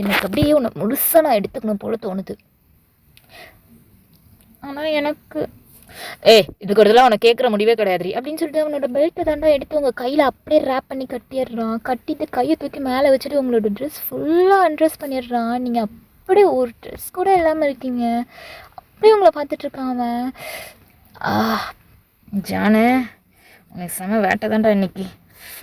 எனக்கு அப்படியே உன்னை முழுசாக நான் எடுத்துக்கணும் போல தோணுது. ஆனால் எனக்கு இதுக்கு ஒரு இதெல்லாம் உனக்கு கேட்குற முடிவே கிடையாது அப்படின்னு சொல்லிட்டு அவனோட பெல்ட்டை தாண்டா எடுத்து உங்கள் கையில் அப்படியே ரேப் பண்ணி கட்டிடுறான். கட்டிட்டு கையை தூக்கி மேலே வச்சுட்டு உங்களோட ட்ரெஸ் ஃபுல்லாக அன்ட்ரெஸ் பண்ணிடுறான். நீங்கள் அப்படியே ஒரு ட்ரெஸ் கூட இல்லாமல் இருக்கீங்க. அப்படியே உங்களை பார்த்துட்ருக்கான் அவன். ஜானு, உனக்கு செம வேட்டை தான்டா இன்னைக்கு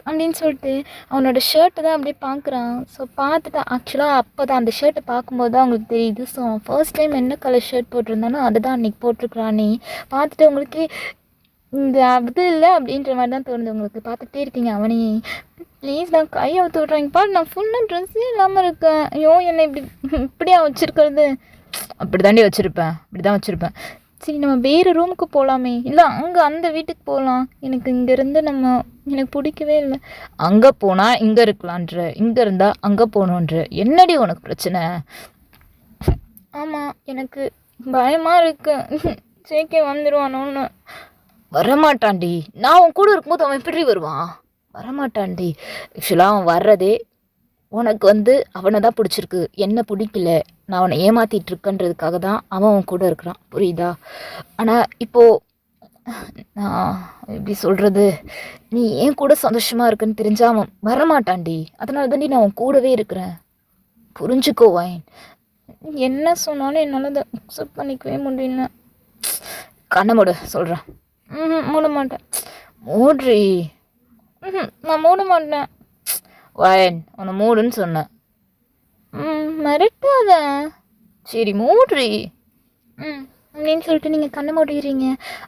அப்படின்னு சொல்லிட்டு அவனோட ஷர்ட்டை தான் அப்படியே பார்க்குறான். ஸோ பார்த்துட்டு ஆக்சுவலாக அப்போ தான் அந்த ஷர்ட்டை பார்க்கும்போது தான் அவங்களுக்கு தெரியுது. ஸோ அவன் ஃபர்ஸ்ட் டைம் என்ன கலர் ஷர்ட் போட்டிருந்தானோ அதை தான் அன்றைக்கி போட்டிருக்கிறானே. பார்த்துட்டு உங்களுக்கு இந்த அது இல்லை அப்படின்ற மாதிரி தான் தோணுது உங்களுக்கு. பார்த்துட்டே இருக்கீங்க அவனையே. ப்ளீஸ் நான் கையை அவுத்து விட்றாங்க பாரு, நான் ஃபுல்லாக ட்ரெஸ்ஸே இல்லாமல் இருக்கேன். ஐயோ என்னை இப்படியா வச்சுருக்கிறது? அப்படி தாண்டி வச்சுருப்பேன், இப்படி தான் வச்சுருப்பேன். சரி நம்ம வேறு ரூமுக்கு போகலாமே, இல்லை அங்கே அந்த வீட்டுக்கு போகலாம். எனக்கு இங்கேருந்து எனக்கு பிடிக்கவே இல்லை. அங்கே போனால் இங்கே இருக்கலான்ற, இங்கே இருந்தால் அங்கே போகணுன்ற, என்னடி உனக்கு பிரச்சனை? ஆமாம், எனக்கு பயமாக இருக்கு. ஜேகே வந்துடுவானோன்னு. வரமாட்டான்டி. நான் உன் கூட இருக்கும்போது அவன் எப்படி வருவான்? வரமாட்டான்டி. ஆக்சுவலாக அவன் வர்றதே உனக்கு வந்து அவனை தான் பிடிச்சிருக்கு, என்ன பிடிக்கல, நான் அவனை ஏமாற்றிட்டு இருக்கன்றதுக்காக தான் அவன் அவன் கூட இருக்கிறான், புரியுதா? ஆனால் இப்போது நான் எப்படி சொல்கிறது, நீ ஏன் கூட சந்தோஷமாக இருக்குன்னு தெரிஞ்சால் அவன் வரமாட்டான்டி. அதனால தாண்டி நான் அவன் கூடவே இருக்கிறேன், புரிஞ்சுக்கோ வாயின். என்ன சொன்னாலும் என்னால் அதை அக்செப்ட் பண்ணிக்கவே முடியல. கண்ணை மூட சொல்கிறேன். மூட மாட்டேன். மூட்ரி. நான் மூட மாட்டேன். வாயன், உன்னை மூடுன்னு சொன்னேன். மிரட்டாத. சரி மூட்ரி. அப்படின்னு சொல்லிட்டு நீங்கள் கண்ணை மூடுகிறீங்க.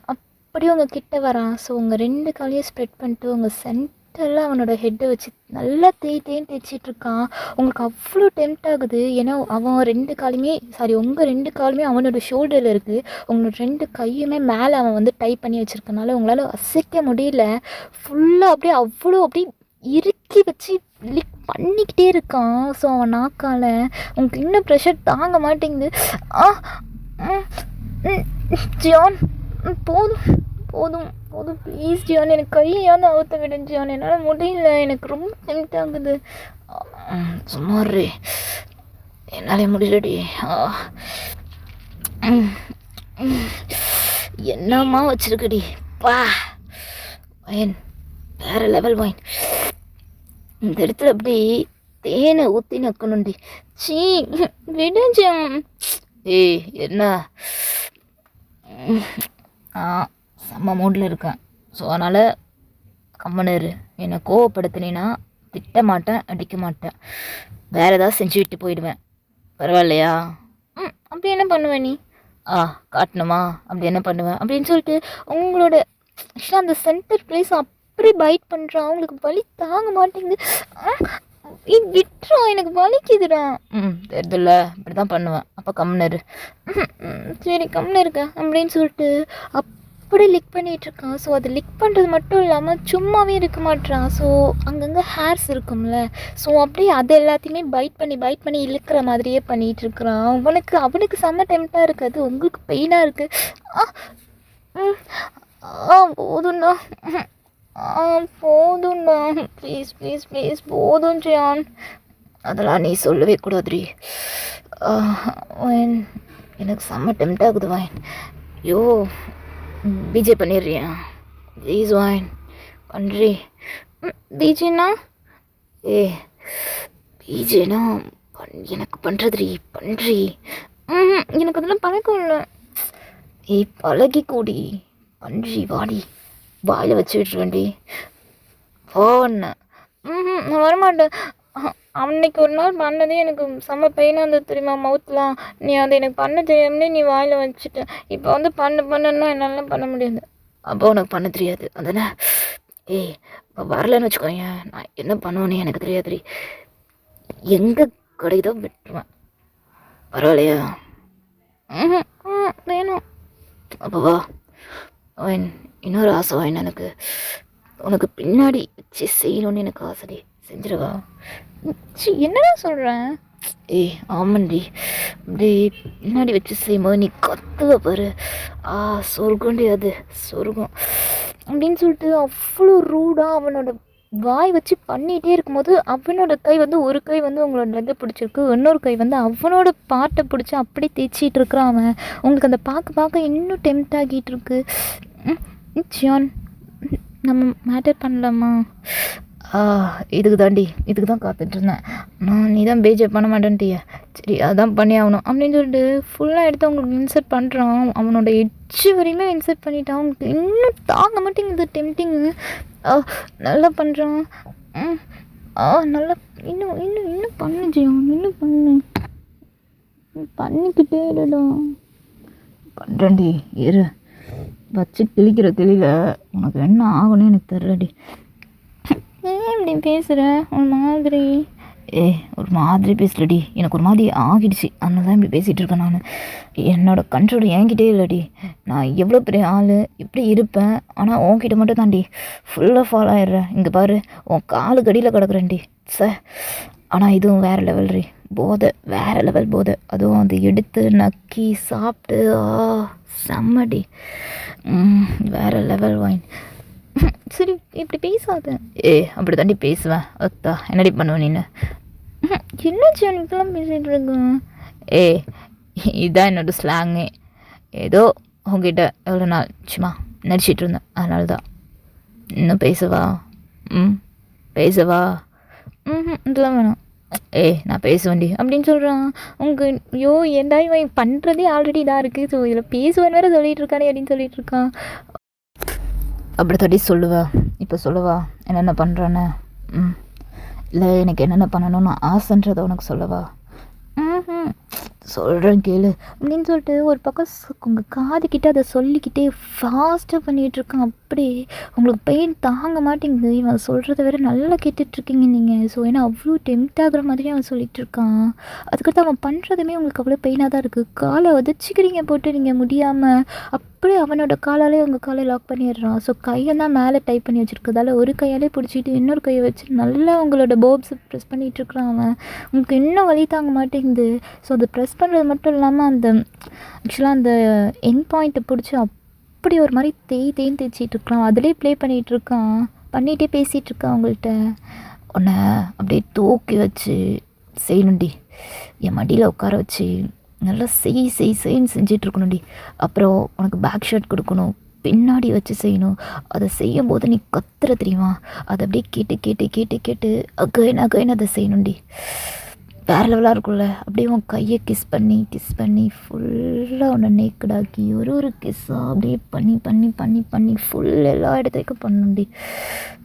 அப்படியே உங்கள் கிட்ட வரான். ஸோ உங்கள் 2 காலையும் ஸ்ப்ரெட் பண்ணிட்டு உங்கள் சென்டரில் அவனோட ஹெட்டை வச்சு நல்லா தேய்ன்னு தேய்ச்சிட்ருக்கான். உங்களுக்கு அவ்வளோ டெம்ட் ஆகுது. ஏன்னா அவன் 2 காலுமே உங்கள் 2 காலுமே அவனோட ஷோல்டரில் இருக்குது. உங்களோட 2 கையுமே மேலே அவன் வந்து டைப் பண்ணி வச்சுருக்கனால உங்களால் அசைக்க முடியல. ஃபுல்லாக அப்படியே அவ்வளோ அப்படியே இறுக்கி வச்சு லிக் பண்ணிக்கிட்டே இருக்கான். ஸோ அவன் நாக்கால் உங்களுக்கு இன்னும் ப்ரெஷர் தாங்க மாட்டேங்குது. ம், ம், ஜியான் போதும் போதும் போதும் ப்ளீஸ் ஜியான், எனக்கு கையாவது அவுத்த விடு ஜியான், என்னால் முடியல, எனக்கு ரொம்ப டெம்ட் ஆகுது. சும்மாரு, என்னாலே முடியலடி. ம், ம். என்னம்மா வச்சிருக்கடி பா. வைன் வேற லெவல் வைன். இந்த இடத்துல அப்படி தேனை ஊற்றி நக்கணுண்டி. சீ விடுஞ்சான். ஏய் என்ன, செம்ம மூடில் இருக்கேன். ஸோ அதனால் கம்மனு இரு. என்னை கோவப்படுத்தினேன்னா திட்ட மாட்டேன், அடிக்க மாட்டேன், வேறு ஏதாவது செஞ்சு விட்டு போயிடுவேன். பரவாயில்லையா? அப்படி என்ன பண்ணுவேன் நீ? காட்டணுமா? அப்படி என்ன பண்ணுவேன் அப்படின்னு சொல்லிட்டு உங்களோட ஆக்சுவலாக அந்த சென்டர் பிளேஸ் அப்படி பைட் பண்ணுறான். அவங்களுக்கு வலி தாங்க மாட்டேங்குது. விட்டுறா, எனக்கு வலிக்குதுடா. தெரியுதுல்ல, இப்படி தான் பண்ணுவேன். அப்போ கம்னரு. சரி கம்னு இருக்க அப்படின்னு சொல்லிட்டு அப்படி லிக் பண்ணிகிட்டு இருக்கான். ஸோ அது லிக் பண்ணுறது மட்டும் இல்லாமல் சும்மாவே இருக்க மாட்டான். ஸோ அங்கங்கே ஹேர்ஸ் இருக்கும்ல, ஸோ அப்படியே அது எல்லாத்தையுமே பைட் பண்ணி இழுக்கிற மாதிரியே பண்ணிகிட்டு இருக்கிறான். அவனுக்கு செம்ம டெம்ட்டாக இருக்காது, உங்களுக்கு பெயினாக இருக்குது. போதும்டா போதும்டா, ப்ளீஸ் ப்ளீஸ் ப்ளீஸ் போதும் ஜியான். அதெல்லாம் நீ சொல்லவே கூடாதுரி. வைன் எனக்கு செம்ம டெம்ட் ஆகுது வைன். ஐயோ பிஜே பண்ணிடுறியா ப்ளீஸ் வைன் பண்ணுறி. பிஜேனா பிஜேனா எனக்கு பண்ணுறதுரி பண்ணுறி. எனக்கு அதெல்லாம் பழக்கம் இல்லை. பழகி கூடி பண்ணுறி வாடி, வாயில் வச்சு விட்டுருவேண்டி. போன நான் வரமாட்டேன். அன்னைக்கு ஒரு நாள் பண்ணதே எனக்கு செம்ம பெயினாக இருந்தது தெரியுமா மவுத்லாம். நீ அதை எனக்கு பண்ண தெரியாமலே நீ வாயில் வச்சுட்ட. இப்போ வந்து பண்ணன்னா என்னால் பண்ண முடியாது. அப்போ உனக்கு பண்ண தெரியாது அதானே? இப்போ வரலன்னு வச்சுக்கோங்க, நான் என்ன பண்ணுவேன்னு எனக்கு தெரியாதுரி. எங்கே கிடைக்குதோ விட்டுருவேன். பரவாயில்லையா? வேணும். அப்போ வா வைன். இன்னொரு ஆசை வைன் எனக்கு, உனக்கு பின்னாடி வச்சு செய்யணும்னு எனக்கு ஆசைடி. செஞ்சிடவா? என்னடா சொல்கிறேன்? ஆமாண்டி, அப்படி பின்னாடி வச்சு செய்யும்போது நீ கத்துவ பாரு, சொர்க்கண்டி, அது சொர்க்கம் அப்படின்னு சொல்லிட்டு அவ்வளோ ரூடாக அவனோட வாய் வச்சு பண்ணிகிட்டே இருக்கும்போது அவனோட கை வந்து ஒரு கை வந்து உங்களோட லெக்கை பிடிச்சிருக்கு, இன்னொரு கை வந்து அவனோட பாட்டை பிடிச்சி அப்படி தேய்ச்சிட்டு இருக்கிறான் அவன். உங்களுக்கு அந்த பார்க்க இன்னும் டெம்ட் ஆகிட்டு இருக்கு. ஜியான் நம்ம மேட்டர் பண்ணலாமா? இதுக்கு தான் காத்துட்ருந்தேன் நான். நீ தான் பேஜே பண்ண மாட்டேன்ட்டிய. சரி அதான் பண்ணி ஆகணும் அப்படின்னு சொல்லிட்டு ஃபுல்லாக எடுத்து அவங்களுக்கு இன்சர்ட் பண்ணுறான். அவனோட எட்ஜு வரையுமே இன்சர்ட் பண்ணிட்டான். அவங்களுக்கு இன்னும் தாங்க மாட்டேங்குது டெம்டிங்கு. நல்லா பண்ணுறான். நல்லா இன்னும் இன்னும் இன்னும் பண்ணு ஜியான், இன்னும் பண்ணிக்கிட்டே இருடா. பண்ணுறேன்டி இரு, வச்சு கிழிக்கிற கிளியில் உனக்கு என்ன ஆகணும்னு எனக்கு தெரியலடி. இப்படி பேசுகிற ஒரு மாதிரி? ஒரு மாதிரி பேசலடி, எனக்கு ஒரு மாதிரி ஆகிடுச்சு, அதனால தான் இப்படி பேசிகிட்டு இருக்கேன் நான். என்னோடய கண்ட்ரோல் என்கிட்டே இல்லைடி. நான் எவ்வளோ பெரிய ஆள் எப்படி இருப்பேன், ஆனால் உன்கிட்ட மட்டும் தாண்டி ஃபுல்லாக ஃபாலோ ஆகிடுறேன். இங்கே பாரு, உன் காலு கடியில் கிடக்குறேன்டி சார். ஆனால் இதுவும் வேறு லெவல் ரீ, போதை, வேறு லெவல் போதை. அதுவும் அது எடுத்து நக்கி சாப்பிட்டு செம்மடி, வேறு லெவல் வைன். சரி இப்படி பேசாத. அப்படி தாண்டி பேசுவேன். அத்தா என்னடி பண்ணுவேன் நீನು? என்ன ஜானிக்கெல்லாம் பேசிகிட்டு இருக்கேன்? இதுதான் என்னோடய ஸ்லாங்கு. ஏதோ உங்ககிட்ட எவ்வளோ நாள் சும்மா நடிச்சிட்டு இருந்தேன், அதனால தான். இன்னும் பேசவா? பேசவா? இதெல்லாம் வேணாம். நான் பேசுவேன்டி அப்படின்னு சொல்கிறான். ஐயோ ஏன்டா இவன் பண்ணுறதே ஆல்ரெடி இதாக இருக்குது, ஸோ இதில் பேசுவேன்னு வேறு சொல்லிகிட்டு இருக்கானே அப்படின்னு சொல்லிட்டு இருக்கான். அப்படி தட்டி சொல்லுவா, இப்போ சொல்லுவா என்னென்ன பண்ணுறேன்னு. இல்லை எனக்கு என்னென்ன பண்ணணும்னு ஆசைன்றதை உனக்கு சொல்லவா? சொல்கிறேன் கேளு அப்படின்னு சொல்லிட்டு ஒரு பக்கம் உங்கள் காதுக்கிட்ட அதை சொல்லிக்கிட்டே ஃபாஸ்ட்டாக பண்ணிகிட்ருக்கான். அப்படியே உங்களுக்கு பெயின் தாங்க மாட்டேங்குது. இவன் சொல்கிறத வேறு நல்லா கேட்டுட்ருக்கீங்க நீங்கள். ஸோ ஏன்னா அவ்வளோ டெம்ட் ஆகுற மாதிரி அவன் சொல்லிகிட்டு இருக்கான். அதுக்கடுத்து அவன் பண்ணுறதுமே உங்களுக்கு அவ்வளோ பெயினாக தான் இருக்குது. காலை உதச்சிக்கிறீங்க போட்டு நீங்கள் முடியாமல் அப்படியே அவனோட காலாலே உங்கள் காலை லாக் பண்ணிடுறான். ஸோ கையெல்லாம் மேலே டைப் பண்ணி வச்சுருக்கதால ஒரு கையாலே பிடிச்சிட்டு இன்னொரு கையை வச்சு நல்லா உங்களோட போப்ஸை ப்ரெஸ் பண்ணிகிட்ருக்குறான் அவன். உங்களுக்கு இன்னும் வலி தாங்க மாட்டேங்குது. ஸோ அதை ப்ரெஸ் பண்ணுறது மட்டும் இல்லாமல் அந்த ஆக்சுவலாக அந்த எண்ட் பாயிண்ட்டை பிடிச்சி அப்படி ஒரு மாதிரி தேய்ன்னு தேய்ச்சிட்ருக்கான். அதிலே ப்ளே பண்ணிகிட்ருக்கான், பண்ணிகிட்டே பேசிகிட்ருக்கான் அவங்கள்ட்ட. உன்னை அப்படியே தூக்கி வச்சு செய்யணுண்டி, என் மடியில் உட்கார வச்சு நல்லா செய்ன்னு செஞ்சிட்ருக்கணும்டி. அப்புறம் உனக்கு பேக் ஷர்ட் கொடுக்கணும், பின்னாடி வச்சு செய்யணும். அதை செய்யும்போது நீ கத்துற தெரியுமா, அதை அப்படியே கேட்டு அகைன் அதை செய்யணுண்டி. வேறு லெவலாக இருக்கும்ல. அப்படியே உன் கையை கிஸ் பண்ணி ஃபுல்லாக உன்னை நேக்கடாக்கி ஒரு கிஸ்ஸாக அப்படியே பண்ணி ஃபுல் எல்லா இடத்துக்கும் பண்ணணுண்டி.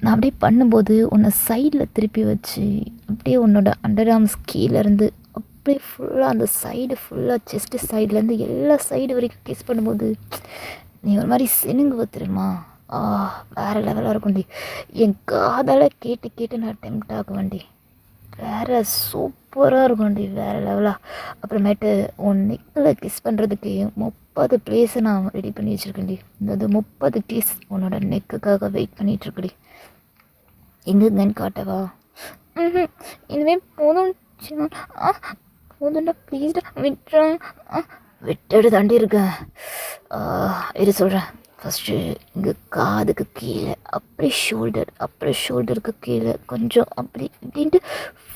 நான் அப்படியே பண்ணும்போது உன்னை சைடில் திருப்பி வச்சு அப்படியே உன்னோட அண்டர் ஆர்ம்ஸ் கீழேருந்து அப்படியே ஃபுல்லாக அந்த சைடு ஃபுல்லாக செஸ்ட்டு சைட்லேருந்து எல்லா சைடு வரைக்கும் கிஸ் பண்ணும்போது நீ ஒரு மாதிரி சினுங்குவ தெரியுமா. வேறு லெவலாக இருக்கும்டி. என் காதால் கேட்டு நான் டெம்ப்ட் ஆகுவேன்டி. வேறு சூப்பராக இருக்கும்டி, வேறு லெவலாக. அப்புறமேட்டு உன் நெக்கில் கிஸ் பண்ணுறதுக்கு 30 பிளேஸை நான் ரெடி பண்ணி வச்சுருக்கேன்டி. இந்த 30 கிஸ் உன்னோட நெக்குக்காக வெயிட் பண்ணிகிட்ருக்குடி. எங்கேன்னு காட்டவா? இனிமே போதும் போதும்டா, ப்ளீஸ்டா விட்டுறேன். விட்டுட்டு தாண்டி இருக்கேன். இது சொல்கிறேன். ஃபஸ்ட்டு இங்கே காதுக்கு கீழே, அப்புறம் ஷோல்டருக்கு கீழே கொஞ்சம் அப்படி இப்படின்ட்டு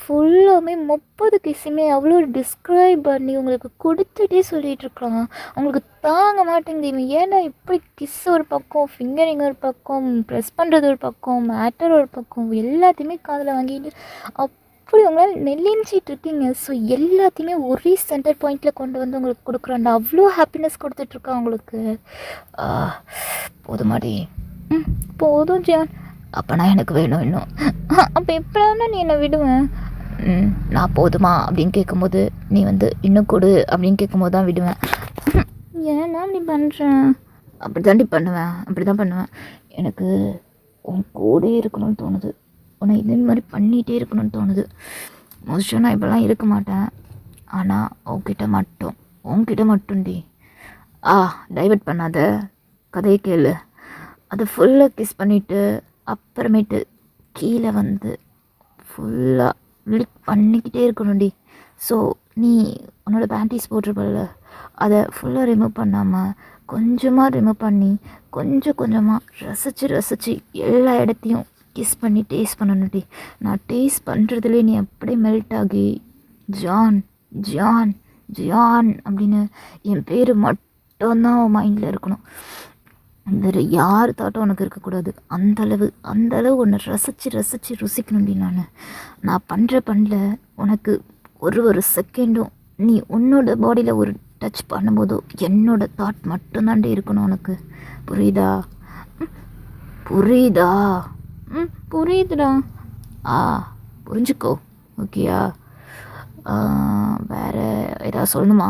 ஃபுல்லாமே 30 கிஸ்ஸுமே அவ்வளோ டிஸ்கிரைப் பண்ணி உங்களுக்கு கொடுத்துட்டே சொல்லிகிட்ருக்கான். உங்களுக்கு தாங்க மாட்டேங்குது. இவன் ஏன்னா இப்படி கிஸ் ஒரு பக்கம், ஃபிங்கரிங் ஒரு பக்கம், ப்ரெஸ் பண்ணுறது ஒரு பக்கம், மேட்டர் ஒரு பக்கம், எல்லாத்தையுமே காதில் வாங்கிட்டு அப்படி உங்களால் நெல்லிஞ்சிட்டு இருக்கீங்க. ஸோ எல்லாத்தையுமே ஒரே சென்டர் பாயிண்டில் கொண்டு வந்து உங்களுக்கு கொடுக்குறாண்டா. அவ்வளோ ஹாப்பினஸ் கொடுத்துட்ருக்கான் உங்களுக்கு. போதுமாடி? போதும் ஜான். அப்போனா எனக்கு வேணும் இன்னும். அப்போ எப்படின்னா நீ என்னை விடுவேன்? நான் போதுமா அப்படின்னு கேட்கும்போது நீ வந்து இன்னும் கொடு அப்படின்னு கேட்கும்போது தான் விடுவேன். ஏன்னா அப்படி பண்ணுறேன்? அப்படி தான் பண்ணுவேன். எனக்கு உன் கூட இருக்கணும்னு தோணுது. உன்னை இதே மாதிரி பண்ணிகிட்டே இருக்கணும்னு தோணுது. மோஸ்ட்டாக நான் இப்போலாம் இருக்க மாட்டேன். ஆனால் உன்கிட்ட மட்டும்டி. டைவர்ட் பண்ணாத, கதையை கேளு. அதை ஃபுல்லாக கிஸ் பண்ணிவிட்டு அப்புறமேட்டு கீழே வந்து ஃபுல்லாக லிக் பண்ணிக்கிட்டே இருக்கணும்டி. ஸோ நீ உன்னோட பேண்டீஸ் போட்டிருப்பல்ல, அதை ஃபுல்லாக ரிமூவ் பண்ணாமல் கொஞ்சமாக ரிமூவ் பண்ணி கொஞ்சமாக ரசித்து எல்லா இடத்தையும் கிஸ் பண்ணி டேஸ்ட் பண்ணணும்டி. நான் டேஸ்ட் பண்ணுறதுலேயே நீ அப்படியே மெல்ட் ஆகி ஜான் அப்படின்னு என் பேர் மட்டும்தான் மைண்டில் இருக்கணும். வேறு யார் தாட்டும் உனக்கு இருக்கக்கூடாது. அந்தளவு உன்னை ரசித்து ருசிக்கணும்டி. நான் பண்ணல உனக்கு ஒரு செகண்டும் நீ உன்னோட பாடியில் ஒரு டச் பண்ணும்போதோ என்னோட தாட் மட்டும்தாண்டி இருக்கணும் உனக்கு. புரியுதா? புரியுதுடா. புரிஞ்சுக்கோ. ஓகேயா? வேறு ஏதாவது சொல்லணுமா?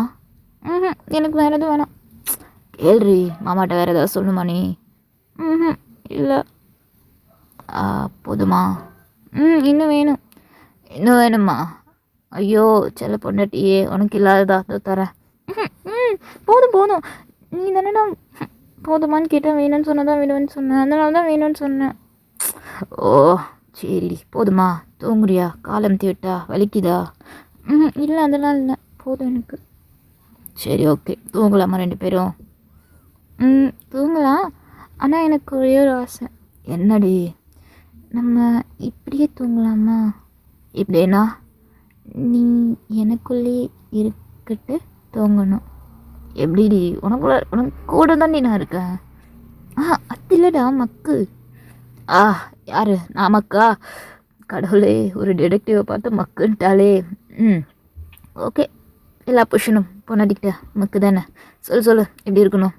எனக்கு வேறு எதுவும் வேணாம். கேள்றி, மாமாட்ட வேறு ஏதாவது சொல்லணுமா நீ? இல்லை. போதுமா? இன்னும் வேணுமா? ஐயோ செல்ல பொண்டாட்டியே, உனக்கு இல்லாததா தரேன். போதும். நீ தானே போதுமான்னு கேட்டேன். வேணும்னு சொன்னதான் விடுவேன்னு சொன்னேன். அதனால தான் வேணும்னு சொன்னேன். ஓ சரி, போதுமா? தூங்குறியா? காலம் விட்டா வலிக்குதா? இல்லை, அதெல்லாம் இல்லை, போதும் எனக்கு. சரி, ஓகே, தூங்கலாமா 2 பேரும்? தூங்கலாம். ஆனால் எனக்கு ஒரே ஒரு ஆசை. என்னடி? நம்ம இப்படியே தூங்கலாமா? இப்படின்னா நீ எனக்குள்ளே இருக்கிட்டு தூங்கணும். எப்படிடி? உனக்கு கூட தாண்டி நான் இருக்கேன். அது இல்லைடா மக்கு. யாரு? நான் மக்கா? கடவுளே, ஒரு டிடெக்டிவை பார்த்து மக்குன்ட்டாலே. ஓகே, எல்லா புருஷனும் பொண்ணாடிக்கிட்ட மக்கு தானே. சொல்லு எப்படி இருக்கணும்?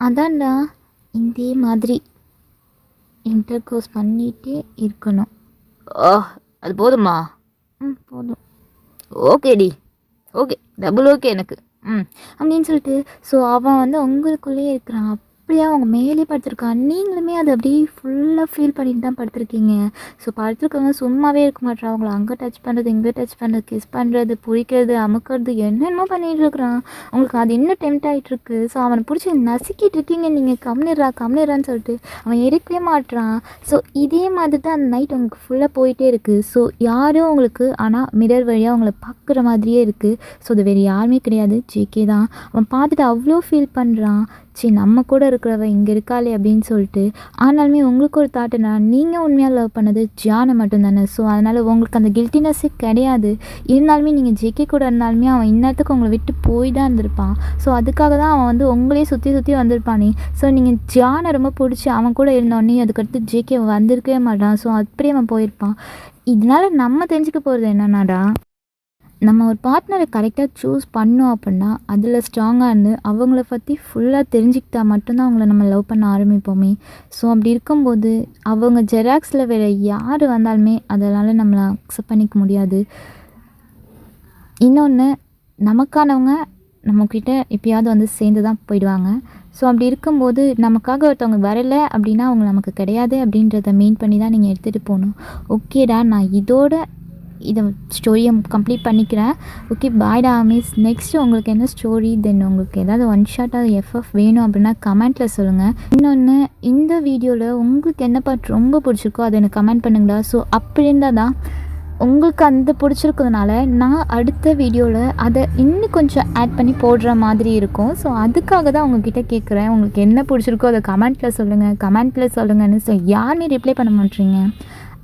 அதான்டா, இதே மாதிரி இன்டர்கோர்ஸ் பண்ணிகிட்டே இருக்கணும். அது போதுமா? போதும். ஓகேடி, ஓகே, டபுள் ஓகே எனக்கு. அப்படின்னு சொல்லிட்டு ஸோ அவன் வந்து உங்களுக்குள்ளேயே இருக்கிறான். அப்படியே அவங்க மேலே படுத்திருக்காங்க. நீங்களுமே அதை அப்படியே ஃபுல்லாக ஃபீல் பண்ணிட்டு தான் படுத்திருக்கீங்க. ஸோ படுத்திருக்கவங்க சும்மாவே இருக்க மாட்றான். அவங்கள அங்கே டச் பண்ணுறது, இங்கே டச் பண்ணுறது, கிஸ் பண்ணுறது, பிடிக்கிறது, அமுக்கிறது, என்னென்னமோ பண்ணிகிட்டு இருக்கிறான். உங்களுக்கு அது இன்னும் டெம்ட் ஆகிட்டுருக்கு. ஸோ அவனை பிடிச்சி நசுக்கிட்டு இருக்கீங்க நீங்கள். கம்னிடுறான்னு சொல்லிட்டு அவன் இருக்கவே மாட்றான். ஸோ இதே மாதிரி தான் அந்த நைட் உங்களுக்கு ஃபுல்லாக போயிட்டே இருக்குது. ஸோ யாரும் உங்களுக்கு ஆனால் மிரர் வழியாக அவங்கள பார்க்குற மாதிரியே இருக்குது. ஸோ அது வேறு யாருமே கிடையாது, ஜேகே தான். அவன் பார்த்துட்டு அவ்வளோ ஃபீல் பண்ணுறான். சரி நம்ம கூட இருக்கிறவ இங்கே இருக்காளே அப்படின்னு சொல்லிட்டு. ஆனாலுமே உங்களுக்கு ஒரு தாட் என்ன, நீங்கள் உண்மையாக லவ் பண்ணது ஜியானை மட்டும்தானே. ஸோ அதனால் உங்களுக்கு அந்த கில்ட்டினஸ்ஸே கிடையாது. இருந்தாலுமே நீங்கள் ஜேகே கூட இருந்தாலுமே அவன் இந்நேரத்துக்கு உங்களை விட்டு போய் தான் இருந்திருப்பான். ஸோ அதுக்காக தான் அவன் வந்து உங்களே சுற்றி வந்திருப்பானே. ஸோ நீங்கள் ஜியானை ரொம்ப பிடிச்சி அவன் கூட இருந்தோடனே அதுக்கடுத்து ஜேகே வந்திருக்கவே மாட்டான். ஸோ அப்படியே அவன் போயிருப்பான். இதனால் நம்ம தெரிஞ்சுக்க போகிறது என்னன்னாடா, நம்ம ஒரு பார்ட்னரை கரெக்டாக சூஸ் பண்ணோம் அப்படின்னா அதில் ஸ்ட்ராங்காக இருந்து அவங்கள பற்றி ஃபுல்லாக தெரிஞ்சுக்கிட்டா மட்டும்தான் அவங்கள நம்ம லவ் பண்ண ஆரம்பிப்போமே. ஸோ அப்படி இருக்கும்போது அவங்க ஜெராக்ஸில் வேறு யார் வந்தாலுமே அதனால் நம்மளை அக்செப்ட் பண்ணிக்க முடியாது. இன்னொன்று, நமக்கானவங்க நம்மக்கிட்ட எப்பயாவது வந்து சேர்ந்து தான் போயிடுவாங்க. ஸோ அப்படி இருக்கும்போது நமக்காக ஒருத்தவங்க வரலை அப்படின்னா அவங்க நமக்கு கிடையாது அப்படின்றத மெயின் பண்ணி தான் நீங்கள் எடுத்துகிட்டு போகணும். ஓகேடா, நான் இதை ஸ்டோரியை கம்ப்ளீட் பண்ணிக்கிறேன். ஓகே, பாய்டா மிஸ். நெக்ஸ்ட்டு உங்களுக்கு என்ன ஸ்டோரி, தென் உங்களுக்கு ஏதாவது ஒன் ஷாட்டாக எஃப்எஃப் வேணும் அப்படின்னா கமெண்ட்டில் சொல்லுங்கள். இன்னொன்று, இந்த வீடியோவில் உங்களுக்கு என்ன பார்ட் ரொம்ப பிடிச்சிருக்கோ அதை எனக்கு கமெண்ட் பண்ணுங்கடா. ஸோ அப்படி இருந்தால் தான் உங்களுக்கு அந்த பிடிச்சிருக்கிறதுனால நான் அடுத்த வீடியோவில் அதை இன்னும் கொஞ்சம் ஆட் பண்ணி போடுற மாதிரி இருக்கும். ஸோ அதுக்காக தான் உங்ககிட்ட கேட்குறேன். உங்களுக்கு என்ன பிடிச்சிருக்கோ அதை கமெண்ட்டில் சொல்லுங்கன்னு. ஸோ யாருமே ரிப்ளை பண்ண மாட்டேறீங்க.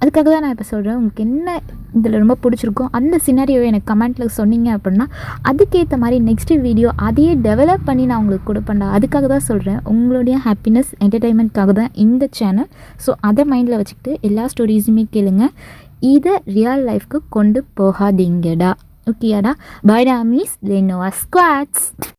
அதுக்காக தான் நான் இப்போ சொல்கிறேன். உங்களுக்கு என்ன இதில் ரொம்ப பிடிச்சிருக்கோ அந்த சினாரியோவை எனக்கு கமெண்ட்டில் சொன்னீங்க அப்படின்னா அதுக்கேற்ற மாதிரி நெக்ஸ்ட்டு வீடியோ அதையே டெவலப் பண்ணி நான் உங்களுக்கு கொடுப்பேன்டா. அதுக்காக தான் சொல்கிறேன். உங்களுடைய ஹாப்பினஸ் என்டர்டெயின்மெண்ட்காக தான் இந்த சேனல். ஸோ அதை மைண்டில் வச்சுக்கிட்டு எல்லா ஸ்டோரிஸுமே கேளுங்க. இதை ரியல் லைஃப்க்கு கொண்டு போகாதீங்கடா. ஓகேடா, பாய்டா மீஸ் லெனோவா ஸ்குவாட்ஸ்.